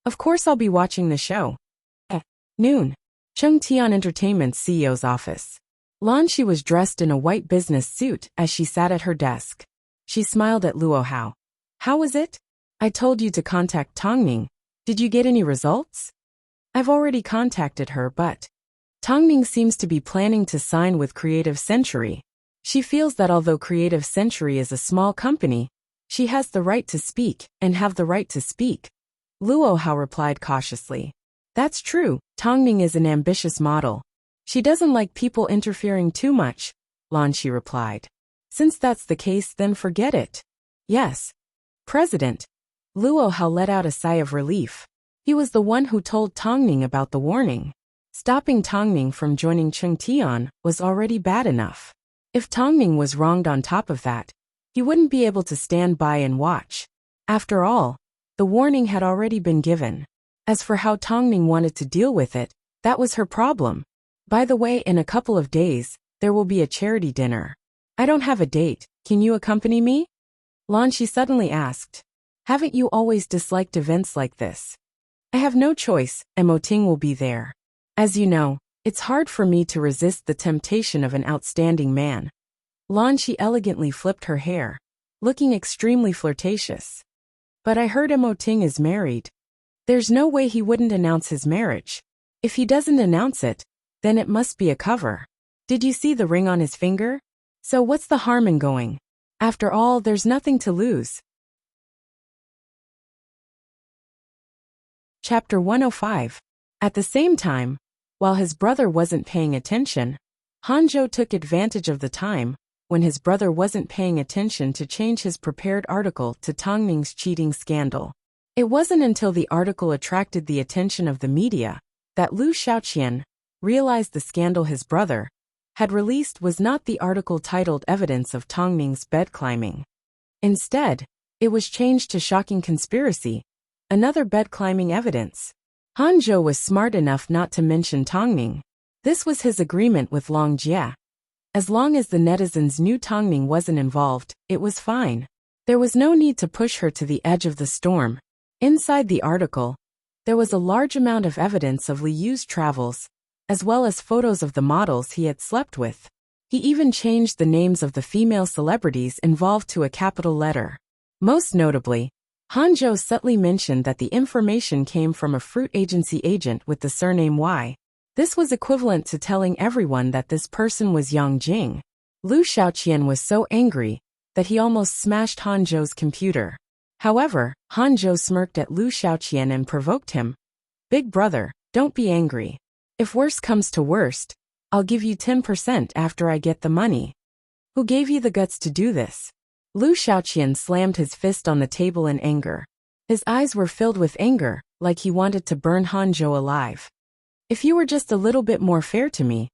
Of course I'll be watching the show. Noon. Chengtian Entertainment's CEO's office. Lan Shi was dressed in a white business suit as she sat at her desk. She smiled at Luo Hao. How was it? I told you to contact Tongning. Did you get any results? I've already contacted her, but Tongning seems to be planning to sign with Creative Century. She feels that although Creative Century is a small company, she has the right to speak and have the right to speak. Luo Hao replied cautiously. That's true, Tongning is an ambitious model. She doesn't like people interfering too much, Lan Shi replied. Since that's the case, then forget it. Yes. President. Luo Hao let out a sigh of relief. He was the one who told Tongning about the warning. Stopping Tongning from joining Chengtian was already bad enough. If Tongning was wronged on top of that, he wouldn't be able to stand by and watch. After all, the warning had already been given. As for how Tongning wanted to deal with it, that was her problem. By the way, in a couple of days, there will be a charity dinner. I don't have a date, can you accompany me? Lanshi suddenly asked. Haven't you always disliked events like this? I have no choice, and Moting will be there. As you know, it's hard for me to resist the temptation of an outstanding man. Lanshi elegantly flipped her hair, looking extremely flirtatious. But I heard Moting is married. There's no way he wouldn't announce his marriage. If he doesn't announce it, then it must be a cover. Did you see the ring on his finger? So what's the harm in going? After all, there's nothing to lose. Chapter 105. At the same time, while his brother wasn't paying attention, Hanzhou took advantage of the time when his brother wasn't paying attention to change his prepared article to Tongming's cheating scandal. It wasn't until the article attracted the attention of the media that Lu Xiaoqian realized the scandal his brother had released was not the article titled Evidence of Tongming's Bed Climbing. Instead, it was changed to Shocking Conspiracy, another bed climbing evidence. Hanzhou was smart enough not to mention Tongming. This was his agreement with Long Jie. As long as the netizens knew Tongming wasn't involved, it was fine. There was no need to push her to the edge of the storm. Inside the article, there was a large amount of evidence of Liyu's travels, as well as photos of the models he had slept with. He even changed the names of the female celebrities involved to a capital letter. Most notably, Hanzhou subtly mentioned that the information came from a fruit agency agent with the surname Y. This was equivalent to telling everyone that this person was Yang Jing. Lu Xiaoqian was so angry that he almost smashed Hanzhou's computer. However, Hanzhou smirked at Lu Xiaoqian and provoked him. Big brother, don't be angry. If worst comes to worst, I'll give you 10% after I get the money. Who gave you the guts to do this? Lu Xiaoqian slammed his fist on the table in anger. His eyes were filled with anger, like he wanted to burn Hanzhou alive. If you were just a little bit more fair to me,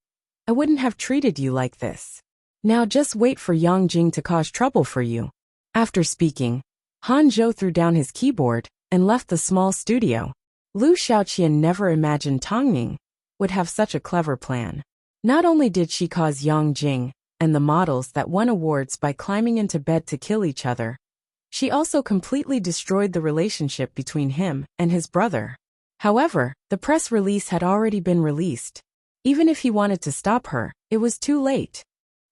I wouldn't have treated you like this. Now just wait for Yang Jing to cause trouble for you. After speaking, Hanzhou threw down his keyboard and left the small studio. Lu Xiaoqian never imagined Tongming would have such a clever plan. Not only did she cause Yang Jing and the models that won awards by climbing into bed to kill each other, she also completely destroyed the relationship between him and his brother. However, the press release had already been released. Even if he wanted to stop her, it was too late.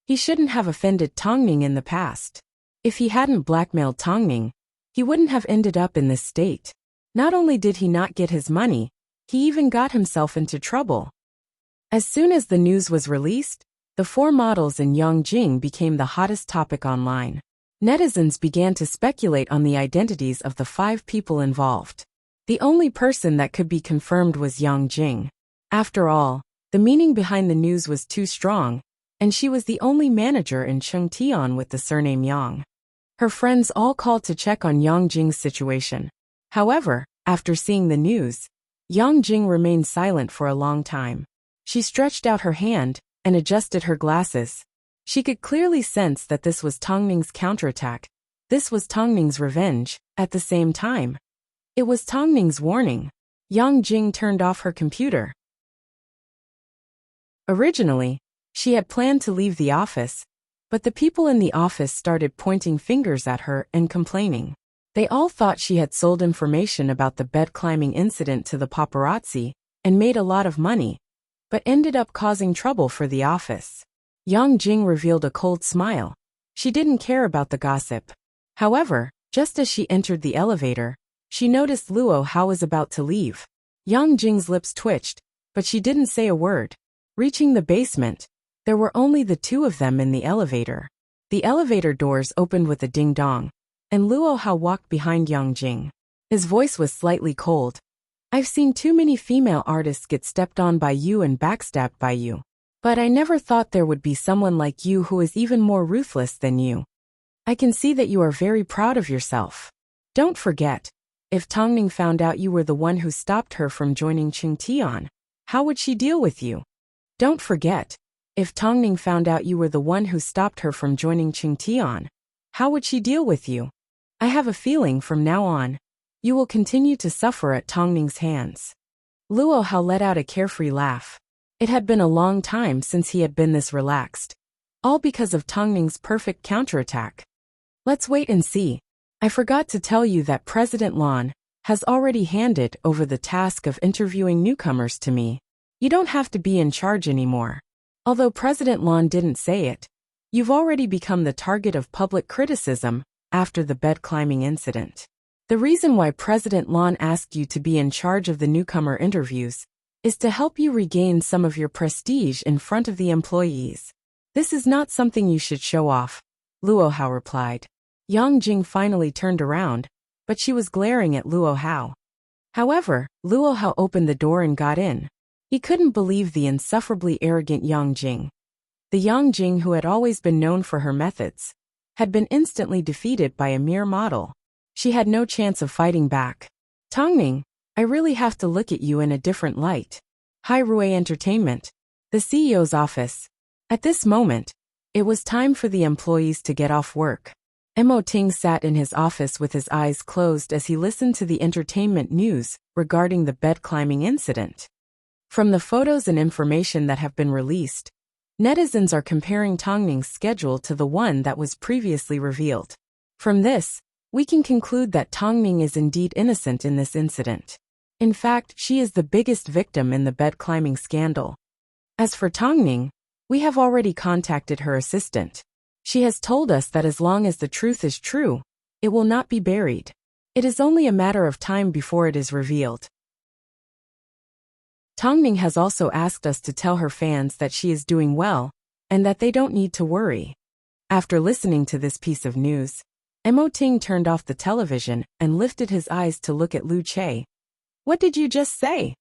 He shouldn't have offended Tongming in the past. If he hadn't blackmailed Tongming, he wouldn't have ended up in this state. Not only did he not get his money, he even got himself into trouble. As soon as the news was released, the 4 models in Yangjing became the hottest topic online. Netizens began to speculate on the identities of the 5 people involved. The only person that could be confirmed was Yang Jing. After all, the meaning behind the news was too strong, and she was the only manager in Chengtian with the surname Yang. Her friends all called to check on Yang Jing's situation. However, after seeing the news, Yang Jing remained silent for a long time. She stretched out her hand and adjusted her glasses. She could clearly sense that this was Tongming's counterattack. This was Tongming's revenge. At the same time, it was Tongming's warning. Yang Jing turned off her computer. Originally, she had planned to leave the office, but the people in the office started pointing fingers at her and complaining. They all thought she had sold information about the bed climbing incident to the paparazzi and made a lot of money, but ended up causing trouble for the office. Yang Jing revealed a cold smile. She didn't care about the gossip. However, just as she entered the elevator, she noticed Luo Hao was about to leave. Yang Jing's lips twitched, but she didn't say a word. Reaching the basement, there were only the 2 of them in the elevator. The elevator doors opened with a ding-dong, and Luo Hao walked behind Yang Jing. His voice was slightly cold. I've seen too many female artists get stepped on by you and backstabbed by you. But I never thought there would be someone like you who is even more ruthless than you. I can see that you are very proud of yourself. Don't forget, if Tongming found out you were the one who stopped her from joining Chengtian, how would she deal with you? Don't forget, if Tongming found out you were the one who stopped her from joining Chengtian, how would she deal with you? I have a feeling from now on, you will continue to suffer at Tongming's hands. Luo Hao let out a carefree laugh. It had been a long time since he had been this relaxed. All because of Tungning's perfect counterattack. Let's wait and see. I forgot to tell you that President Lan has already handed over the task of interviewing newcomers to me. You don't have to be in charge anymore. Although President Lan didn't say it, you've already become the target of public criticism after the bed climbing incident. The reason why President Lan asked you to be in charge of the newcomer interviews is to help you regain some of your prestige in front of the employees. This is not something you should show off, Luo Hao replied. Yang Jing finally turned around, but she was glaring at Luo Hao. However, Luo Hao opened the door and got in. He couldn't believe the insufferably arrogant Yang Jing. The Yang Jing, who had always been known for her methods, had been instantly defeated by a mere model. She had no chance of fighting back. Tongning, I really have to look at you in a different light. Hai Rue Entertainment, the CEO's office. At this moment, it was time for the employees to get off work. Mo Ting sat in his office with his eyes closed as he listened to the entertainment news regarding the bed climbing incident. From the photos and information that have been released, netizens are comparing Tongning's schedule to the one that was previously revealed. From this, we can conclude that Tongning is indeed innocent in this incident. In fact, she is the biggest victim in the bed climbing scandal. As for Tongning, we have already contacted her assistant. She has told us that as long as the truth is true, it will not be buried. It is only a matter of time before it is revealed. Tongning has also asked us to tell her fans that she is doing well, and that they don't need to worry. After listening to this piece of news, Mo Ting turned off the television and lifted his eyes to look at Lu Che. What did you just say?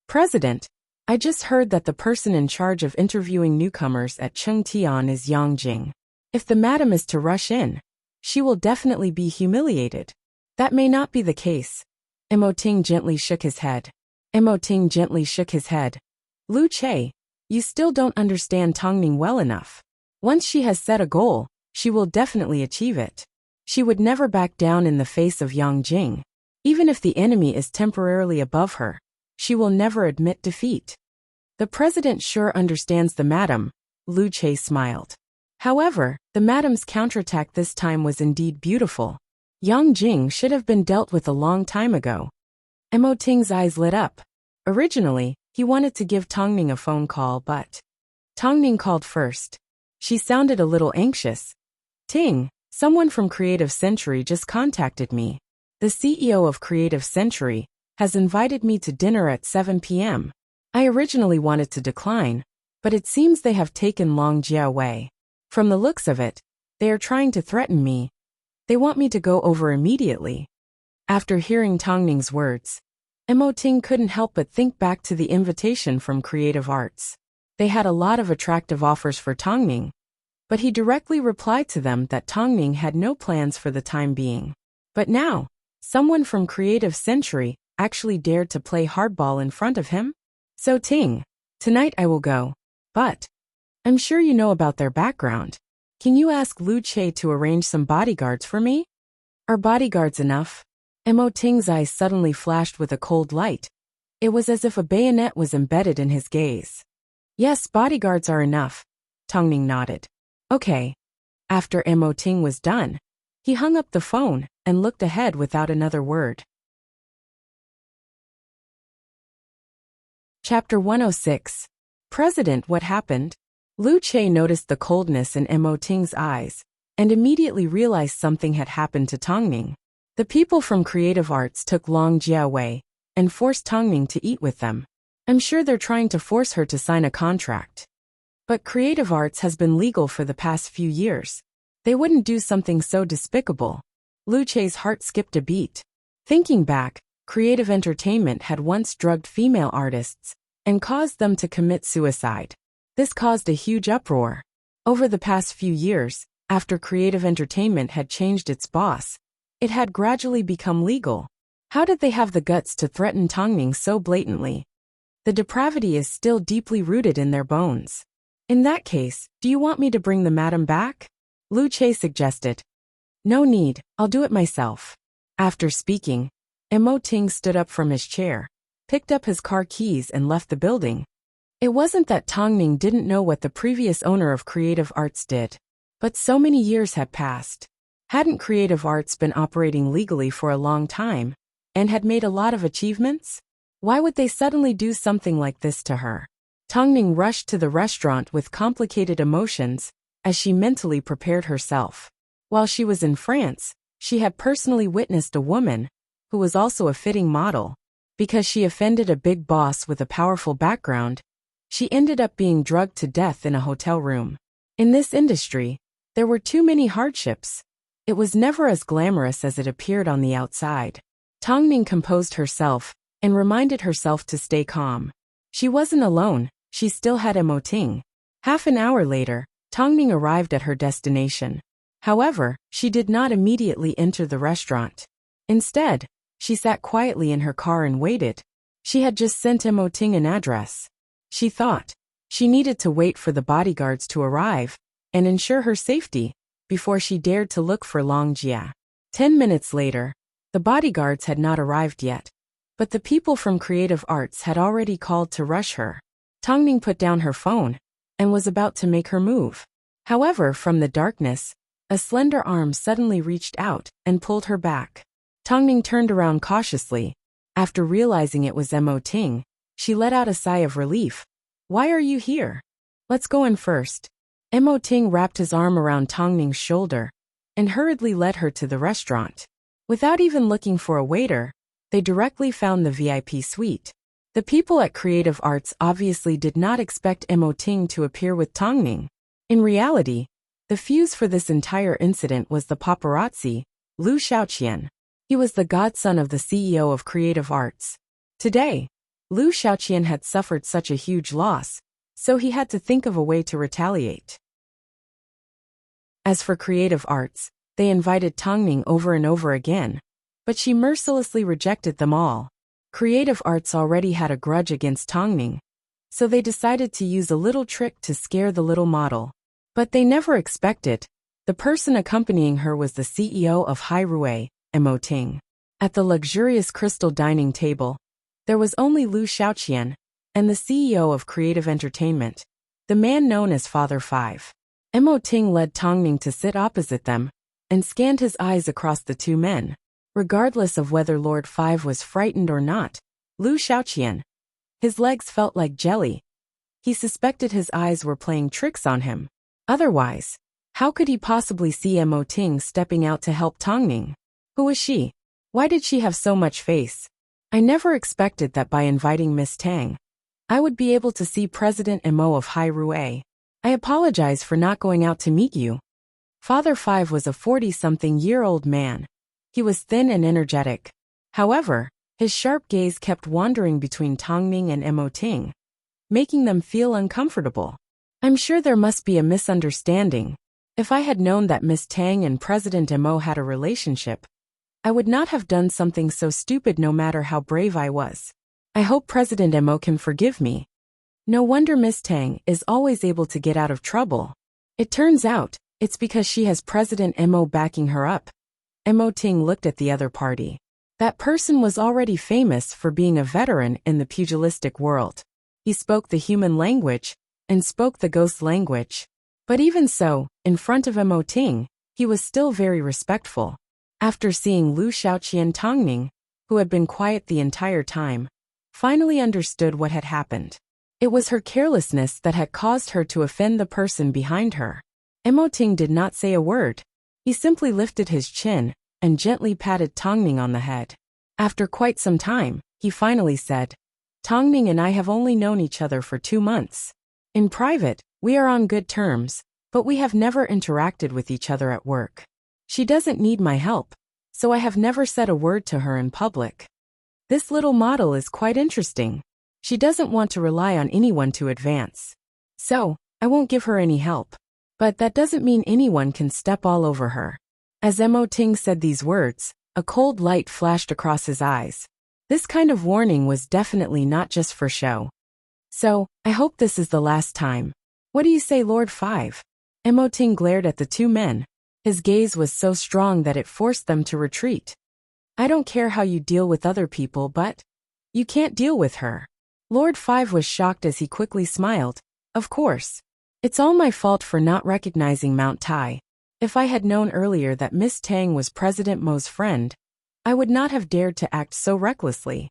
President, I just heard that the person in charge of interviewing newcomers at Chengtian is Yang Jing. If the madam is to rush in, she will definitely be humiliated. That may not be the case. Mo Ting gently shook his head. Mo Ting gently shook his head. Lu Che, you still don't understand Tongning well enough. Once she has set a goal, she will definitely achieve it. She would never back down in the face of Yang Jing. Even if the enemy is temporarily above her, she will never admit defeat. The president sure understands the madam, Lu Che smiled. However, the madam's counterattack this time was indeed beautiful. Yang Jing should have been dealt with a long time ago. Mo Ting's eyes lit up. Originally, he wanted to give Tongning a phone call, but Tongning called first. She sounded a little anxious. Ting, someone from Creative Century just contacted me. The CEO of Creative Century has invited me to dinner at 7 p.m. I originally wanted to decline, but it seems they have taken Long Jia away. From the looks of it, they are trying to threaten me. They want me to go over immediately. After hearing Tongning's words, Mo Ting couldn't help but think back to the invitation from Creative Arts. They had a lot of attractive offers for Tongning, but he directly replied to them that Tongning had no plans for the time being. But now, someone from Creative Century actually dared to play hardball in front of him? So Ting, tonight I will go. But I'm sure you know about their background. Can you ask Lu Che to arrange some bodyguards for me? Are bodyguards enough? Mo Ting's eyes suddenly flashed with a cold light. It was as if a bayonet was embedded in his gaze. Yes, bodyguards are enough. Tongning nodded. Okay. After Mo Ting was done, he hung up the phone and looked ahead without another word. Chapter 106. President, what happened? Lu Che noticed the coldness in Mo Ting's eyes and immediately realized something had happened to Tongning. The people from Creative Arts took Long Jia away and forced Tongning to eat with them. I'm sure they're trying to force her to sign a contract. But Creative Arts has been legal for the past few years. They wouldn't do something so despicable. Lu Che's heart skipped a beat. Thinking back, Creative Entertainment had once drugged female artists and caused them to commit suicide. This caused a huge uproar. Over the past few years, after Creative Entertainment had changed its boss, it had gradually become legal. How did they have the guts to threaten Tongning so blatantly? The depravity is still deeply rooted in their bones. In that case, do you want me to bring the madam back? Lu Che suggested. No need, I'll do it myself. After speaking, Mo Ting stood up from his chair, picked up his car keys and left the building. It wasn't that Tongning didn't know what the previous owner of Creative Arts did. But so many years had passed. Hadn't Creative Arts been operating legally for a long time, and had made a lot of achievements? Why would they suddenly do something like this to her? Tongning rushed to the restaurant with complicated emotions, as she mentally prepared herself. While she was in France, she had personally witnessed a woman, who was also a fitting model. Because she offended a big boss with a powerful background, she ended up being drugged to death in a hotel room. In this industry, there were too many hardships. It was never as glamorous as it appeared on the outside. Tongning composed herself and reminded herself to stay calm. She wasn't alone, she still had Emoting. Half an hour later, Tongning arrived at her destination. However, she did not immediately enter the restaurant. Instead, she sat quietly in her car and waited. She had just sent Emoting an address. She thought she needed to wait for the bodyguards to arrive and ensure her safety before she dared to look for Longjia. 10 minutes later, the bodyguards had not arrived yet, but the people from Creative Arts had already called to rush her. Tongning put down her phone and was about to make her move. However, from the darkness, a slender arm suddenly reached out and pulled her back. Tongning turned around cautiously. After realizing it was Emoting, she let out a sigh of relief. "Why are you here? Let's go in first." Emoting wrapped his arm around Tongning's shoulder and hurriedly led her to the restaurant. Without even looking for a waiter, they directly found the VIP suite. The people at Creative Arts obviously did not expect Emoting to appear with Tongning. In reality, the fuse for this entire incident was the paparazzi, Liu Shaoqian. He was the godson of the CEO of Creative Arts. Today, Liu Shaoqian had suffered such a huge loss, so he had to think of a way to retaliate. As for Creative Arts, they invited Tongning over and over again, but she mercilessly rejected them all. Creative Arts already had a grudge against Tongning, so they decided to use a little trick to scare the little model. But they never expected the person accompanying her was the CEO of Hairue, Emoting. At the luxurious crystal dining table, there was only Liu Shaoqian and the CEO of Creative Entertainment, the man known as Father Five. Emoting led Tongning to sit opposite them and scanned his eyes across the two men. Regardless of whether Lord Five was frightened or not, Liu Shaoqian, his legs felt like jelly. He suspected his eyes were playing tricks on him. Otherwise, how could he possibly see Emoting stepping out to help Tongning? Who was she? Why did she have so much face? I never expected that by inviting Miss Tang, I would be able to see President Emo of Hairue. I apologize for not going out to meet you. Father Five was a 40-something-year-old man. He was thin and energetic. However, his sharp gaze kept wandering between Tongning and Emoting, making them feel uncomfortable. I'm sure there must be a misunderstanding. If I had known that Miss Tang and President Emo had a relationship, I would not have done something so stupid no matter how brave I was. I hope President Emo can forgive me. No wonder Miss Tang is always able to get out of trouble. It turns out, it's because she has President Emo backing her up. Emoting looked at the other party. That person was already famous for being a veteran in the pugilistic world. He spoke the human language and spoke the ghost language. But even so, in front of Emoting, he was still very respectful. After seeing Liu Shaoqian, Tongning, who had been quiet the entire time, finally understood what had happened. It was her carelessness that had caused her to offend the person behind her. Emoting did not say a word. He simply lifted his chin and gently patted Tongning on the head. After quite some time, he finally said, "Tongning and I have only known each other for 2 months. In private, we are on good terms, but we have never interacted with each other at work. She doesn't need my help, so I have never said a word to her in public. This little model is quite interesting. She doesn't want to rely on anyone to advance. So, I won't give her any help. But that doesn't mean anyone can step all over her." As Emoting said these words, a cold light flashed across his eyes. This kind of warning was definitely not just for show. "So, I hope this is the last time. What do you say, Lord Five?" Emoting glared at the two men. His gaze was so strong that it forced them to retreat. "I don't care how you deal with other people, but you can't deal with her." Lord Five was shocked as he quickly smiled. Of course. It's all my fault for not recognizing Mount Tai. If I had known earlier that Miss Tang was President Mo's friend, I would not have dared to act so recklessly.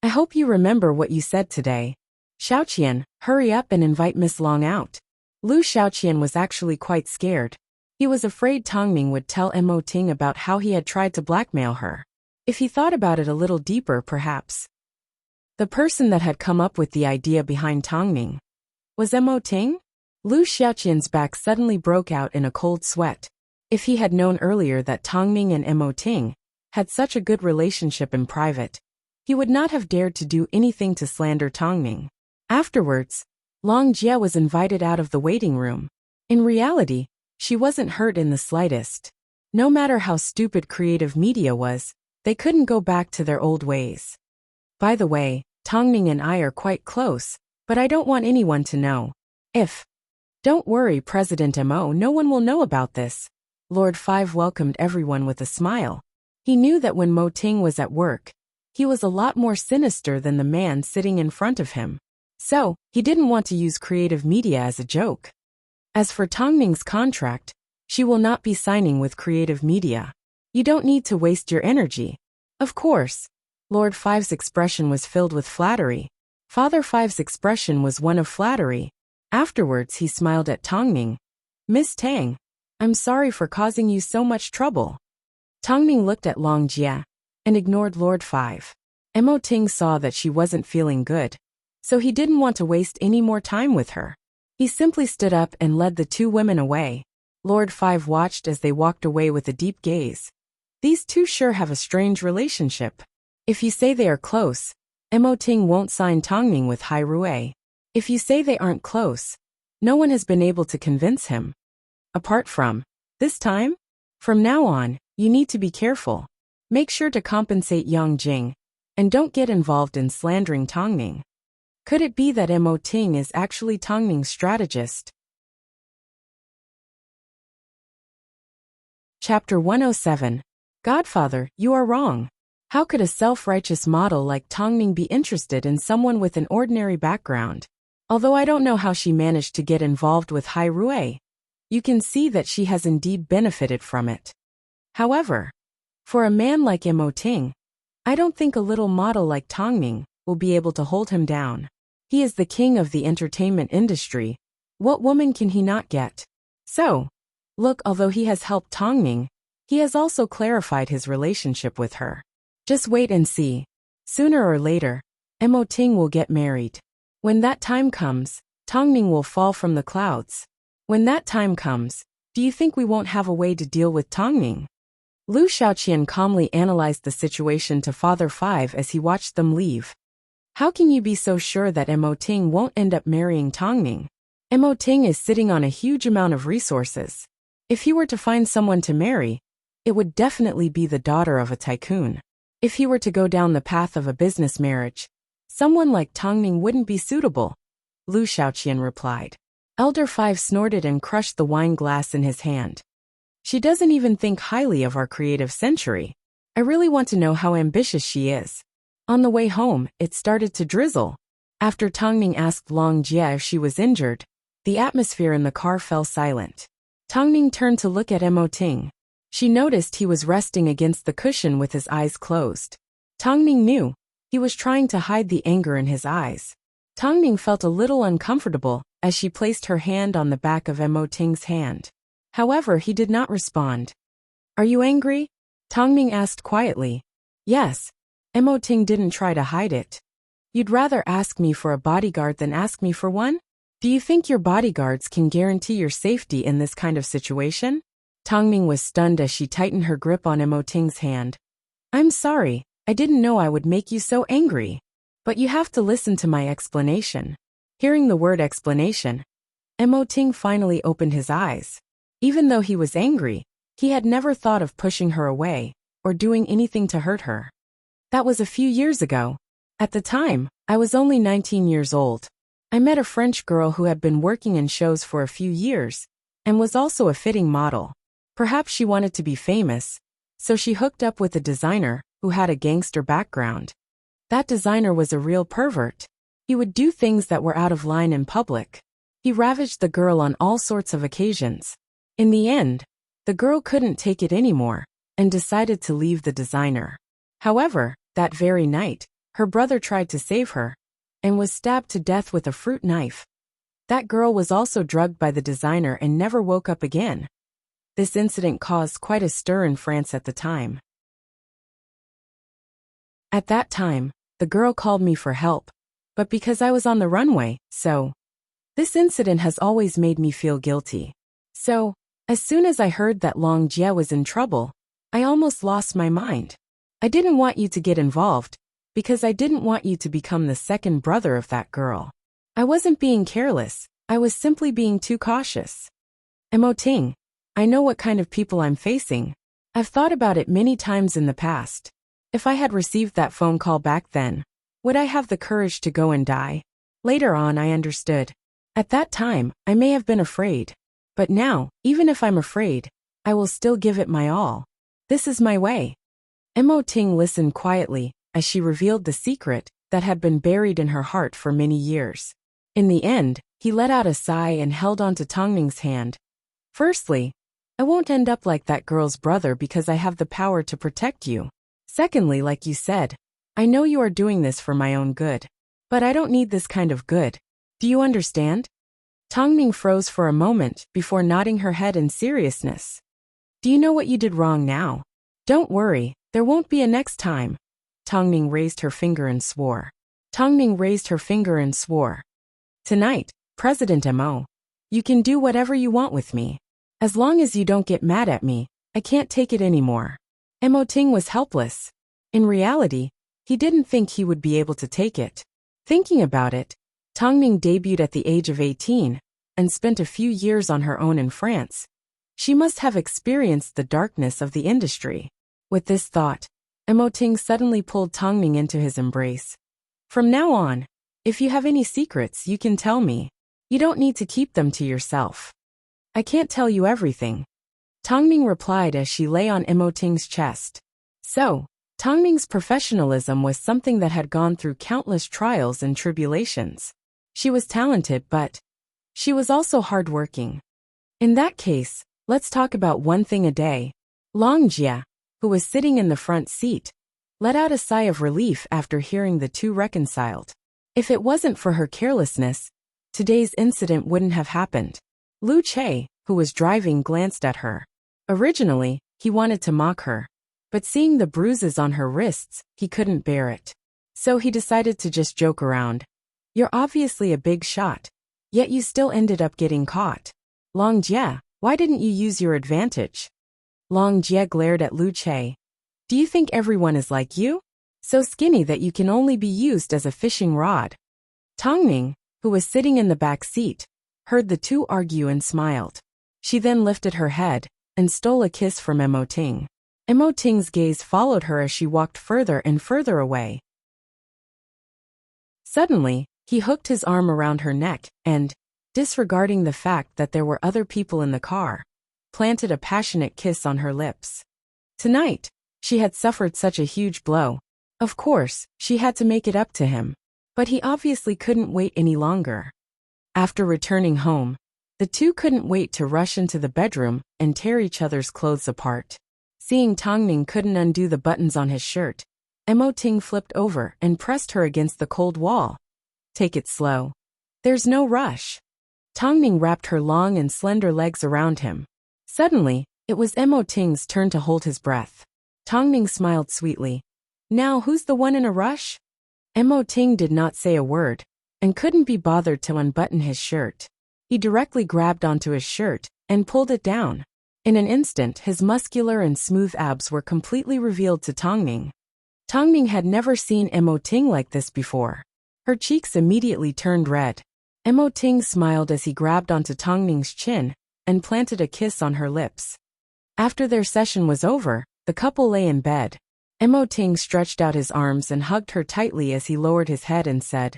I hope you remember what you said today. Xiaoqian, hurry up and invite Miss Long out. Lu Xiaoqian was actually quite scared. He was afraid Tongming would tell Mo Ting about how he had tried to blackmail her. If he thought about it a little deeper, perhaps the person that had come up with the idea behind Tongming was Mo Ting? Lu Xiaoqian's back suddenly broke out in a cold sweat. If he had known earlier that Tongming and Mo Ting had such a good relationship in private, he would not have dared to do anything to slander Tongming. Afterwards, Long Jie was invited out of the waiting room. In reality, she wasn't hurt in the slightest. No matter how stupid creative media was, they couldn't go back to their old ways. By the way, Tongming and I are quite close, but I don't want anyone to know. Don't worry, President Mo, no one will know about this. Lord Five welcomed everyone with a smile. He knew that when Mo Ting was at work, he was a lot more sinister than the man sitting in front of him. So, he didn't want to use creative media as a joke. As for Tongming's contract, she will not be signing with creative media. You don't need to waste your energy. Of course. Lord Five's expression was filled with flattery. Father Five's expression was one of flattery. Afterwards he smiled at Tongming. Miss Tang, I'm sorry for causing you so much trouble. Tongming looked at Long Jie and ignored Lord Five. Mo Ting saw that she wasn't feeling good, so he didn't want to waste any more time with her. He simply stood up and led the two women away. Lord Five watched as they walked away with a deep gaze. These two sure have a strange relationship. If you say they are close, Mo Ting won't sign Tongming with Hai Rui. If you say they aren't close, no one has been able to convince him. Apart from this time, from now on, you need to be careful. Make sure to compensate Yang Jing, and don't get involved in slandering Tongming. Could it be that Mo Ting is actually Tongming's strategist? Chapter 107. Godfather, you are wrong. How could a self-righteous model like Tongming be interested in someone with an ordinary background? Although I don't know how she managed to get involved with Hai Rui, you can see that she has indeed benefited from it. However, for a man like Mo Ting, I don't think a little model like Tongming will be able to hold him down. He is the king of the entertainment industry. What woman can he not get? So, look, although he has helped Tongming, he has also clarified his relationship with her. Just wait and see. Sooner or later, Mo Ting will get married. When that time comes, Tongming will fall from the clouds. When that time comes, do you think we won't have a way to deal with Tongming? Lu Xiaoqian calmly analyzed the situation to Father Five as he watched them leave. How can you be so sure that Mo Ting won't end up marrying Tongming? Mo Ting is sitting on a huge amount of resources. If he were to find someone to marry, it would definitely be the daughter of a tycoon. If he were to go down the path of a business marriage, someone like Tongming wouldn't be suitable, Lu Xiaoqian replied. Elder Five snorted and crushed the wine glass in his hand. She doesn't even think highly of our creative century. I really want to know how ambitious she is. On the way home, it started to drizzle. After Tongming asked Long Jie if she was injured, the atmosphere in the car fell silent. Tongming turned to look at Mo Ting. She noticed he was resting against the cushion with his eyes closed. Tongming knew he was trying to hide the anger in his eyes. Tongming felt a little uncomfortable as she placed her hand on the back of Mo Ting's hand. However, he did not respond. Are you angry? Tongming asked quietly. Yes. Mo Ting didn't try to hide it. You'd rather ask me for a bodyguard than ask me for one? Do you think your bodyguards can guarantee your safety in this kind of situation? Tongming was stunned as she tightened her grip on Mo Ting's hand. I'm sorry, I didn't know I would make you so angry. But you have to listen to my explanation. Hearing the word explanation, Mo Ting finally opened his eyes. Even though he was angry, he had never thought of pushing her away or doing anything to hurt her. That was a few years ago. At the time, I was only 19 years old. I met a French girl who had been working in shows for a few years and was also a fitting model. Perhaps she wanted to be famous, so she hooked up with a designer who had a gangster background. That designer was a real pervert. He would do things that were out of line in public. He ravaged the girl on all sorts of occasions. In the end, the girl couldn't take it anymore and decided to leave the designer. However, that very night, her brother tried to save her and was stabbed to death with a fruit knife. That girl was also drugged by the designer and never woke up again. This incident caused quite a stir in France at the time. At that time, the girl called me for help, but because I was on the runway, this incident has always made me feel guilty. So, as soon as I heard that Long Jie was in trouble, I almost lost my mind. I didn't want you to get involved, because I didn't want you to become the second brother of that girl. I wasn't being careless, I was simply being too cautious. Emoting, I know what kind of people I'm facing. I've thought about it many times in the past. If I had received that phone call back then, would I have the courage to go and die? Later on I understood. At that time, I may have been afraid. But now, even if I'm afraid, I will still give it my all. This is my way. Emoting listened quietly as she revealed the secret that had been buried in her heart for many years. In the end, he let out a sigh and held on to Tongning's hand. Firstly, I won't end up like that girl's brother because I have the power to protect you. Secondly, like you said, I know you are doing this for my own good. But I don't need this kind of good. Do you understand? Tongning froze for a moment before nodding her head in seriousness. Do you know what you did wrong now? Don't worry, there won't be a next time. Tongning raised her finger and swore. Tonight, President Mo, you can do whatever you want with me. As long as you don't get mad at me, I can't take it anymore. Emoting was helpless. In reality, he didn't think he would be able to take it. Thinking about it, Tongning debuted at the age of 18 and spent a few years on her own in France. She must have experienced the darkness of the industry. With this thought, Emoting suddenly pulled Tongning into his embrace. From now on, if you have any secrets, you can tell me. You don't need to keep them to yourself. I can't tell you everything. Tongning replied as she lay on Emoting's chest. So, Tongning's professionalism was something that had gone through countless trials and tribulations. She was talented, but she was also hardworking. In that case, let's talk about one thing a day. Long Jie, who was sitting in the front seat, let out a sigh of relief after hearing the two reconciled. If it wasn't for her carelessness, today's incident wouldn't have happened. Lu Che, who was driving, glanced at her. Originally, he wanted to mock her, but seeing the bruises on her wrists, he couldn't bear it. So he decided to just joke around. You're obviously a big shot, yet you still ended up getting caught. Long Jie, why didn't you use your advantage? Long Jie glared at Lu Che. Do you think everyone is like you? So skinny that you can only be used as a fishing rod. Tongning, who was sitting in the back seat, heard the two argue and smiled. She then lifted her head and stole a kiss from Emoting. Emoting's gaze followed her as she walked further and further away. Suddenly, he hooked his arm around her neck and, disregarding the fact that there were other people in the car, planted a passionate kiss on her lips. Tonight, she had suffered such a huge blow. Of course, she had to make it up to him, but he obviously couldn't wait any longer. After returning home, the two couldn't wait to rush into the bedroom and tear each other's clothes apart. Seeing Tongning couldn't undo the buttons on his shirt, Emoting flipped over and pressed her against the cold wall. Take it slow. There's no rush. Tongning wrapped her long and slender legs around him. Suddenly, it was Emoting's turn to hold his breath. Tongning smiled sweetly. Now who's the one in a rush? Emoting did not say a word, and couldn't be bothered to unbutton his shirt. He directly grabbed onto his shirt and pulled it down. In an instant, his muscular and smooth abs were completely revealed to Tongning. Tongning had never seen Emoting like this before. Her cheeks immediately turned red. Emoting smiled as he grabbed onto Tongning's chin and planted a kiss on her lips. After their session was over, the couple lay in bed. Emoting stretched out his arms and hugged her tightly as he lowered his head and said,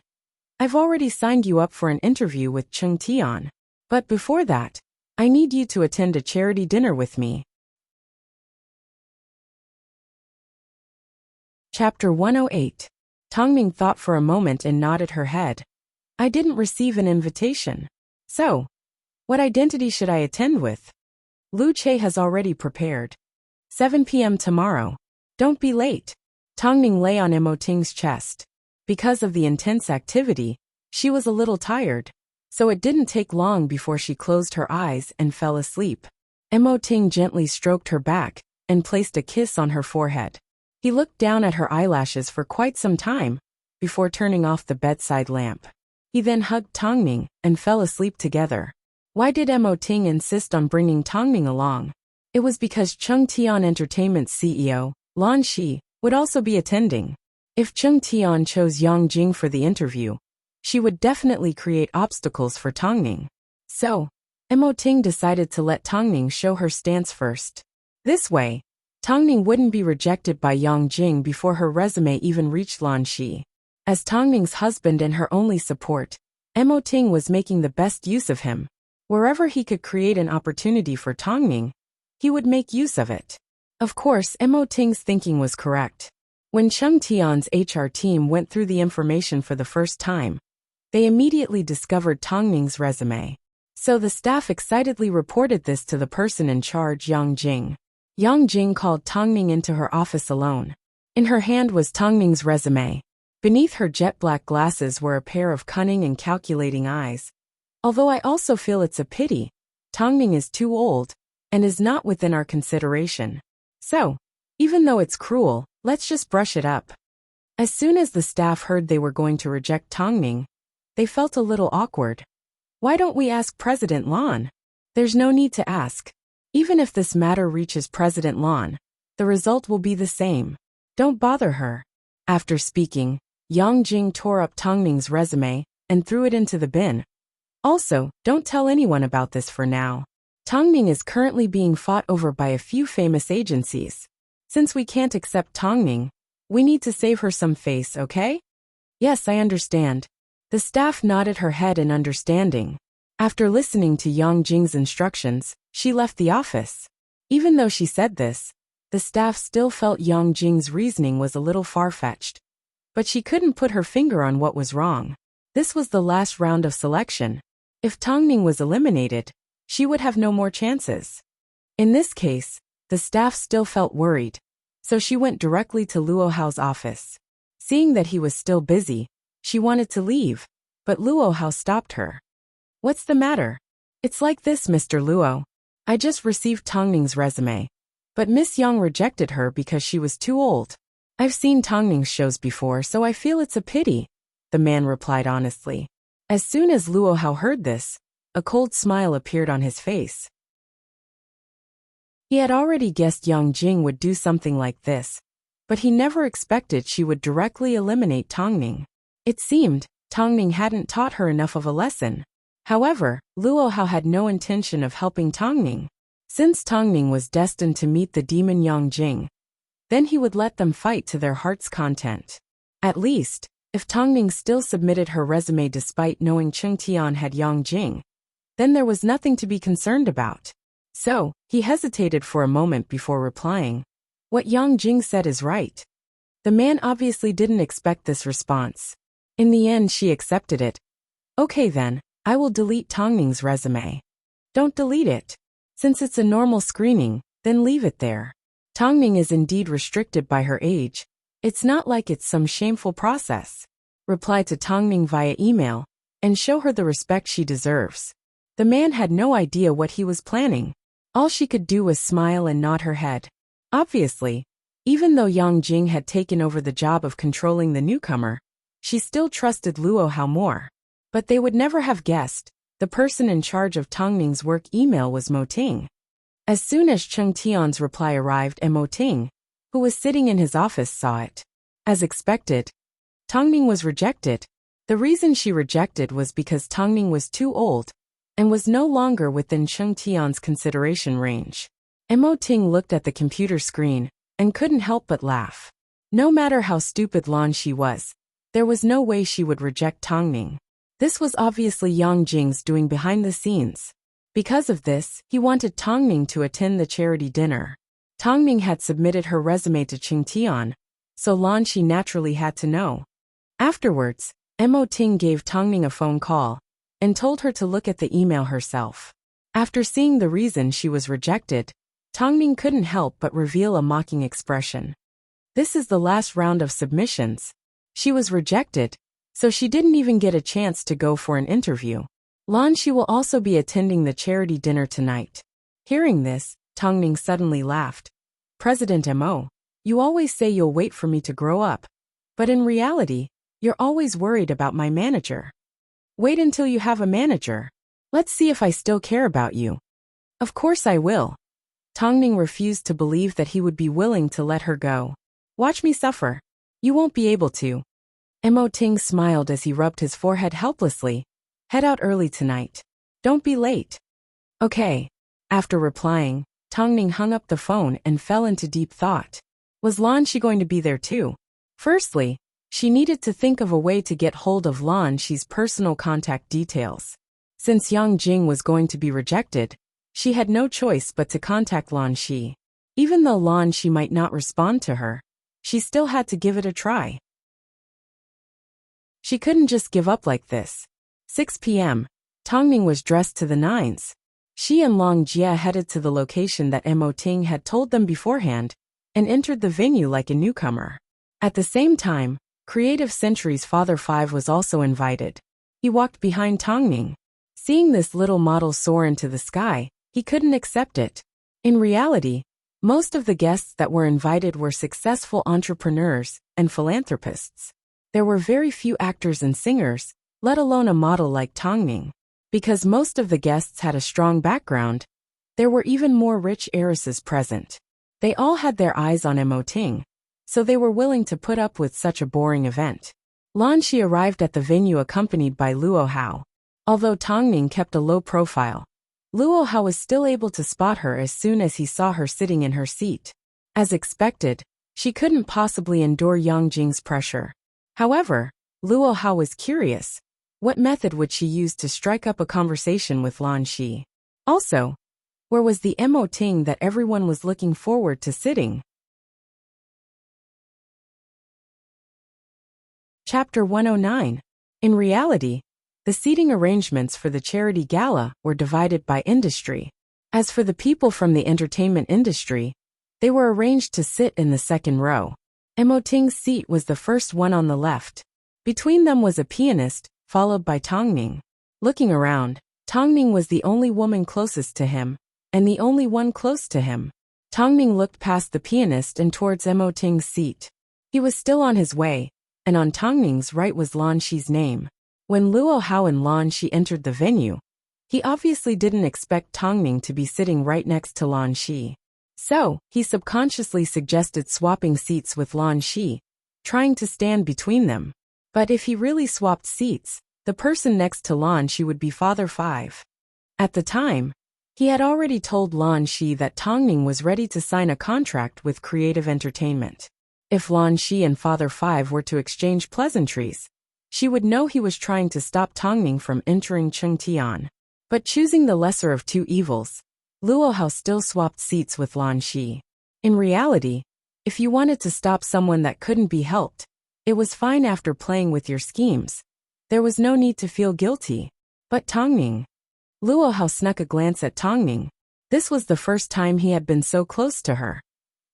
I've already signed you up for an interview with Chung Tian. But before that, I need you to attend a charity dinner with me. Chapter 108. Tongming thought for a moment and nodded her head. I didn't receive an invitation. So, what identity should I attend with? Lu Che has already prepared. 7 p.m. tomorrow. Don't be late. Tongming lay on Mo Ting's chest. Because of the intense activity, she was a little tired, so it didn't take long before she closed her eyes and fell asleep. Mo Ting gently stroked her back and placed a kiss on her forehead. He looked down at her eyelashes for quite some time before turning off the bedside lamp. He then hugged Tongming and fell asleep together. Why did Mo Ting insist on bringing Tongming along? It was because Chung Tian Entertainment's CEO, Lan Shi, would also be attending. If Chung Tian chose Yang Jing for the interview, she would definitely create obstacles for Tongming. So, Mo Ting decided to let Tongming show her stance first. This way, Tongming wouldn't be rejected by Yang Jing before her resume even reached Lan Shi. As Tongming's husband and her only support, Mo Ting was making the best use of him. Wherever he could create an opportunity for Tongming, he would make use of it. Of course, Mo Ting's thinking was correct. When Chung Tian's HR team went through the information for the first time, they immediately discovered Tongming's resume. So the staff excitedly reported this to the person in charge, Yang Jing. Yang Jing called Tongming into her office alone. In her hand was Tongming's resume. Beneath her jet black glasses were a pair of cunning and calculating eyes. Although I also feel it's a pity, Tongming is too old and is not within our consideration. So, even though it's cruel, let's just brush it up. As soon as the staff heard they were going to reject Tongming, they felt a little awkward. Why don't we ask President Lan? There's no need to ask. Even if this matter reaches President Lan, the result will be the same. Don't bother her. After speaking, Yang Jing tore up Tongming's resume and threw it into the bin. Also, don't tell anyone about this for now. Tongming is currently being fought over by a few famous agencies. Since we can't accept Tongming, we need to save her some face, okay? Yes, I understand. The staff nodded her head in understanding. After listening to Yang Jing's instructions, she left the office. Even though she said this, the staff still felt Yang Jing's reasoning was a little far-fetched. But she couldn't put her finger on what was wrong. This was the last round of selection. If Tongming was eliminated, she would have no more chances. In this case, the staff still felt worried, so she went directly to Luo Hao's office. Seeing that he was still busy, she wanted to leave, but Luo Hao stopped her. What's the matter? It's like this, Mr. Luo. I just received Tongming's resume, but Miss Yang rejected her because she was too old. I've seen Tongming's shows before, so I feel it's a pity, the man replied honestly. As soon as Luo Hao heard this, a cold smile appeared on his face. He had already guessed Yang Jing would do something like this, but he never expected she would directly eliminate Tongming. It seemed Tongming hadn't taught her enough of a lesson. However, Luo Hao had no intention of helping Tongming. Since Tongming was destined to meet the demon Yang Jing, then he would let them fight to their heart's content. At least, if Tongming still submitted her resume despite knowing Chung Tian had Yang Jing, then there was nothing to be concerned about. So, he hesitated for a moment before replying. What Yang Jing said is right. The man obviously didn't expect this response. In the end, she accepted it. Okay then, I will delete Tongming's resume. Don't delete it. Since it's a normal screening, then leave it there. Tongming is indeed restricted by her age. It's not like it's some shameful process. Reply to Tongming via email, and show her the respect she deserves. The man had no idea what he was planning. All she could do was smile and nod her head. Obviously, even though Yang Jing had taken over the job of controlling the newcomer, she still trusted Luo Hao more. But they would never have guessed, the person in charge of Tongming's work email was Mo Ting. As soon as Chung Tian's reply arrived and Mo Ting, who was sitting in his office, saw it. As expected, Tongming was rejected. The reason she rejected was because Tongming was too old and was no longer within Chung Tian's consideration range. Mo Ting looked at the computer screen and couldn't help but laugh. No matter how stupid Lan Shi was, there was no way she would reject Tongming. This was obviously Yang Jing's doing behind the scenes. Because of this, he wanted Tongming to attend the charity dinner. Tongming had submitted her resume to Chung Tian, so Lan Shi naturally had to know. Afterwards, Mo Ting gave Tongning a phone call and told her to look at the email herself. After seeing the reason she was rejected, Tongning couldn't help but reveal a mocking expression. This is the last round of submissions. She was rejected, so she didn't even get a chance to go for an interview. Lan Shi will also be attending the charity dinner tonight. Hearing this, Tongning suddenly laughed. President Mo, you always say you'll wait for me to grow up. But in reality, you're always worried about my manager. Wait until you have a manager. Let's see if I still care about you. Of course I will. Tongning refused to believe that he would be willing to let her go. Watch me suffer. You won't be able to. Mo Ting smiled as he rubbed his forehead helplessly. Head out early tonight. Don't be late. Okay. After replying, Tongning hung up the phone and fell into deep thought. Was Lan Shi going to be there too? Firstly, she needed to think of a way to get hold of Lan Shi's personal contact details. Since Yang Jing was going to be rejected, she had no choice but to contact Lan Shi. Even though Lan Shi might not respond to her, she still had to give it a try. She couldn't just give up like this. 6 p.m., Tongning was dressed to the nines. She and Long Jia headed to the location that Mo Ting had told them beforehand and entered the venue like a newcomer. At the same time, Creative Century's Father Five was also invited. He walked behind Tongning. Seeing this little model soar into the sky, he couldn't accept it. In reality, most of the guests that were invited were successful entrepreneurs and philanthropists. There were very few actors and singers, let alone a model like Tongning. Because most of the guests had a strong background, there were even more rich heiresses present. They all had their eyes on Mo Ting, so they were willing to put up with such a boring event. Lan Shi arrived at the venue accompanied by Luo Hao. Although Tongning kept a low profile, Luo Hao was still able to spot her as soon as he saw her sitting in her seat. As expected, she couldn't possibly endure Yang Jing's pressure. However, Luo Hao was curious. What method would she use to strike up a conversation with Lan Shi? Also, where was the Mo Ting that everyone was looking forward to sitting? Chapter 109. In reality, the seating arrangements for the charity gala were divided by industry. As for the people from the entertainment industry, they were arranged to sit in the second row. Mo Ting's seat was the first one on the left. Between them was a pianist, followed by Tongning. Looking around, Tongning was the only woman closest to him, and the only one close to him. Tongning looked past the pianist and towards Mo Ting's seat. He was still on his way, and on Tongning's right was Lan Shi's name. When Luo Hao and Lan Shi entered the venue, he obviously didn't expect Tongning to be sitting right next to Lan Shi. So, he subconsciously suggested swapping seats with Lan Shi, trying to stand between them. But if he really swapped seats, the person next to Lan Shi would be Father Five. At the time, he had already told Lan Shi that Tongning was ready to sign a contract with Creative Entertainment. If Lan Shi and Father Five were to exchange pleasantries, she would know he was trying to stop Tongning from entering Chengtian. But choosing the lesser of two evils, Luo Hao still swapped seats with Lan Shi. In reality, if you wanted to stop someone that couldn't be helped, it was fine after playing with your schemes. There was no need to feel guilty. But Tongning. Luo Hao snuck a glance at Tongning. This was the first time he had been so close to her.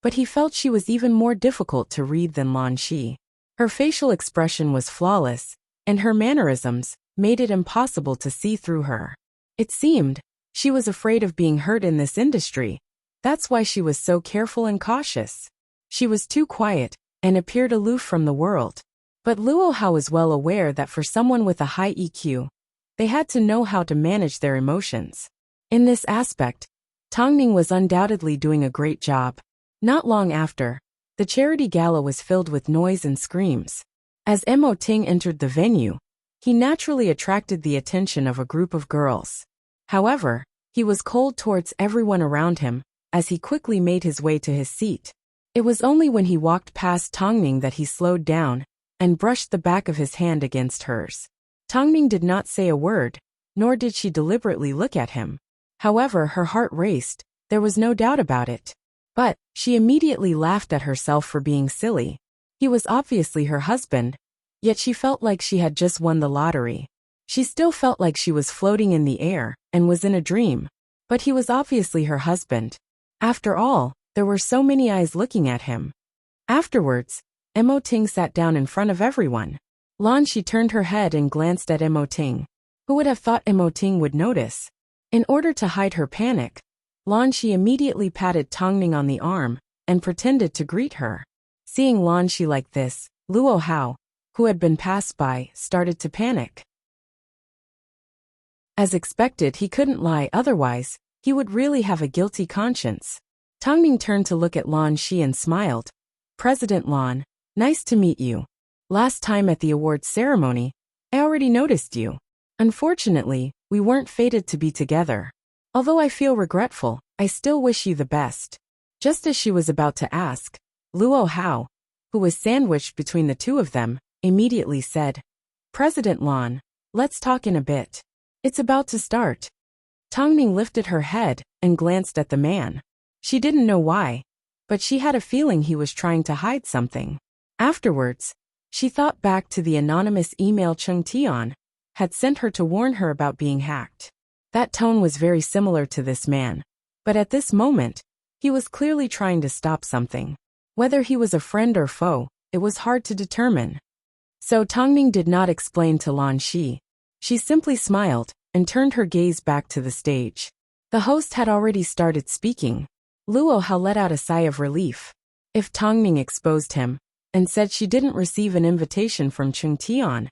But he felt she was even more difficult to read than Lan Shi. Her facial expression was flawless, and her mannerisms made it impossible to see through her. It seemed she was afraid of being hurt in this industry. That's why she was so careful and cautious. She was too quiet and appeared aloof from the world. But Luo Hao was well aware that for someone with a high EQ, they had to know how to manage their emotions. In this aspect, Tongning was undoubtedly doing a great job. Not long after, the charity gala was filled with noise and screams. As Mo Ting entered the venue, he naturally attracted the attention of a group of girls. However, he was cold towards everyone around him, as he quickly made his way to his seat. It was only when he walked past Tongning that he slowed down and brushed the back of his hand against hers. Tongning did not say a word, nor did she deliberately look at him. However, her heart raced, there was no doubt about it. But she immediately laughed at herself for being silly. He was obviously her husband, Yet she felt like she had just won the lottery. She still felt like she was floating in the air and was in a dream. But he was obviously her husband. After all, there were so many eyes looking at him. Afterwards, Mo Ting sat down in front of everyone. Lan Shi turned her head and glanced at Mo Ting. Who would have thought Mo Ting would notice? In order to hide her panic, Lan Shi immediately patted Tongning on the arm and pretended to greet her. Seeing Lan Shi like this, Luo Hao, who had been passed by, started to panic. As expected, he couldn't lie, otherwise, he would really have a guilty conscience. Tongning turned to look at Lan Shi and smiled. President Lan, nice to meet you. Last time at the awards ceremony, I already noticed you. Unfortunately, we weren't fated to be together. Although I feel regretful, I still wish you the best. Just as she was about to ask, Luo Hao, who was sandwiched between the two of them, immediately said, President Lan, let's talk in a bit. It's about to start. Tongning lifted her head and glanced at the man. She didn't know why, but she had a feeling he was trying to hide something. Afterwards, she thought back to the anonymous email Chung Tian had sent her to warn her about being hacked. That tone was very similar to this man. But at this moment, he was clearly trying to stop something. Whether he was a friend or foe, it was hard to determine. So Tongning did not explain to Lan Shi. She simply smiled and turned her gaze back to the stage. The host had already started speaking. Luo Hao let out a sigh of relief. If Tongning exposed him and said she didn't receive an invitation from Chung Tian,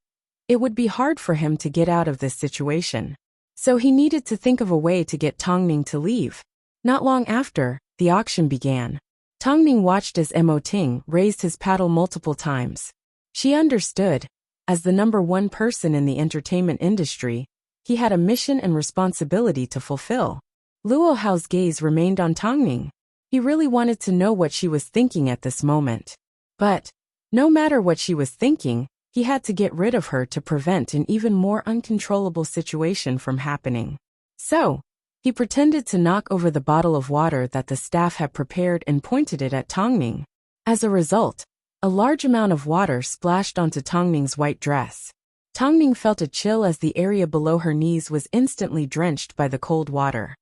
it would be hard for him to get out of this situation. So he needed to think of a way to get Tongning to leave. Not long after, the auction began. Tongning watched as Mo Ting raised his paddle multiple times. She understood. As the #1 person in the entertainment industry, he had a mission and responsibility to fulfill. Luo Hao's gaze remained on Tongning. He really wanted to know what she was thinking at this moment. But, no matter what she was thinking, he had to get rid of her to prevent an even more uncontrollable situation from happening. So, he pretended to knock over the bottle of water that the staff had prepared and pointed it at Tongning. As a result, a large amount of water splashed onto Tongning's white dress. Tongning felt a chill as the area below her knees was instantly drenched by the cold water.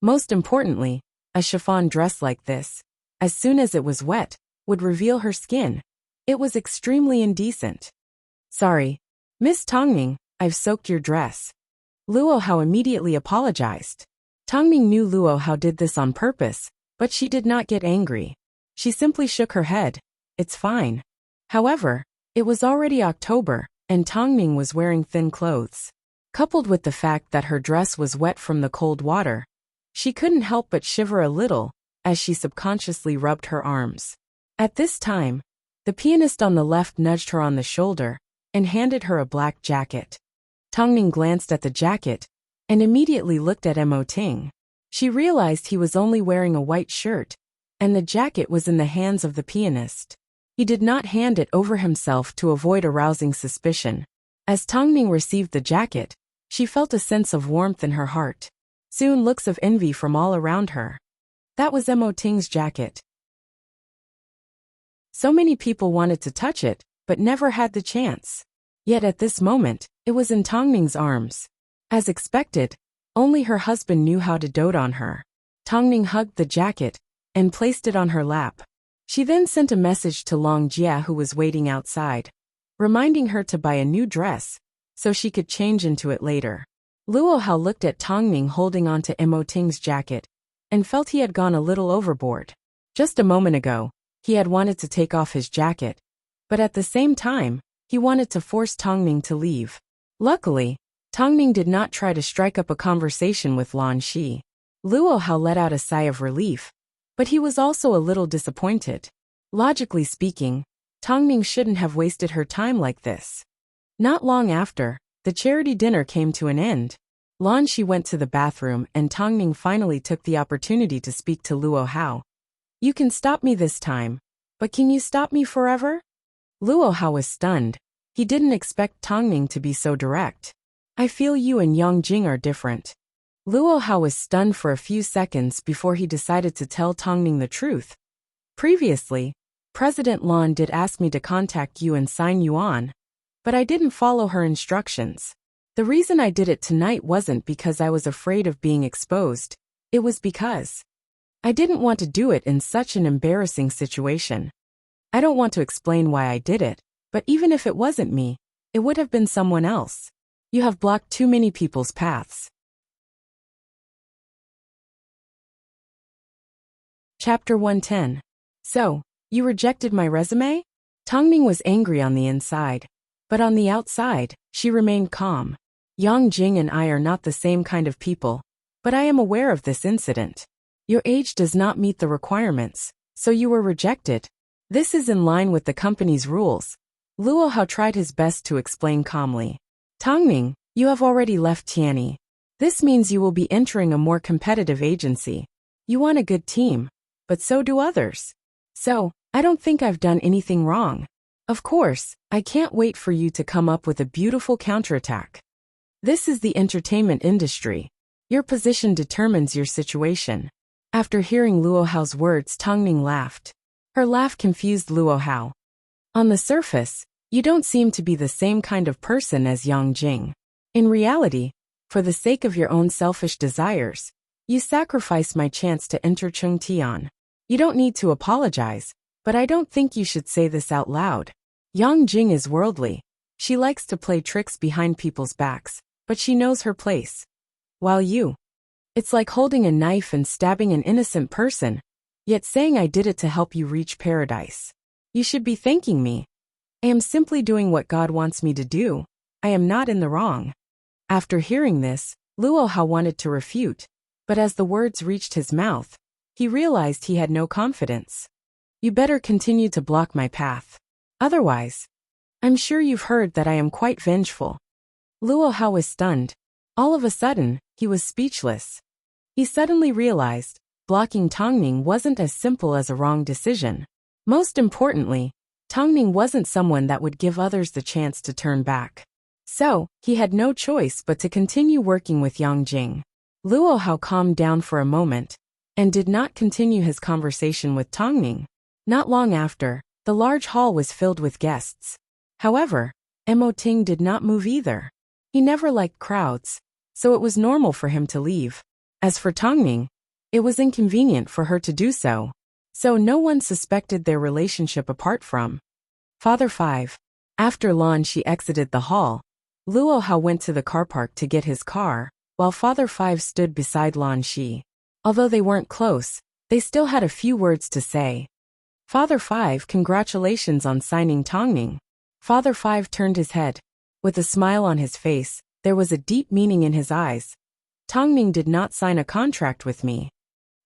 Most importantly, a chiffon dress like this, as soon as it was wet, would reveal her skin. It was extremely indecent. Sorry, Miss Tongning, I've soaked your dress. Luo Hao immediately apologized. Tongning knew Luo Hao did this on purpose, but she did not get angry. She simply shook her head. It's fine. However, it was already October, and Tongning was wearing thin clothes. Coupled with the fact that her dress was wet from the cold water, she couldn't help but shiver a little as she subconsciously rubbed her arms. At this time, the pianist on the left nudged her on the shoulder and handed her a black jacket. Tongning glanced at the jacket and immediately looked at Mo Ting. She realized he was only wearing a white shirt, and the jacket was in the hands of the pianist. He did not hand it over himself to avoid arousing suspicion. As Tongning received the jacket, she felt a sense of warmth in her heart. Soon looks of envy from all around her. That was Mo Ting's jacket. So many people wanted to touch it, but never had the chance. Yet at this moment, it was in Tongning's arms. As expected, only her husband knew how to dote on her. Tongning hugged the jacket and placed it on her lap. She then sent a message to Long Jia, who was waiting outside, reminding her to buy a new dress so she could change into it later. Luo Hao looked at Tongning holding on to Mo Ting's jacket and felt he had gone a little overboard. Just a moment ago, he had wanted to take off his jacket, but at the same time, he wanted to force Tongning to leave. Luckily, Tongning did not try to strike up a conversation with Lan Shi. Luo Hao let out a sigh of relief, but he was also a little disappointed. Logically speaking, Tongning shouldn't have wasted her time like this. Not long after, the charity dinner came to an end. Lan Shi went to the bathroom and Tongning finally took the opportunity to speak to Luo Hao. You can stop me this time, but can you stop me forever? Luo Hao was stunned. He didn't expect Tongning to be so direct. I feel you and Yang Jing are different. Luo Hao was stunned for a few seconds before he decided to tell Tongning the truth. Previously, President Lan did ask me to contact you and sign you on, but I didn't follow her instructions. The reason I did it tonight wasn't because I was afraid of being exposed, it was because I didn't want to do it in such an embarrassing situation. I don't want to explain why I did it, but even if it wasn't me, it would have been someone else. You have blocked too many people's paths. Chapter 110. So, you rejected my resume? Tongning was angry on the inside, but on the outside, she remained calm. Yang Jing and I are not the same kind of people, but I am aware of this incident. Your age does not meet the requirements, so you were rejected. This is in line with the company's rules. Luo Hao tried his best to explain calmly. Tongning, you have already left Tianyi. This means you will be entering a more competitive agency. You want a good team, but so do others. So, I don't think I've done anything wrong. Of course, I can't wait for you to come up with a beautiful counterattack. This is the entertainment industry. Your position determines your situation. After hearing Luo Hao's words, Tongning laughed. Her laugh confused Luo Hao. On the surface, you don't seem to be the same kind of person as Yang Jing. In reality, for the sake of your own selfish desires, you sacrificed my chance to enter Chengtian. You don't need to apologize, but I don't think you should say this out loud. Yang Jing is worldly. She likes to play tricks behind people's backs, but she knows her place. While it's like holding a knife and stabbing an innocent person, yet saying I did it to help you reach paradise. You should be thanking me. I am simply doing what God wants me to do. I am not in the wrong. After hearing this, Luo Hao wanted to refute, but as the words reached his mouth, he realized he had no confidence. You better continue to block my path. Otherwise, I'm sure you've heard that I am quite vengeful. Luo Hao was stunned. All of a sudden, he was speechless. He suddenly realized, blocking Tongning wasn't as simple as a wrong decision. Most importantly, Tongning wasn't someone that would give others the chance to turn back. So, he had no choice but to continue working with Yang Jing. Luo Hao calmed down for a moment, and did not continue his conversation with Tongning. Not long after, the large hall was filled with guests. However, Mo Ting did not move either. He never liked crowds, so it was normal for him to leave. As for Tongning, it was inconvenient for her to do so. So no one suspected their relationship apart from Father Five. After Lan Shi exited the hall, Luo Hao went to the car park to get his car, while Father Five stood beside Lan Shi. Although they weren't close, they still had a few words to say. Father Five, congratulations on signing Tongning. Father Five turned his head. With a smile on his face, there was a deep meaning in his eyes. Tongning did not sign a contract with me.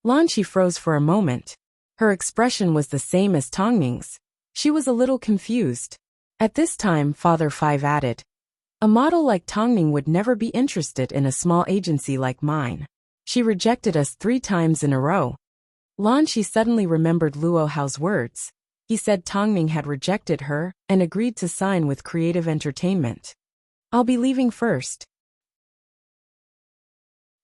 Lan Shi froze for a moment. Her expression was the same as Tongning's. She was a little confused. At this time, Father Five added, a model like Tongning would never be interested in a small agency like mine. She rejected us 3 times in a row. Lan Shi suddenly remembered Luo Hao's words. He said Tongning had rejected her and agreed to sign with Creative Entertainment. I'll be leaving first.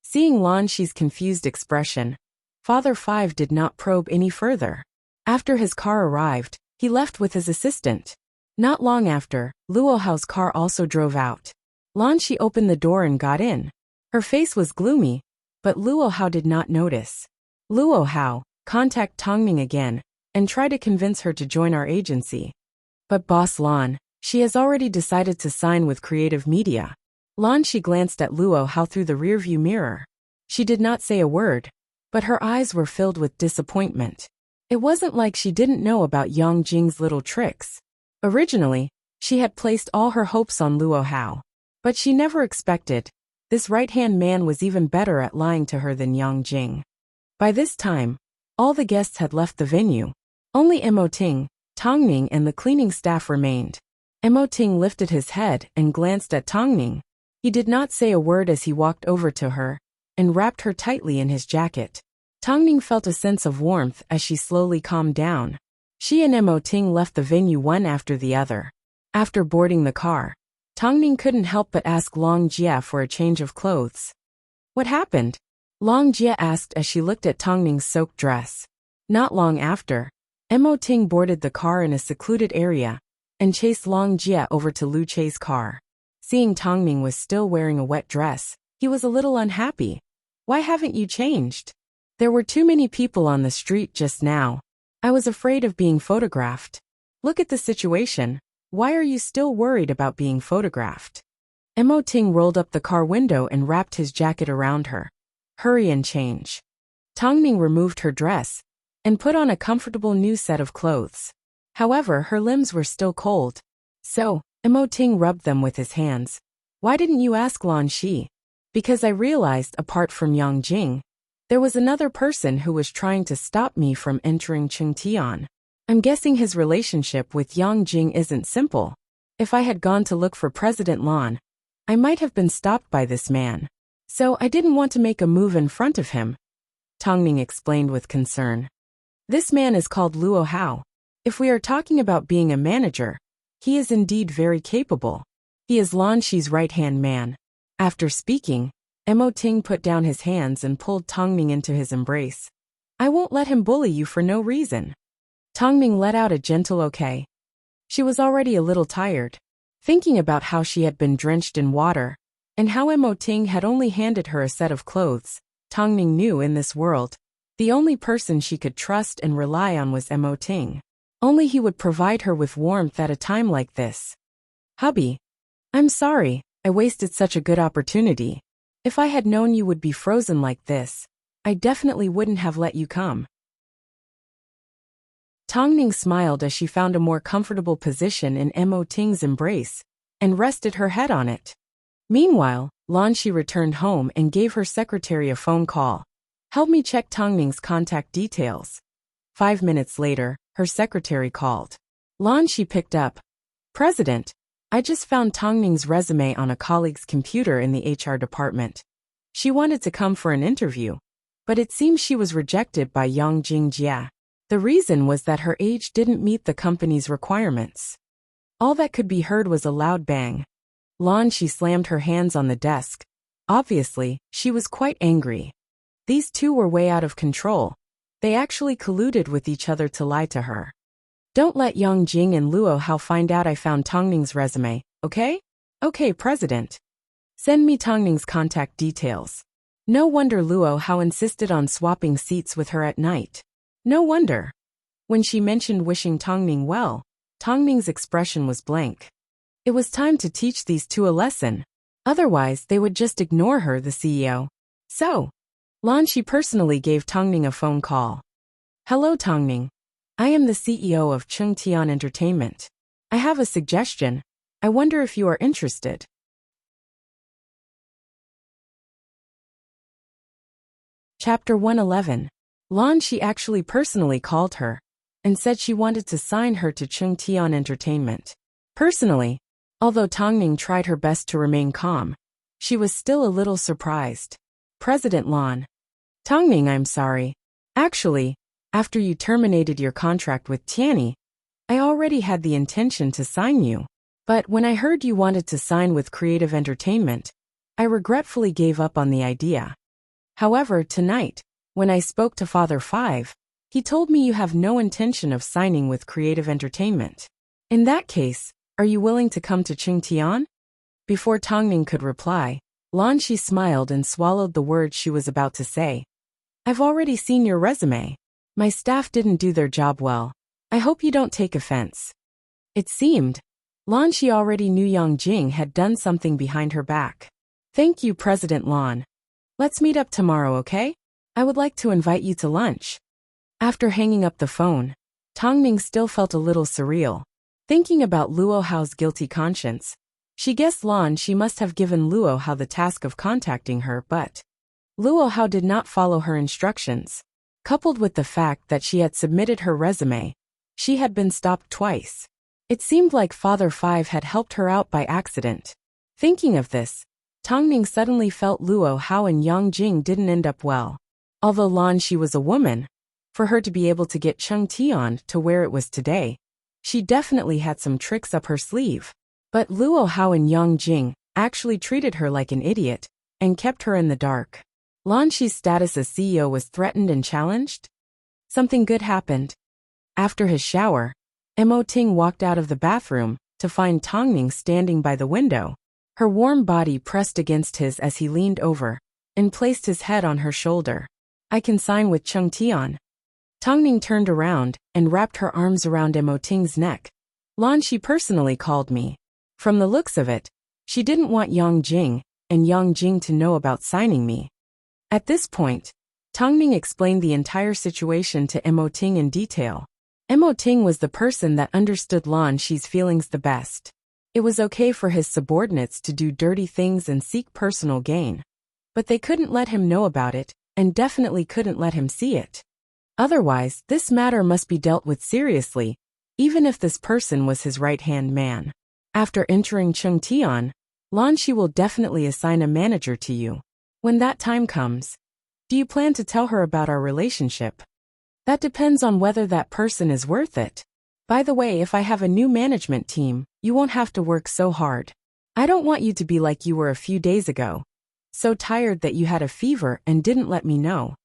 Seeing Lan Shi's confused expression, Father Five did not probe any further. After his car arrived, he left with his assistant. Not long after, Luo Hao's car also drove out. Lan Shi opened the door and got in. Her face was gloomy, but Luo Hao did not notice. Luo Hao, contact Tongning again, and try to convince her to join our agency. But Boss Lan, she has already decided to sign with Creative Media. Lan Shi glanced at Luo Hao through the rearview mirror. She did not say a word, but her eyes were filled with disappointment. It wasn't like she didn't know about Yang Jing's little tricks. Originally, she had placed all her hopes on Luo Hao. But she never expected this right-hand man was even better at lying to her than Yang Jing. By this time, all the guests had left the venue. Only Mo Ting, Tongning and the cleaning staff remained. Mo Ting lifted his head and glanced at Tongning. He did not say a word as he walked over to her and wrapped her tightly in his jacket. Tongning felt a sense of warmth as she slowly calmed down. She and Mo Ting left the venue one after the other. After boarding the car, Tongning couldn't help but ask Long Jia for a change of clothes. What happened? Long Jia asked as she looked at Tongning's soaked dress. Not long after, Mo Ting boarded the car in a secluded area. and chased Long Jia over to Lu Che's car. Seeing Tongming was still wearing a wet dress, he was a little unhappy. Why haven't you changed? There were too many people on the street just now. I was afraid of being photographed. Look at the situation. Why are you still worried about being photographed? Mo Ting rolled up the car window and wrapped his jacket around her. Hurry and change. Tongming removed her dress and put on a comfortable new set of clothes. However, her limbs were still cold. So, Mo Ting rubbed them with his hands. Why didn't you ask Lan Shi? Because I realized, apart from Yang Jing, there was another person who was trying to stop me from entering Chengtian. I'm guessing his relationship with Yang Jing isn't simple. If I had gone to look for President Lan, I might have been stopped by this man. So I didn't want to make a move in front of him. Tongming explained with concern. This man is called Luo Hao. If we are talking about being a manager, he is indeed very capable. He is Lan Shi's right-hand man. After speaking, Mo Ting put down his hands and pulled Tongming into his embrace. I won't let him bully you for no reason. Tongming let out a gentle okay. She was already a little tired, thinking about how she had been drenched in water, and how Mo Ting had only handed her a set of clothes. Tongming knew in this world, the only person she could trust and rely on was Mo Ting. Only he would provide her with warmth at a time like this. Hubby, I'm sorry, I wasted such a good opportunity. If I had known you would be frozen like this, I definitely wouldn't have let you come. Tongming smiled as she found a more comfortable position in Mo Ting's embrace, and rested her head on it. Meanwhile, Lan Shi returned home and gave her secretary a phone call. Help me check Tongming's contact details. 5 minutes later, her secretary called. Lan Shi picked up. President, I just found Tongming's resume on a colleague's computer in the HR department. She wanted to come for an interview, but it seems she was rejected by Yang Jingjia. The reason was that her age didn't meet the company's requirements. All that could be heard was a loud bang. Lan Shi slammed her hands on the desk. Obviously, she was quite angry. These two were way out of control. They actually colluded with each other to lie to her. Don't let Yang Jing and Luo Hao find out I found Tongming's resume, okay? Okay, President. Send me Tongming's contact details. No wonder Luo Hao insisted on swapping seats with her at night. No wonder. When she mentioned wishing Tongming well, Tongming's expression was blank. It was time to teach these two a lesson. Otherwise, they would just ignore her, the CEO. So, Lan Shi personally gave Tongming a phone call. Hello, Tongming. I am the CEO of Chengtian Entertainment. I have a suggestion. I wonder if you are interested. Chapter 111. Lan Shi actually personally called her and said she wanted to sign her to Chengtian Entertainment. Personally, although Tongming tried her best to remain calm, she was still a little surprised. President Lan. Tongming, I'm sorry. Actually, after you terminated your contract with Tianyi, I already had the intention to sign you. But when I heard you wanted to sign with Creative Entertainment, I regretfully gave up on the idea. However, tonight, when I spoke to Father Five, he told me you have no intention of signing with Creative Entertainment. In that case, are you willing to come to Chengtian? Before Tongming could reply, Lan Shi smiled and swallowed the words she was about to say. I've already seen your resume. My staff didn't do their job well. I hope you don't take offense. It seemed, Lan Shi already knew Yang Jing had done something behind her back. Thank you, President Lan. Let's meet up tomorrow, okay? I would like to invite you to lunch. After hanging up the phone, Tongming still felt a little surreal. Thinking about Luo Hao's guilty conscience, she guessed Lan Shi must have given Luo Hao the task of contacting her, but Luo Hao did not follow her instructions. Coupled with the fact that she had submitted her resume, she had been stopped twice. It seemed like Father Five had helped her out by accident. Thinking of this, Tongming suddenly felt Luo Hao and Yang Jing didn't end up well. Although Lan Shi was a woman, for her to be able to get Chengtian to where it was today, she definitely had some tricks up her sleeve. But Luo Hao and Yang Jing actually treated her like an idiot and kept her in the dark. Lan Shi's status as CEO was threatened and challenged? Something good happened. After his shower, Mo Ting walked out of the bathroom to find Tongning standing by the window, her warm body pressed against his as he leaned over and placed his head on her shoulder. I can sign with Chung Tian. Tongning turned around and wrapped her arms around Mo Ting's neck. Lan, she personally called me. From the looks of it, she didn't want Yang Jing and Yang Jing to know about signing me. At this point, Tongning explained the entire situation to Mo Ting in detail. Mo Ting was the person that understood Lan Shi's feelings the best. It was okay for his subordinates to do dirty things and seek personal gain, but they couldn't let him know about it, and definitely couldn't let him see it. Otherwise, this matter must be dealt with seriously, even if this person was his right-hand man. After entering Chung Tian, Lan Shi will definitely assign a manager to you. When that time comes, do you plan to tell her about our relationship? That depends on whether that person is worth it. By the way, if I have a new management team, you won't have to work so hard. I don't want you to be like you were a few days ago, so tired that you had a fever and didn't let me know.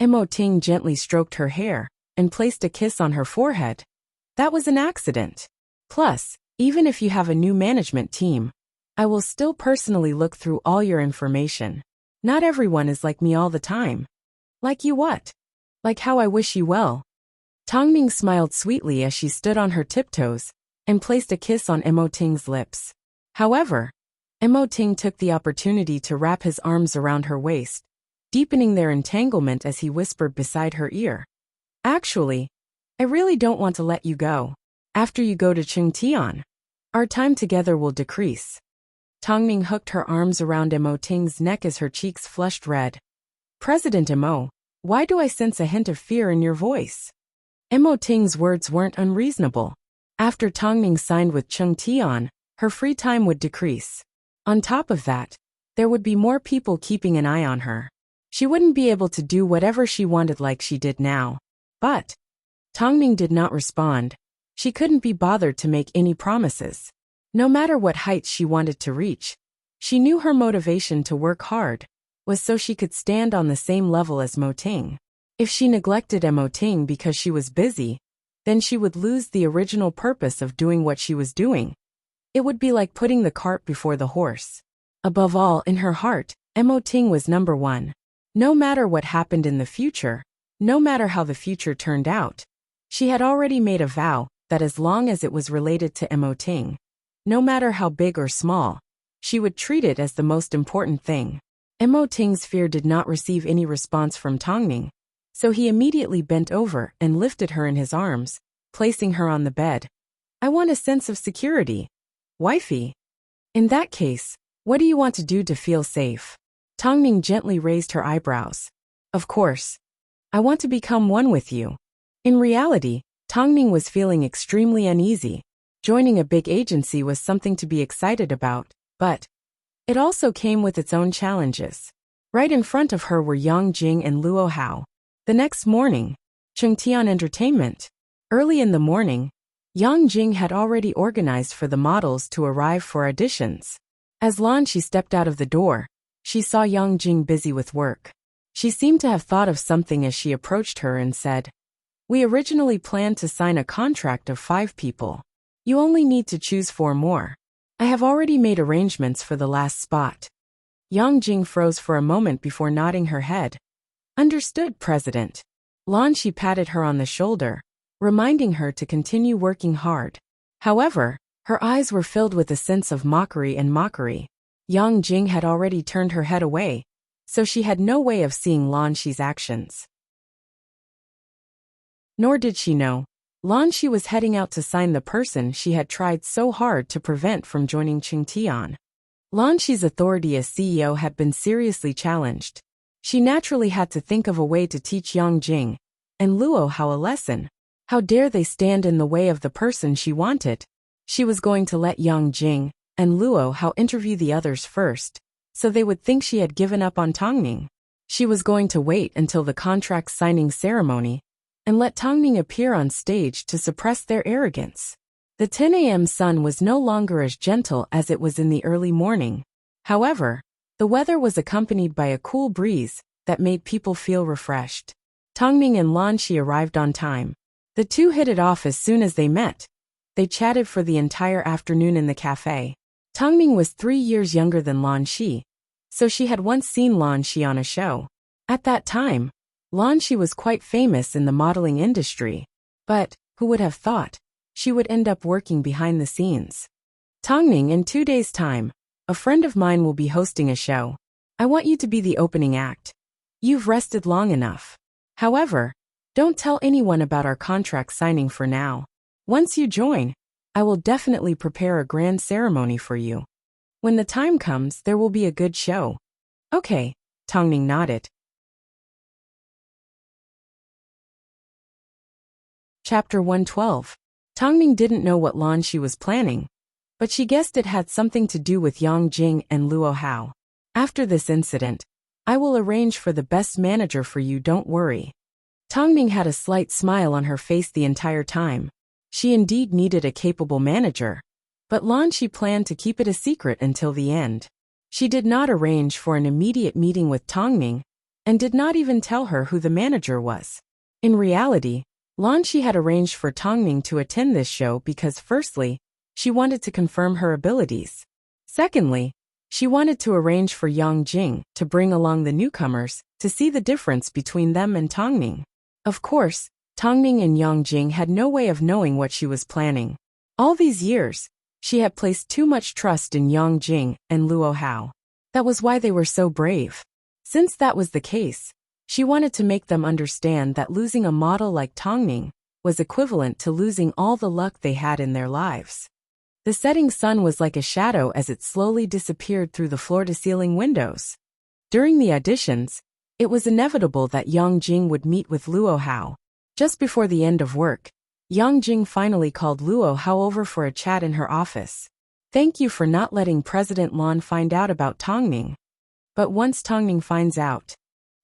Mo Ting gently stroked her hair and placed a kiss on her forehead. That was an accident. Plus, even if you have a new management team, I will still personally look through all your information. Not everyone is like me all the time. Like you what? Like how I wish you well. Tongning smiled sweetly as she stood on her tiptoes and placed a kiss on Mo Ting's lips. However, Mo Ting took the opportunity to wrap his arms around her waist, deepening their entanglement as he whispered beside her ear. Actually, I really don't want to let you go. After you go to Chung Tian, our time together will decrease. Tongning hooked her arms around Mo Ting's neck as her cheeks flushed red. President Mo, why do I sense a hint of fear in your voice? Mo Ting's words weren't unreasonable. After Tongning signed with Chung Tian, her free time would decrease. On top of that, there would be more people keeping an eye on her. She wouldn't be able to do whatever she wanted like she did now. But Tongning did not respond. She couldn't be bothered to make any promises. No matter what heights she wanted to reach, she knew her motivation to work hard was so she could stand on the same level as Mo Ting. If she neglected Mo Ting because she was busy, then she would lose the original purpose of doing what she was doing. It would be like putting the cart before the horse. Above all, in her heart, Mo Ting was number one. No matter what happened in the future, no matter how the future turned out, she had already made a vow that as long as it was related to Mo Ting, no matter how big or small, she would treat it as the most important thing. Mo Ting's fear did not receive any response from Tongning, so he immediately bent over and lifted her in his arms, placing her on the bed. I want a sense of security. Wifey. In that case, what do you want to do to feel safe? Tongning gently raised her eyebrows. Of course. I want to become one with you. In reality, Tongning was feeling extremely uneasy. Joining a big agency was something to be excited about, but it also came with its own challenges. Right in front of her were Yang Jing and Luo Hao. The next morning, Chung Tian Entertainment. Early in the morning, Yang Jing had already organized for the models to arrive for auditions. As Lan Shi stepped out of the door, she saw Yang Jing busy with work. She seemed to have thought of something as she approached her and said, "We originally planned to sign a contract of 5 people. You only need to choose 4 more. I have already made arrangements for the last spot." Yang Jing froze for a moment before nodding her head. Understood, President. Lan Shi patted her on the shoulder, reminding her to continue working hard. However, her eyes were filled with a sense of mockery and mockery. Yang Jing had already turned her head away, so she had no way of seeing Lan Shi's actions. Nor did she know Lan Shi was heading out to sign the person she had tried so hard to prevent from joining Chung Tian. Lan Shi's authority as CEO had been seriously challenged. She naturally had to think of a way to teach Yang Jing and Luo Hao a lesson. How dare they stand in the way of the person she wanted? She was going to let Yang Jing and Luo Hao interview the others first, so they would think she had given up on Tongning. She was going to wait until the contract signing ceremony and let Tongning appear on stage to suppress their arrogance. The 10 a.m. sun was no longer as gentle as it was in the early morning. However, the weather was accompanied by a cool breeze that made people feel refreshed. Tongming and Lan Shi arrived on time. The two hit it off as soon as they met. They chatted for the entire afternoon in the cafe. Tongming was 3 years younger than Lan Shi, so she had once seen Lan Shi on a show. At that time, Lan Shi was quite famous in the modeling industry. But, who would have thought, she would end up working behind the scenes. Tongming, in 2 days' time, a friend of mine will be hosting a show. I want you to be the opening act. You've rested long enough. However, don't tell anyone about our contract signing for now. Once you join, I will definitely prepare a grand ceremony for you. When the time comes, there will be a good show. Okay, Tongming nodded. Chapter 112. Tongming didn't know what Lan Shi was planning, but she guessed it had something to do with Yang Jing and Luo Hao. After this incident, I will arrange for the best manager for you, don't worry. Tongming had a slight smile on her face the entire time. She indeed needed a capable manager, but Lan Shi planned to keep it a secret until the end. She did not arrange for an immediate meeting with Tongming, and did not even tell her who the manager was. In reality, Lan Shi had arranged for Tongming to attend this show because firstly, she wanted to confirm her abilities. Secondly, she wanted to arrange for Yang Jing to bring along the newcomers to see the difference between them and Tongming. Of course, Tongming and Yang Jing had no way of knowing what she was planning. All these years, she had placed too much trust in Yang Jing and Luo Hao. That was why they were so brave. Since that was the case, she wanted to make them understand that losing a model like Tongming was equivalent to losing all the luck they had in their lives. The setting sun was like a shadow as it slowly disappeared through the floor-to-ceiling windows. During the auditions, it was inevitable that Yang Jing would meet with Luo Hao. Just before the end of work, Yang Jing finally called Luo Hao over for a chat in her office. Thank you for not letting President Lan find out about Tongming. But once Tongming finds out...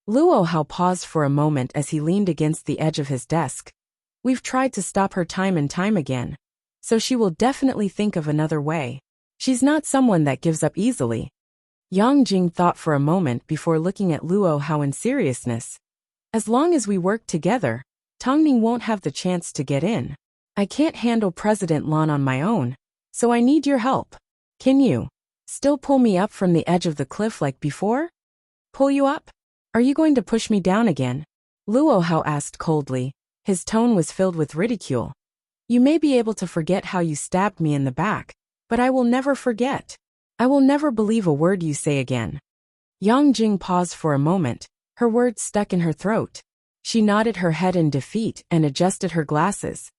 Luo Hao paused for a moment as he leaned against the edge of his desk. We've tried to stop her time and time again, so she will definitely think of another way. She's not someone that gives up easily. Yang Jing thought for a moment before looking at Luo Hao in seriousness. As long as we work together, Tongming won't have the chance to get in. I can't handle President Lan on my own, so I need your help. Can you still pull me up from the edge of the cliff like before? Pull you up? Are you going to push me down again? Luo Hao asked coldly. His tone was filled with ridicule. You may be able to forget how you stabbed me in the back, but I will never forget. I will never believe a word you say again. Yang Jing paused for a moment, her words stuck in her throat. She nodded her head in defeat and adjusted her glasses.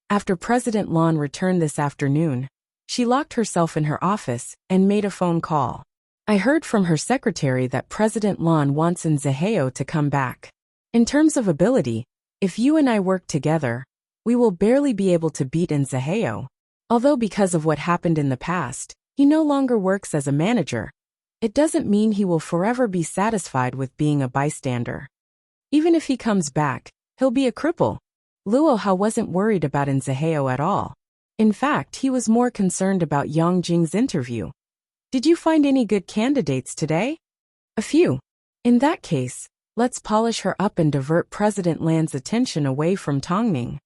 After President Lan returned this afternoon, she locked herself in her office and made a phone call. I heard from her secretary that President Lan wants Zhehao to come back. In terms of ability, if you and I work together, we will barely be able to beat Zhehao. Although because of what happened in the past, he no longer works as a manager, it doesn't mean he will forever be satisfied with being a bystander. Even if he comes back, he'll be a cripple. Luo Hao wasn't worried about Zhehao at all. In fact, he was more concerned about Yang Jing's interview. Did you find any good candidates today? A few. In that case, let's polish her up and divert President Lan's attention away from Tongming.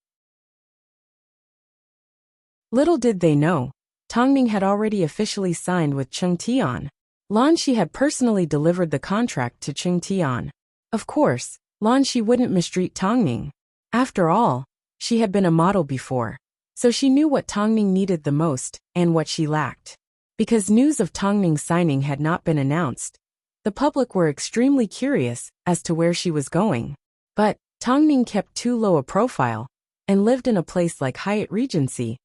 Little did they know, Tongming had already officially signed with Cheng Tian. Lan Shi had personally delivered the contract to Cheng Tian. Of course, Lan Shi wouldn't mistreat Tongming. After all, she had been a model before, so she knew what Tongming needed the most and what she lacked. Because news of Tongming's signing had not been announced, the public were extremely curious as to where she was going. But Tongming kept too low a profile and lived in a place like Hyatt Regency,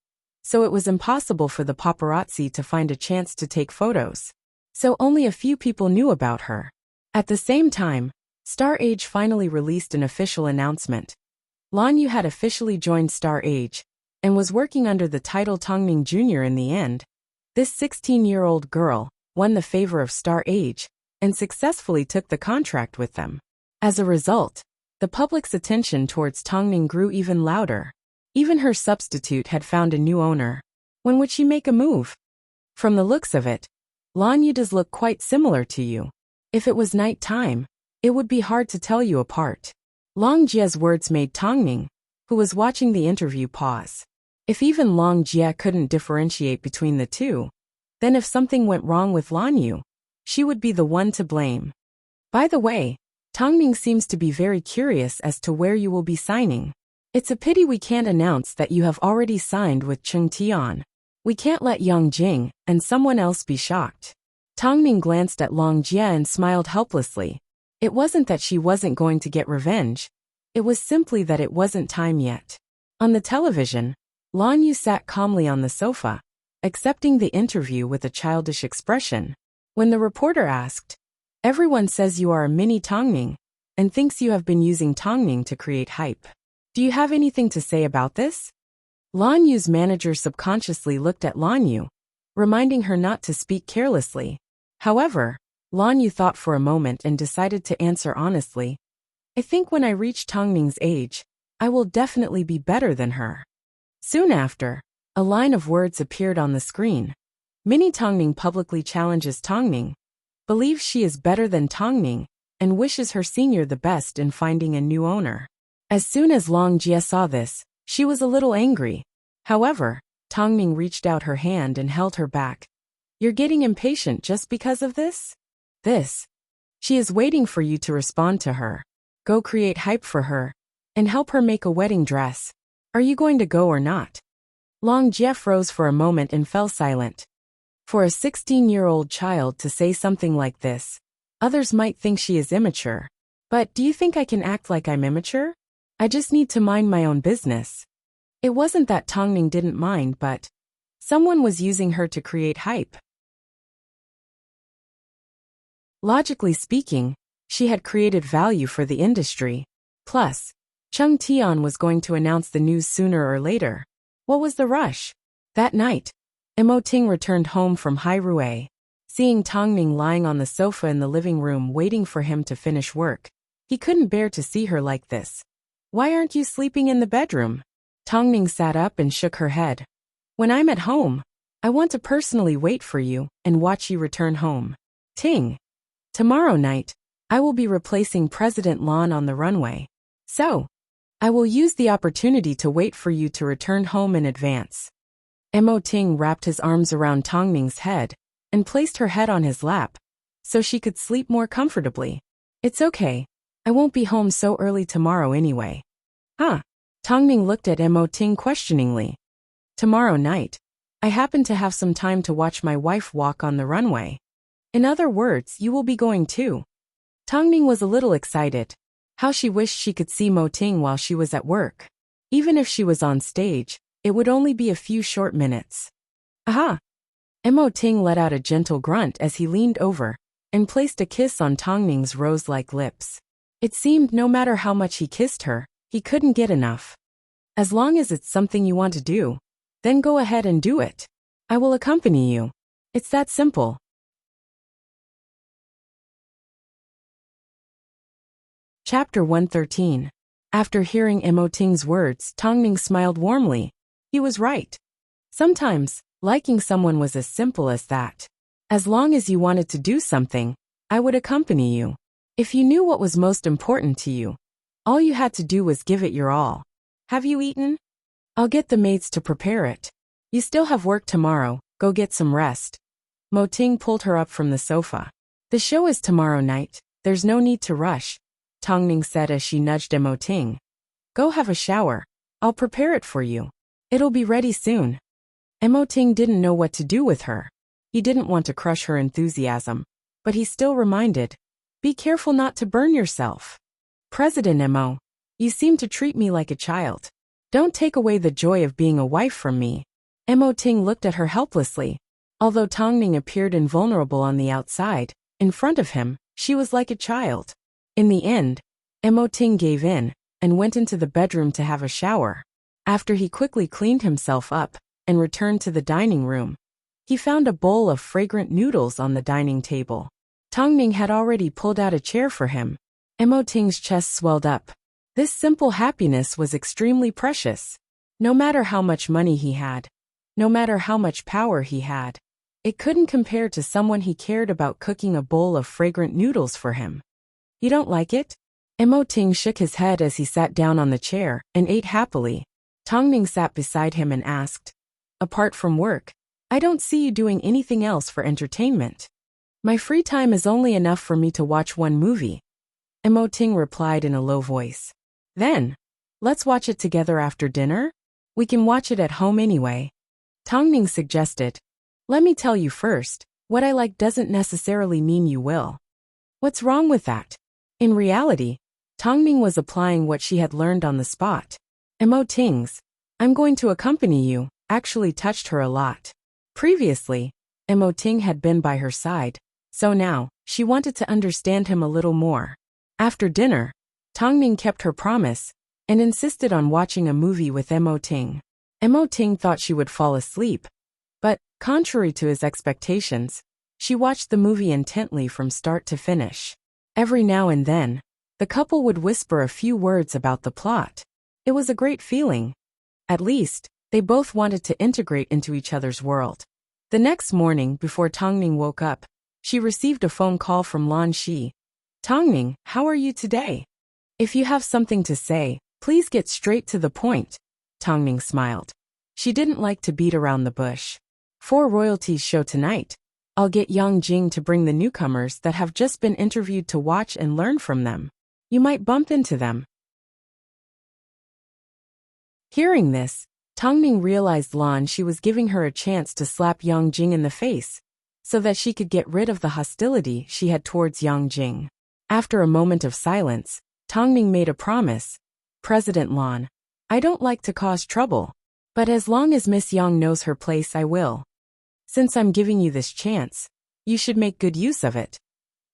so it was impossible for the paparazzi to find a chance to take photos. So only a few people knew about her. At the same time, Star Age finally released an official announcement. Lan Yu had officially joined Star Age and was working under the title Tongming Jr. in the end. This 16-year-old girl won the favor of Star Age and successfully took the contract with them. As a result, the public's attention towards Tongming grew even louder. Even her substitute had found a new owner. When would she make a move? From the looks of it, Lan Yu does look quite similar to you. If it was night time, it would be hard to tell you apart. Long Jie's words made Tongning, who was watching the interview, pause. If even Long Jie couldn't differentiate between the two, then if something went wrong with Lan Yu, she would be the one to blame. By the way, Tongning seems to be very curious as to where you will be signing. It's a pity we can't announce that you have already signed with Cheng Tian. We can't let Yang Jing and someone else be shocked. Tongning glanced at Long Jie and smiled helplessly. It wasn't that she wasn't going to get revenge. It was simply that it wasn't time yet. On the television, Lan Yu sat calmly on the sofa, accepting the interview with a childish expression. When the reporter asked, "Everyone says you are a mini Tongning and thinks you have been using Tongning to create hype. Do you have anything to say about this?" Lan Yu's manager subconsciously looked at Lan Yu, reminding her not to speak carelessly. However, Lan Yu thought for a moment and decided to answer honestly. "I think when I reach Tongning's age, I will definitely be better than her." Soon after, a line of words appeared on the screen. Mini Tongning publicly challenges Tongning, believes she is better than Tongning, and wishes her senior the best in finding a new owner. As soon as Long Jie saw this, she was a little angry. However, Tongning reached out her hand and held her back. "You're getting impatient just because of this? She is waiting for you to respond to her. Go create hype for her, and help her make a wedding dress. Are you going to go or not?" Long Jie froze for a moment and fell silent. For a 16-year-old child to say something like this, others might think she is immature. But do you think I can act like I'm immature? I just need to mind my own business. It wasn't that Tongning didn't mind, but someone was using her to create hype. Logically speaking, she had created value for the industry. Plus, Cheng Tian was going to announce the news sooner or later. What was the rush? That night, Imo Ting returned home from Hairue. Seeing Tongning lying on the sofa in the living room waiting for him to finish work, he couldn't bear to see her like this. "Why aren't you sleeping in the bedroom?" Tongning sat up and shook her head. "When I'm at home, I want to personally wait for you and watch you return home. Ting. Tomorrow night, I will be replacing President Lan on the runway. So, I will use the opportunity to wait for you to return home in advance." Imo Ting wrapped his arms around Tongning's head and placed her head on his lap so she could sleep more comfortably. "It's okay. I won't be home so early tomorrow anyway." "Huh?" Tongning looked at Imo Ting questioningly. "Tomorrow night, I happen to have some time to watch my wife walk on the runway. In other words, you will be going too." Tongning was a little excited. How she wished she could see Mo Ting while she was at work. Even if she was on stage, it would only be a few short minutes. "Aha!" Imo Ting let out a gentle grunt as he leaned over and placed a kiss on Tongning's rose-like lips. It seemed no matter how much he kissed her, he couldn't get enough. "As long as it's something you want to do, then go ahead and do it. I will accompany you. It's that simple." Chapter 113. After hearing Imo Ting's words, Tongning smiled warmly. He was right. Sometimes, liking someone was as simple as that. As long as you wanted to do something, I would accompany you. If you knew what was most important to you, all you had to do was give it your all. "Have you eaten?" "I'll get the maids to prepare it. You still have work tomorrow, go get some rest." Mo Ting pulled her up from the sofa. "The show is tomorrow night, there's no need to rush," Tongning said as she nudged Imo Ting. "Go have a shower. I'll prepare it for you. It'll be ready soon." Imo Ting didn't know what to do with her. He didn't want to crush her enthusiasm, but he still reminded, "Be careful not to burn yourself." "President Imo, you seem to treat me like a child. Don't take away the joy of being a wife from me." Imo Ting looked at her helplessly. Although Tongning appeared invulnerable on the outside, in front of him, she was like a child. In the end, Imo Ting gave in and went into the bedroom to have a shower. After he quickly cleaned himself up and returned to the dining room, he found a bowl of fragrant noodles on the dining table. Tongning had already pulled out a chair for him. Imo Ting's chest swelled up. This simple happiness was extremely precious. No matter how much money he had, no matter how much power he had, it couldn't compare to someone he cared about cooking a bowl of fragrant noodles for him. "You don't like it?" Mo Ting shook his head as he sat down on the chair and ate happily. Tongming sat beside him and asked, "Apart from work, I don't see you doing anything else for entertainment." "My free time is only enough for me to watch one movie," Mo Ting replied in a low voice. "Then, let's watch it together after dinner? We can watch it at home anyway," Tongming suggested. "Let me tell you first, what I like doesn't necessarily mean you will." "What's wrong with that?" In reality, Tongming was applying what she had learned on the spot. Mo Ting's, "I'm going to accompany you," actually touched her a lot. Previously, Mo Ting had been by her side, so now, she wanted to understand him a little more. After dinner, Tongming kept her promise and insisted on watching a movie with Mo Ting. Mo Ting thought she would fall asleep, but, contrary to his expectations, she watched the movie intently from start to finish. Every now and then, the couple would whisper a few words about the plot. It was a great feeling. At least, they both wanted to integrate into each other's world. The next morning, before Tongming woke up, she received a phone call from Lan Shi. "Tongming, how are you today? If you have something to say, please get straight to the point," Tongming smiled. She didn't like to beat around the bush. "For royalties show tonight, I'll get Yang Jing to bring the newcomers that have just been interviewed to watch and learn from them. You might bump into them." Hearing this, Tongming realized Lan Shi was giving her a chance to slap Yang Jing in the face, so that she could get rid of the hostility she had towards Yang Jing. After a moment of silence, Tongming made a promise. "President Lan, I don't like to cause trouble, but as long as Miss Yang knows her place I will. Since I'm giving you this chance, you should make good use of it."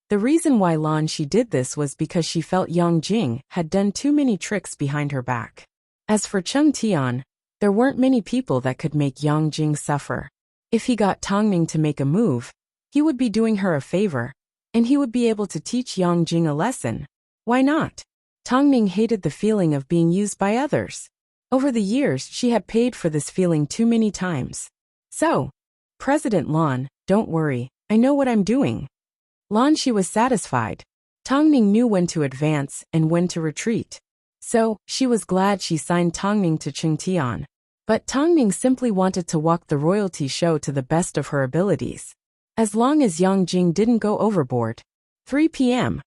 The reason why Lan Shi did this was because she felt Yang Jing had done too many tricks behind her back. As for Cheng Tian, there weren't many people that could make Yang Jing suffer. If he got Tongming to make a move, he would be doing her a favor, and he would be able to teach Yang Jing a lesson. Why not? Tongming hated the feeling of being used by others. Over the years, she had paid for this feeling too many times. "So, President Lan, don't worry, I know what I'm doing." Lan Shi was satisfied. Tongming knew when to advance and when to retreat. So, she was glad she signed Tongming to Cheng Tian. But Tongming simply wanted to walk the royalty show to the best of her abilities. As long as Yang Jing didn't go overboard. 3 p.m.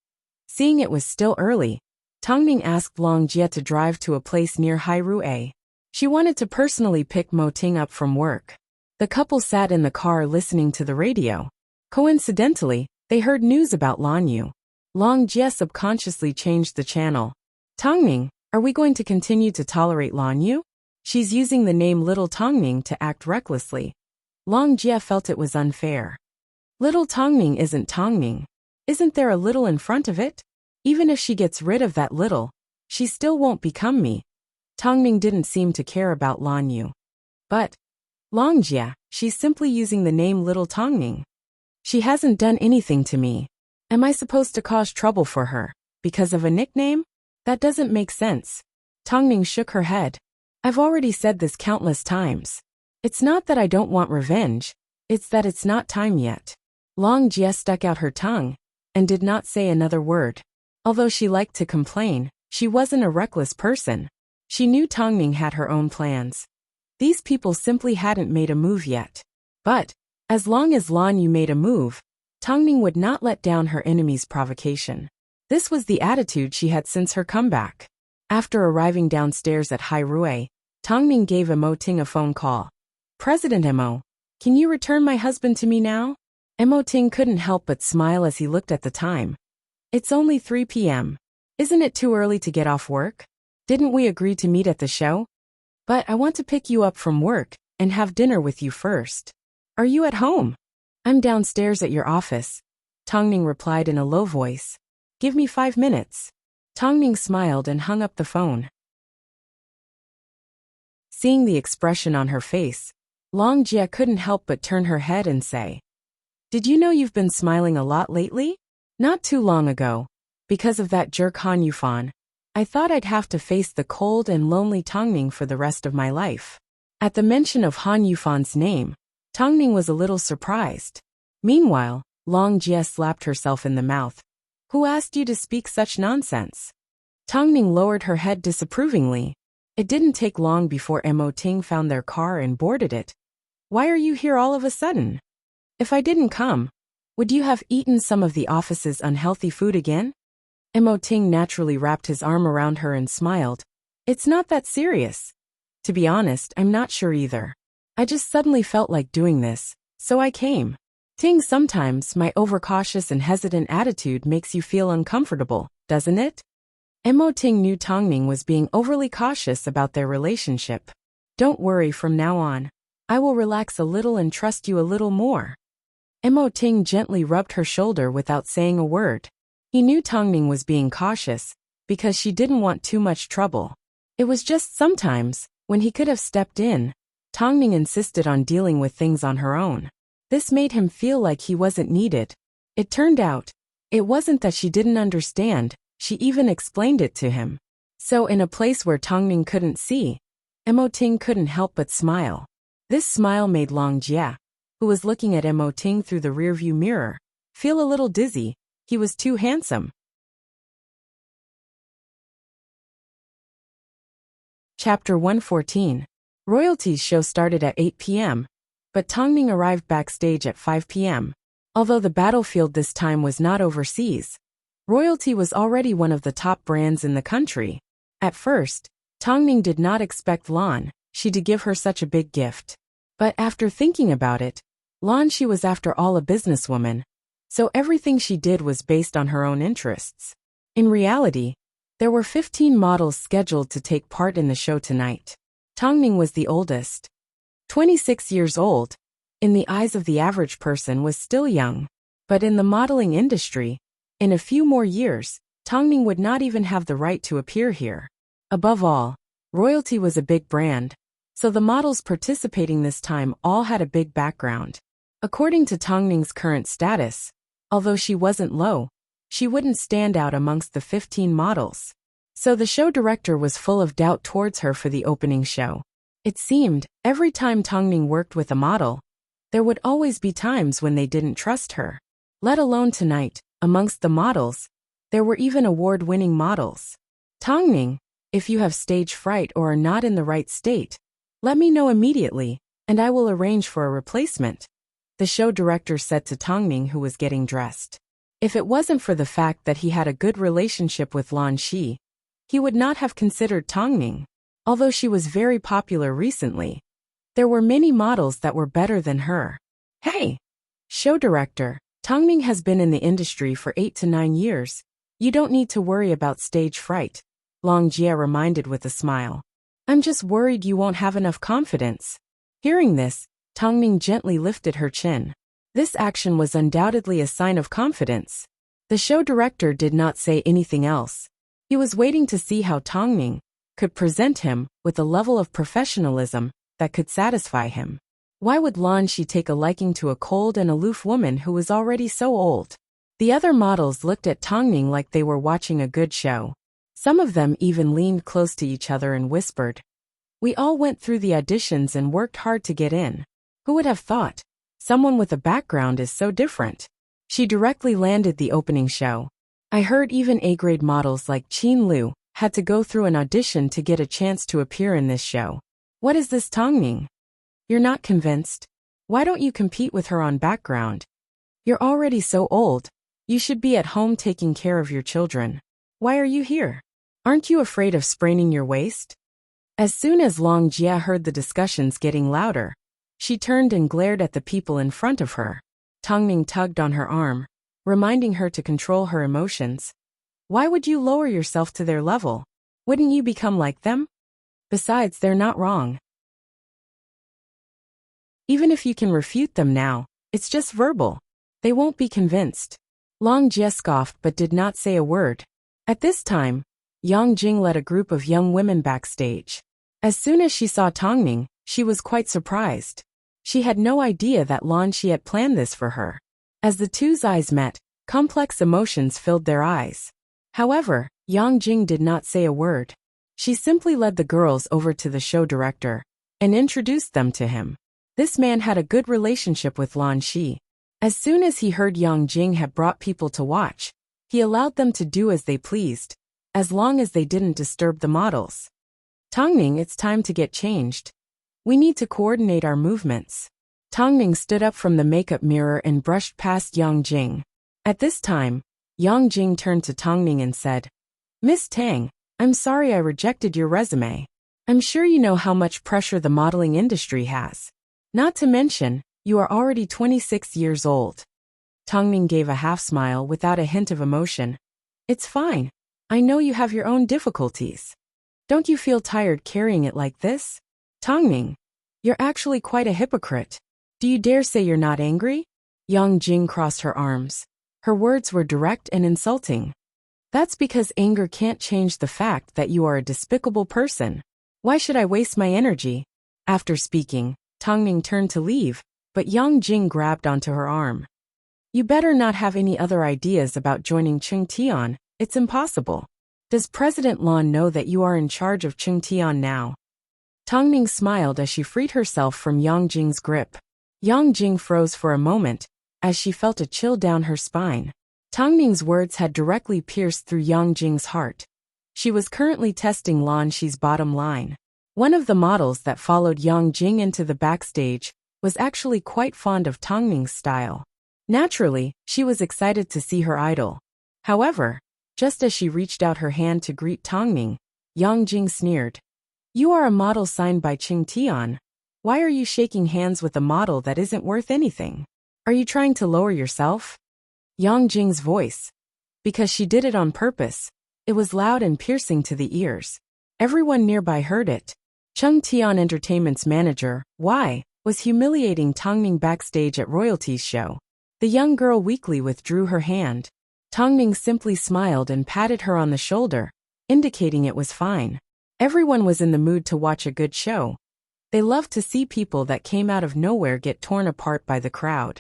Seeing it was still early, Tongming asked Long Jie to drive to a place near Hairue. She wanted to personally pick Mo Ting up from work. The couple sat in the car listening to the radio. Coincidentally, they heard news about Lan Yu. Long Jie subconsciously changed the channel. "Tongming, are we going to continue to tolerate Lan Yu? She's using the name Little Tongming to act recklessly." Long Jie felt it was unfair. "Little Tongming isn't Tongming. Isn't there a little in front of it? Even if she gets rid of that little, she still won't become me." Tongming didn't seem to care about Lan Yu. "But, Long Jie, she's simply using the name Little Tongming. She hasn't done anything to me. Am I supposed to cause trouble for her because of a nickname? That doesn't make sense." Tongming shook her head. "I've already said this countless times. It's not that I don't want revenge, it's that it's not time yet." Long Jie stuck out her tongue and did not say another word. Although she liked to complain, she wasn't a reckless person. She knew Tongming had her own plans. These people simply hadn't made a move yet. But, as long as Lan Yu made a move, Tongming would not let down her enemy's provocation. This was the attitude she had since her comeback. After arriving downstairs at Hairue, Tongming gave Mo Ting a phone call. "President Mo, can you return my husband to me now?" Mo Ting couldn't help but smile as he looked at the time. "It's only 3 p.m. Isn't it too early to get off work? Didn't we agree to meet at the show? But I want to pick you up from work and have dinner with you first. Are you at home?" "I'm downstairs at your office," Tongming replied in a low voice. "Give me 5 minutes." Tongming smiled and hung up the phone. Seeing the expression on her face, Long Jie couldn't help but turn her head and say, "Did you know you've been smiling a lot lately?" "Not too long ago. Because of that jerk Han Yufan, I thought I'd have to face the cold and lonely Tongming for the rest of my life." At the mention of Han Yufan's name, Tongming was a little surprised. Meanwhile, Long Jie slapped herself in the mouth. "Who asked you to speak such nonsense? Tang Ning lowered her head disapprovingly. It didn't take long before Mo Ting found their car and boarded it. Why are you here all of a sudden? If I didn't come, would you have eaten some of the office's unhealthy food again? Mo Ting naturally wrapped his arm around her and smiled. It's not that serious. To be honest, I'm not sure either. I just suddenly felt like doing this, so I came. Ting, sometimes my overcautious and hesitant attitude makes you feel uncomfortable, doesn't it? Mo Ting knew Tang Ning was being overly cautious about their relationship. Don't worry, from now on, I will relax a little and trust you a little more. Mo Ting gently rubbed her shoulder without saying a word. He knew Tang Ning was being cautious, because she didn't want too much trouble. It was just sometimes, when he could have stepped in, Tang Ning insisted on dealing with things on her own. This made him feel like he wasn't needed. It turned out, it wasn't that she didn't understand, she even explained it to him. So in a place where Tang Ning couldn't see, Mo Ting couldn't help but smile. This smile made Long Jia, who was looking at Mo Ting through the rearview mirror, feel a little dizzy. He was too handsome. Chapter 114. Royalty's show started at 8 p.m., but Tang Ning arrived backstage at 5 p.m. Although the battlefield this time was not overseas, Royalty was already one of the top brands in the country. At first, Tang Ning did not expect Lan Shi to give her such a big gift. But after thinking about it, Lan Shi was after all a businesswoman, so everything she did was based on her own interests. In reality, there were 15 models scheduled to take part in the show tonight. Tang Ning was the oldest. 26 years old, in the eyes of the average person was still young. But in the modeling industry, in a few more years, Tang Ning would not even have the right to appear here. Above all, Royalty was a big brand, so the models participating this time all had a big background. According to Tang Ning's current status, although she wasn't low, she wouldn't stand out amongst the 15 models. So the show director was full of doubt towards her for the opening show. It seemed, every time Tang Ning worked with a model, there would always be times when they didn't trust her. Let alone tonight, amongst the models, there were even award-winning models. Tang Ning, if you have stage fright or are not in the right state, let me know immediately, and I will arrange for a replacement, the show director said to Tang Ning, who was getting dressed. If it wasn't for the fact that he had a good relationship with Lan Shi, he would not have considered Tang Ning. Although she was very popular recently, there were many models that were better than her. Hey! Show director, Tang Ning has been in the industry for 8 to 9 years. You don't need to worry about stage fright, Long Jia reminded with a smile. I'm just worried you won't have enough confidence. Hearing this, Tang Ning gently lifted her chin. This action was undoubtedly a sign of confidence. The show director did not say anything else. He was waiting to see how Tang Ning could present him with a level of professionalism that could satisfy him. Why would Lan Shi take a liking to a cold and aloof woman who was already so old? The other models looked at Tang Ning like they were watching a good show. Some of them even leaned close to each other and whispered, "We all went through the auditions and worked hard to get in. Who would have thought? Someone with a background is so different." She directly landed the opening show. I heard even A-grade models like Qin Lu had to go through an audition to get a chance to appear in this show. What is this Tang Ning? You're not convinced? Why don't you compete with her on background? You're already so old. You should be at home taking care of your children. Why are you here? Aren't you afraid of spraining your waist? As soon as Long Jia heard the discussions getting louder, she turned and glared at the people in front of her. Tang Ning tugged on her arm, reminding her to control her emotions. Why would you lower yourself to their level? Wouldn't you become like them? Besides, they're not wrong. Even if you can refute them now, it's just verbal. They won't be convinced. Long Jia scoffed but did not say a word. At this time, Yang Jing led a group of young women backstage. As soon as she saw Tang Ning, she was quite surprised. She had no idea that Lan Shi had planned this for her. As the two's eyes met, complex emotions filled their eyes. However, Yang Jing did not say a word. She simply led the girls over to the show director and introduced them to him. This man had a good relationship with Lan Shi. As soon as he heard Yang Jing had brought people to watch, he allowed them to do as they pleased. as long as they didn't disturb the models. Tongning, it's time to get changed. We need to coordinate our movements. Tongning stood up from the makeup mirror and brushed past Yang Jing. At this time, Yang Jing turned to Tongning and said, Miss Tang, I'm sorry I rejected your resume. I'm sure you know how much pressure the modeling industry has. Not to mention, you are already 26 years old. Tongning gave a half smile without a hint of emotion. It's fine. I know you have your own difficulties. Don't you feel tired carrying it like this? Tongning, you're actually quite a hypocrite. Do you dare say you're not angry? Yang Jing crossed her arms. Her words were direct and insulting. That's because anger can't change the fact that you are a despicable person. Why should I waste my energy? After speaking, Tongning turned to leave, but Yang Jing grabbed onto her arm. You better not have any other ideas about joining Chungtian, it's impossible. Does President Lan know that you are in charge of Chungtian now? Tongning smiled as she freed herself from Yang Jing's grip. Yang Jing froze for a moment, as she felt a chill down her spine. Tongning's words had directly pierced through Yang Jing's heart. She was currently testing Lan Shi's bottom line. One of the models that followed Yang Jing into the backstage was actually quite fond of Tongning's style. Naturally, she was excited to see her idol. However, just as she reached out her hand to greet Tongning, Yang Jing sneered. You are a model signed by Chungtian. Why are you shaking hands with a model that isn't worth anything? Are you trying to lower yourself? Yang Jing's voice. Because she did it on purpose. It was loud and piercing to the ears. Everyone nearby heard it. Chungtian Entertainment's manager, Y, was humiliating Tongning backstage at Royalty's show. The young girl weakly withdrew her hand. Tongning simply smiled and patted her on the shoulder, indicating it was fine. Everyone was in the mood to watch a good show. They loved to see people that came out of nowhere get torn apart by the crowd.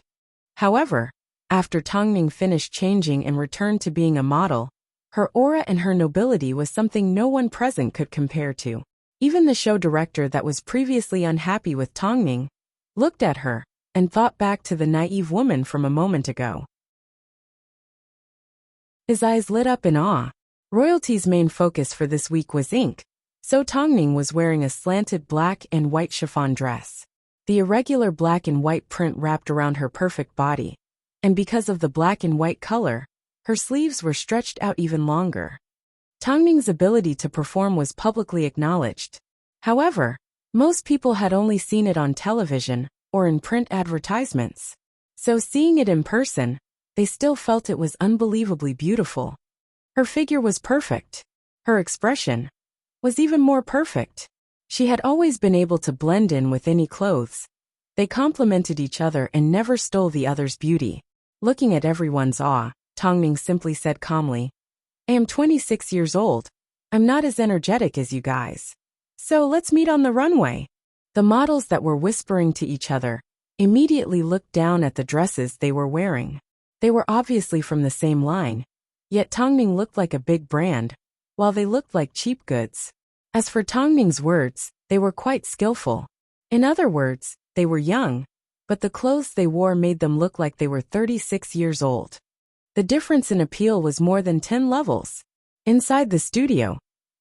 However, after Tongning finished changing and returned to being a model, her aura and her nobility was something no one present could compare to. Even the show director that was previously unhappy with Tongning looked at her and thought back to the naive woman from a moment ago. His eyes lit up in awe. Royalty's main focus for this week was ink, so Tongning was wearing a slanted black and white chiffon dress. The irregular black and white print wrapped around her perfect body, and because of the black and white color, her sleeves were stretched out even longer. Tongning's ability to perform was publicly acknowledged. However, most people had only seen it on television or in print advertisements. So seeing it in person, they still felt it was unbelievably beautiful. Her figure was perfect. Her expression was even more perfect. She had always been able to blend in with any clothes. They complemented each other and never stole the other's beauty. Looking at everyone's awe, Tongning simply said calmly, I am 26 years old. I'm not as energetic as you guys. So let's meet on the runway. The models that were whispering to each other immediately looked down at the dresses they were wearing. They were obviously from the same line, yet Tongning looked like a big brand, while they looked like cheap goods. As for Tongning's words, they were quite skillful. In other words, they were young, but the clothes they wore made them look like they were 36 years old. The difference in appeal was more than 10 levels. Inside the studio,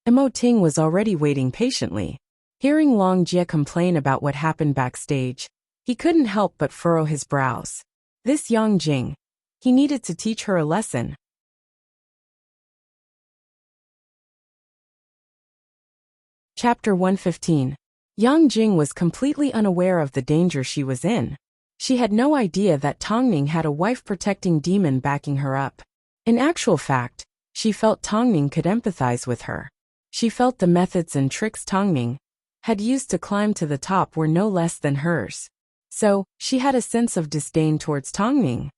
Mo Ting was already waiting patiently. Hearing Long Jie complain about what happened backstage, he couldn't help but furrow his brows. This Yang Jing, he needed to teach her a lesson. Chapter 115. Yang Jing was completely unaware of the danger she was in. She had no idea that Tongning had a wife-protecting demon backing her up. In actual fact, she felt Tongning could empathize with her. She felt the methods and tricks Tongning had used to climb to the top were no less than hers. So, she had a sense of disdain towards Tongning.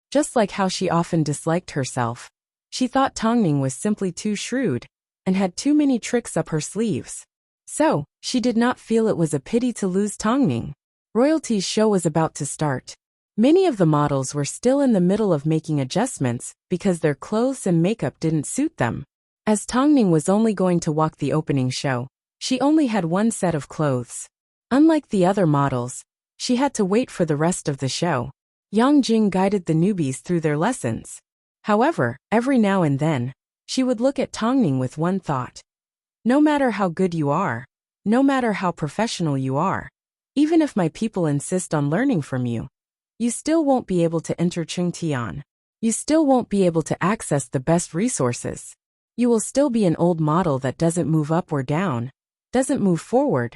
Just like how she often disliked herself, she thought Tongning was simply too shrewd and had too many tricks up her sleeves. So, she did not feel it was a pity to lose Tongning. Royalty's show was about to start. Many of the models were still in the middle of making adjustments because their clothes and makeup didn't suit them. As Tongning was only going to walk the opening show, she only had one set of clothes. Unlike the other models, she had to wait for the rest of the show. Yang Jing guided the newbies through their lessons. However, every now and then, She would look at Tongning with one thought. No matter how good you are, no matter how professional you are, even if my people insist on learning from you, you still won't be able to enter Qingtian. You still won't be able to access the best resources. You will still be an old model that doesn't move up or down, doesn't move forward,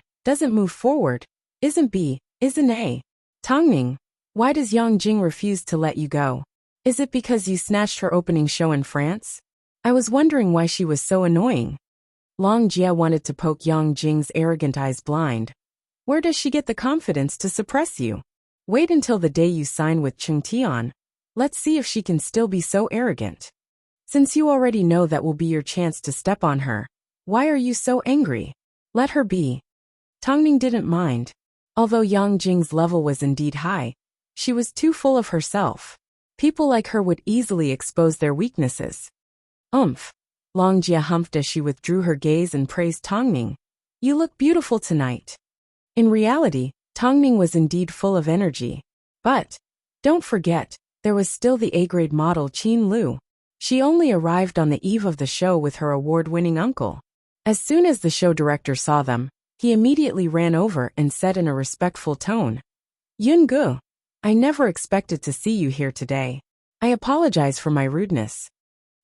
isn't B, isn't A. Tongning, why does Yang Jing refuse to let you go? Is it because you snatched her opening show in France? I was wondering why she was so annoying. Long Jia wanted to poke Yang Jing's arrogant eyes blind. Where does she get the confidence to suppress you? Wait until the day you sign with Qingtian. Let's see if she can still be so arrogant. Since you already know that will be your chance to step on her, why are you so angry? Let her be. Tongning didn't mind. Although Yang Jing's level was indeed high, she was too full of herself. People like her would easily expose their weaknesses. Long Jia humphed as she withdrew her gaze and praised Tongning. You look beautiful tonight. In reality, Tongning was indeed full of energy. But, don't forget, there was still the A-grade model Qin Lu. She only arrived on the eve of the show with her award-winning uncle. As soon as the show director saw them, he immediately ran over and said in a respectful tone, Yun Gu, I never expected to see you here today. I apologize for my rudeness.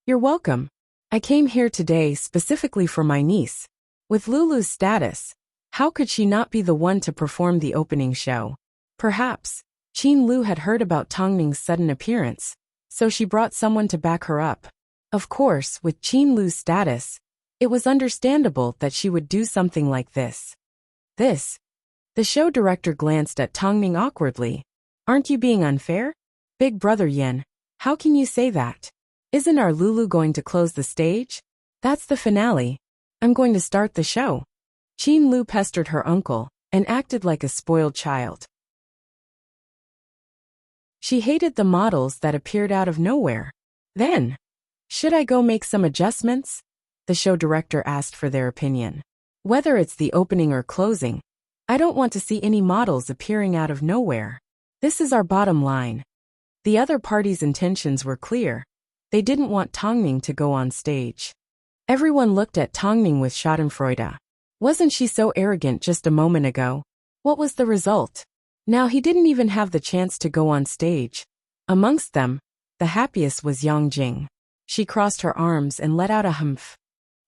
You're welcome. I came here today specifically for my niece. With Lulu's status, how could she not be the one to perform the opening show? Perhaps, Qin Lu had heard about Tongning's sudden appearance, so she brought someone to back her up. Of course, with Qin Lu's status, it was understandable that she would do something like this. The show director glanced at Tongning awkwardly. Aren't you being unfair? Big brother Yin, how can you say that? Isn't our Lulu going to close the stage? That's the finale. I'm going to start the show. Qin Lu pestered her uncle and acted like a spoiled child. She hated the models that appeared out of nowhere. Then, should I go make some adjustments? The show director asked for their opinion. Whether it's the opening or closing, I don't want to see any models appearing out of nowhere. This is our bottom line. The other party's intentions were clear. They didn't want Tongning to go on stage. Everyone looked at Tongning with schadenfreude. Wasn't she so arrogant just a moment ago? What was the result? Now he didn't even have the chance to go on stage. Amongst them, the happiest was Yang Jing. She crossed her arms and let out a humph.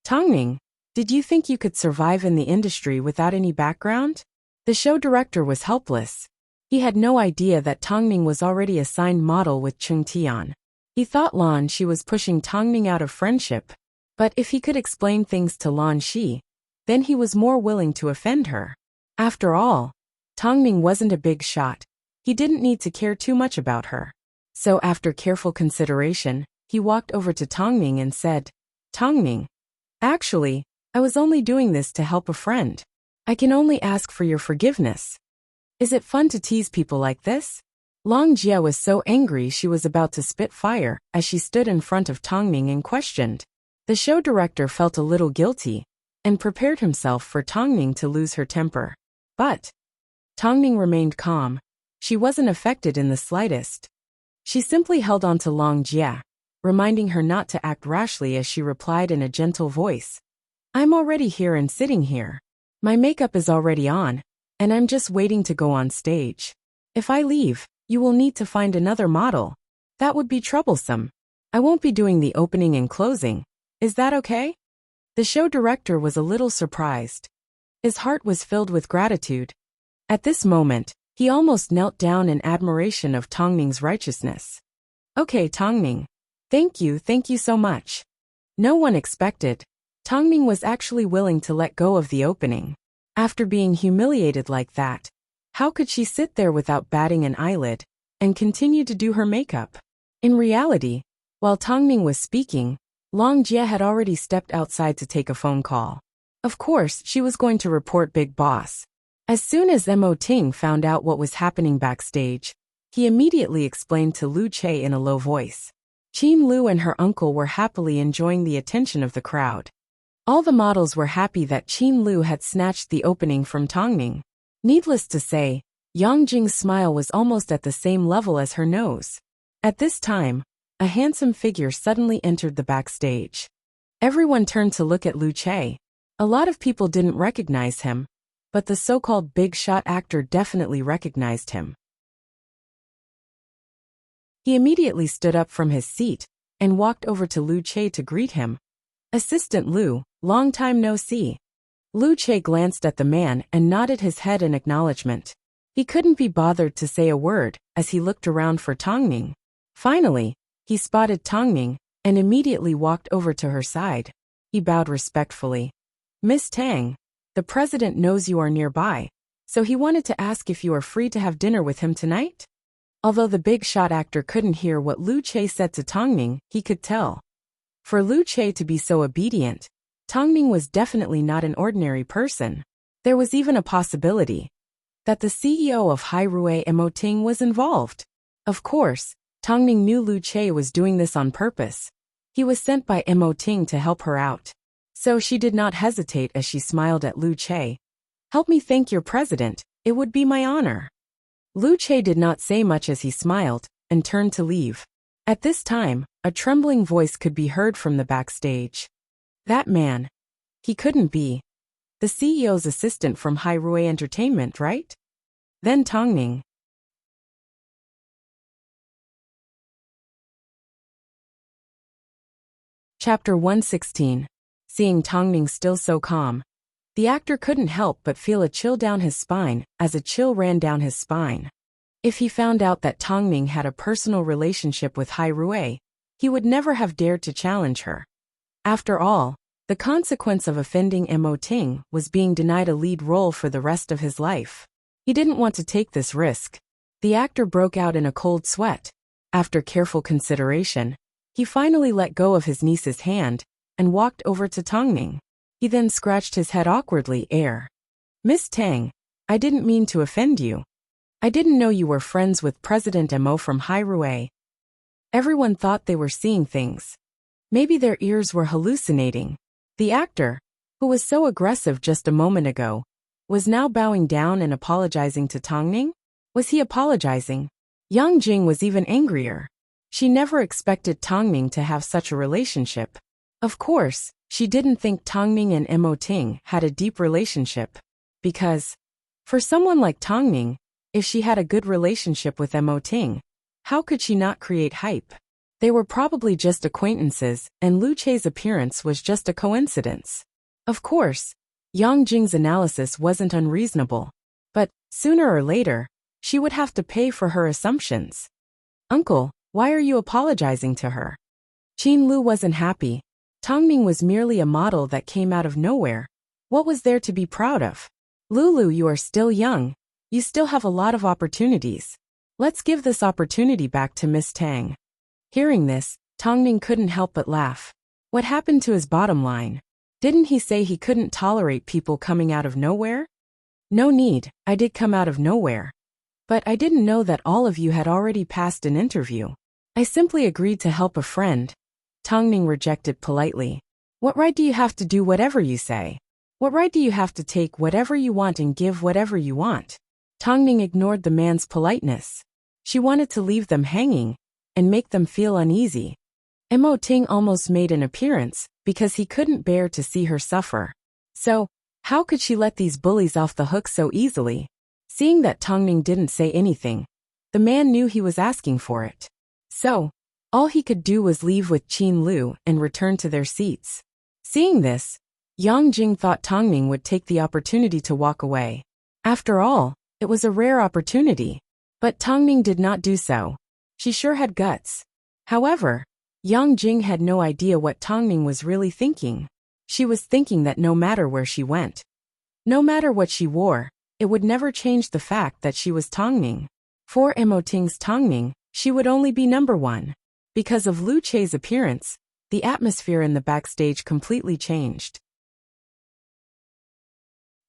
Tongning, did you think you could survive in the industry without any background? The show director was helpless. He had no idea that Tongning was already a signed model with Qingtian. He thought Lan Shi was pushing Tongning out of friendship. But if he could explain things to Lan Shi, then he was more willing to offend her. After all, Tongning wasn't a big shot. He didn't need to care too much about her. So after careful consideration, he walked over to Tongning and said, Tongning, actually, I was only doing this to help a friend. I can only ask for your forgiveness. Is it fun to tease people like this? Long Jia was so angry she was about to spit fire as she stood in front of Tongning and questioned. The show director felt a little guilty and prepared himself for Tongning to lose her temper. But Tongning remained calm. She wasn't affected in the slightest. She simply held on to Long Jia, reminding her not to act rashly as she replied in a gentle voice. I'm already here and sitting here. My makeup is already on, and I'm just waiting to go on stage. If I leave, you will need to find another model. That would be troublesome. I won't be doing the opening and closing. Is that okay? The show director was a little surprised. His heart was filled with gratitude. At this moment, he almost knelt down in admiration of Tongning's righteousness. Okay, Tongning. Thank you so much. No one expected. Tongning was actually willing to let go of the opening. After being humiliated like that, how could she sit there without batting an eyelid and continue to do her makeup? In reality, while Tongning was speaking, Long Jia had already stepped outside to take a phone call. Of course, she was going to report Big Boss. As soon as Mo Ting found out what was happening backstage, he immediately explained to Lu Che in a low voice. Qin Lu and her uncle were happily enjoying the attention of the crowd. All the models were happy that Qin Lu had snatched the opening from Tongning. Needless to say, Yang Jing's smile was almost at the same level as her nose. At this time, a handsome figure suddenly entered the backstage. Everyone turned to look at Lu Che. A lot of people didn't recognize him, but the so-called big shot actor definitely recognized him. He immediately stood up from his seat and walked over to Lu Che to greet him. "Assistant Lu, long time no see." Lu Che glanced at the man and nodded his head in acknowledgement. He couldn't be bothered to say a word as he looked around for Tongning. Finally, he spotted Tongning and immediately walked over to her side. He bowed respectfully. "Miss Tang, the president knows you are nearby, so he wanted to ask if you are free to have dinner with him tonight?" Although the big shot actor couldn't hear what Lu Che said to Tongning, he could tell. For Lu Che to be so obedient, Tongning was definitely not an ordinary person. There was even a possibility that the CEO of Hairue Emoting was involved. Of course, Tongning knew Lu Che was doing this on purpose. He was sent by Emoting to help her out. So she did not hesitate as she smiled at Lu Che. "Help me thank your president, it would be my honor." Lu Che did not say much as he smiled and turned to leave. At this time, a trembling voice could be heard from the backstage. "That man. He couldn't be the CEO's assistant from Hairue Entertainment, right?" Then Tongning. Chapter 116. Seeing Tongning still so calm, the actor couldn't help but feel a chill down his spine as a chill ran down his spine. If he found out that Tongning had a personal relationship with Hairue, he would never have dared to challenge her. After all, the consequence of offending Emoting was being denied a lead role for the rest of his life. He didn't want to take this risk. The actor broke out in a cold sweat. After careful consideration, he finally let go of his niece's hand and walked over to Tongning. He then scratched his head awkwardly. "Miss Tang, I didn't mean to offend you. I didn't know you were friends with President Mo from Hairue." Everyone thought they were seeing things. Maybe their ears were hallucinating. The actor, who was so aggressive just a moment ago, was now bowing down and apologizing to Tongning? Was he apologizing? Yang Jing was even angrier. She never expected Tongning to have such a relationship. Of course, she didn't think Tongning and Emoting had a deep relationship. Because, for someone like Tongning, if she had a good relationship with Emoting, how could she not create hype? They were probably just acquaintances, and Lu Che's appearance was just a coincidence. Of course, Yang Jing's analysis wasn't unreasonable. But, sooner or later, she would have to pay for her assumptions. "Uncle, why are you apologizing to her?" Qin Lu wasn't happy. Tongning was merely a model that came out of nowhere. What was there to be proud of? "Lulu, you are still young. You still have a lot of opportunities. Let's give this opportunity back to Miss Tang." Hearing this, Tongning couldn't help but laugh. What happened to his bottom line? Didn't he say he couldn't tolerate people coming out of nowhere? "No need, I did come out of nowhere. But I didn't know that all of you had already passed an interview. I simply agreed to help a friend." Tongning rejected politely. "What right do you have to do whatever you say? What right do you have to take whatever you want and give whatever you want?" Tongning ignored the man's politeness. She wanted to leave them hanging and make them feel uneasy. Emoting almost made an appearance because he couldn't bear to see her suffer. So, how could she let these bullies off the hook so easily? Seeing that Tongning didn't say anything, the man knew he was asking for it. So, all he could do was leave with Qin Lu and return to their seats. Seeing this, Yang Jing thought Tongning would take the opportunity to walk away. After all, it was a rare opportunity. But Tongning did not do so. She sure had guts. However, Yang Jing had no idea what Tongning was really thinking. She was thinking that no matter where she went, no matter what she wore, it would never change the fact that she was Tongning. For Emoting's Tongning, she would only be number one. Because of Lu Che's appearance, the atmosphere in the backstage completely changed.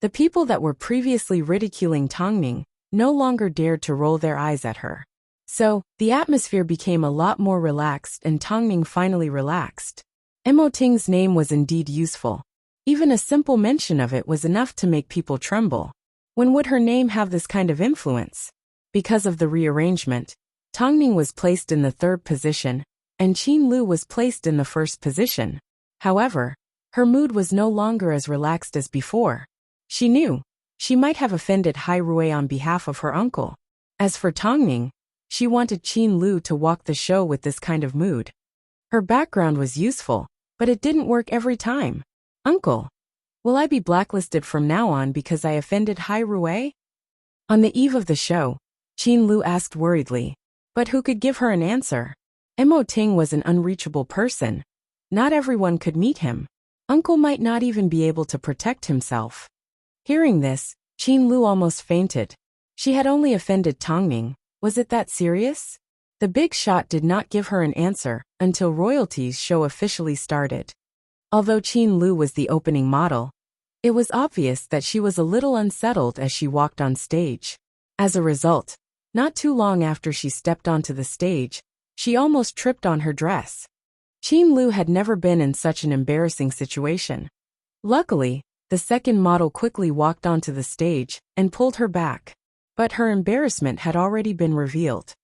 The people that were previously ridiculing Tongning no longer dared to roll their eyes at her. So, the atmosphere became a lot more relaxed and Tongning finally relaxed. Emoting's name was indeed useful. Even a simple mention of it was enough to make people tremble. When would her name have this kind of influence? Because of the rearrangement, Tongning was placed in the third position, and Qin Lu was placed in the first position. However, her mood was no longer as relaxed as before. She knew she might have offended Hai Rui on behalf of her uncle. As for Tongning, she wanted Qin Lu to walk the show with this kind of mood. Her background was useful, but it didn't work every time. Uncle, will I be blacklisted from now on because I offended Hai Rui? On the eve of the show, Qin Lu asked worriedly. But who could give her an answer? Mo Ting was an unreachable person. Not everyone could meet him. Uncle might not even be able to protect himself. Hearing this, Qin Lu almost fainted. She had only offended Tongning. Was it that serious? The big shot did not give her an answer until royalties show officially started. Although Qin Lu was the opening model, it was obvious that she was a little unsettled as she walked on stage. As a result, not too long after she stepped onto the stage, she almost tripped on her dress. Qin Lu had never been in such an embarrassing situation. Luckily, the second model quickly walked onto the stage and pulled her back. But her embarrassment had already been revealed.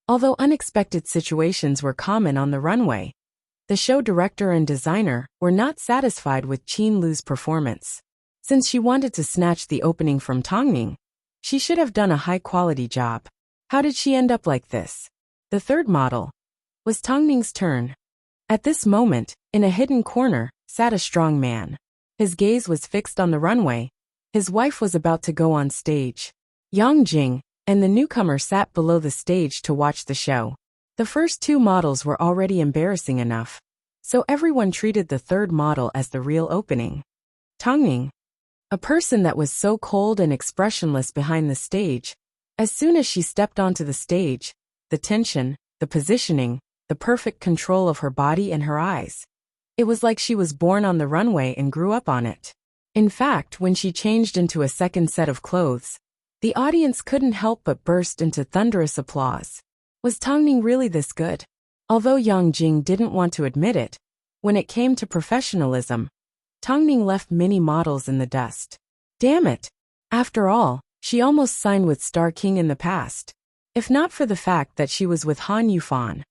Although unexpected situations were common on the runway, the show director and designer were not satisfied with Qin Lu's performance. Since she wanted to snatch the opening from Tongning, she should have done a high-quality job. How did she end up like this? The third model was Tongning's turn. At this moment, in a hidden corner, sat a strong man. His gaze was fixed on the runway. His wife was about to go on stage. Yang Jing and the newcomer sat below the stage to watch the show. The first two models were already embarrassing enough, so everyone treated the third model as the real opening. Tongning, a person that was so cold and expressionless behind the stage, as soon as she stepped onto the stage, the tension, the positioning, the perfect control of her body and her eyes. It was like she was born on the runway and grew up on it. In fact, when she changed into a second set of clothes, the audience couldn't help but burst into thunderous applause. Was Tongning really this good? Although Yang Jing didn't want to admit it, when it came to professionalism, Tongning left many models in the dust. Damn it! After all, she almost signed with Star King in the past, if not for the fact that she was with Han Yufan.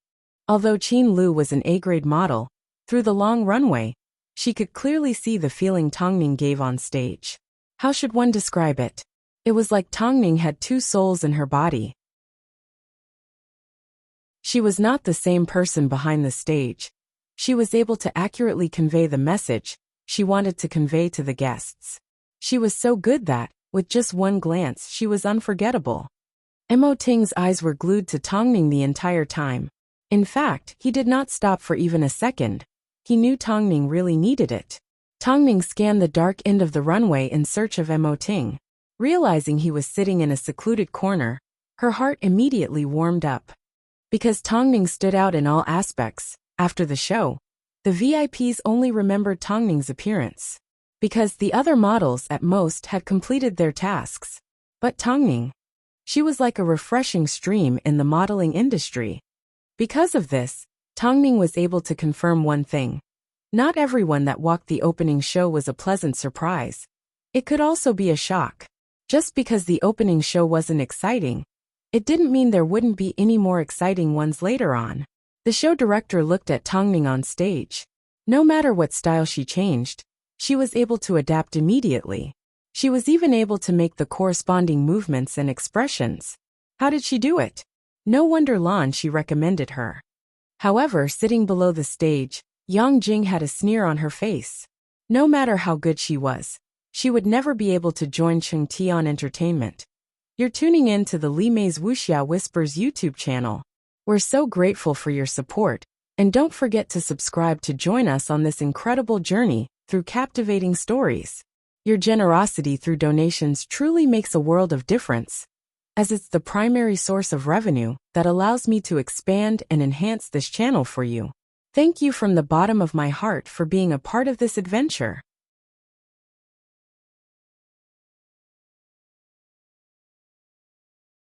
Although Qin Lu was an A-grade model, through the long runway, she could clearly see the feeling Tongning gave on stage. How should one describe it? It was like Tongning had two souls in her body. She was not the same person behind the stage. She was able to accurately convey the message she wanted to convey to the guests. She was so good that, with just one glance, she was unforgettable. Mo Ting's eyes were glued to Tongning the entire time. In fact, he did not stop for even a second. He knew Tongning really needed it. Tongning scanned the dark end of the runway in search of Mo Ting. Realizing he was sitting in a secluded corner, her heart immediately warmed up. Because Tongning stood out in all aspects, after the show, the VIPs only remembered Tongning's appearance. Because the other models at most had completed their tasks. But Tongning, she was like a refreshing stream in the modeling industry. Because of this, Tongning was able to confirm one thing. Not everyone that walked the opening show was a pleasant surprise. It could also be a shock. Just because the opening show wasn't exciting, it didn't mean there wouldn't be any more exciting ones later on. The show director looked at Tongning on stage. No matter what style she changed, she was able to adapt immediately. She was even able to make the corresponding movements and expressions. How did she do it? No wonder Lan she recommended her. However, sitting below the stage, Yang Jing had a sneer on her face. No matter how good she was, she would never be able to join Cheng Tian Entertainment. You're tuning in to the Li Mei's Wuxia Whispers YouTube channel. We're so grateful for your support, and don't forget to subscribe to join us on this incredible journey through captivating stories. Your generosity through donations truly makes a world of difference, as it's the primary source of revenue that allows me to expand and enhance this channel for you. Thank you from the bottom of my heart for being a part of this adventure.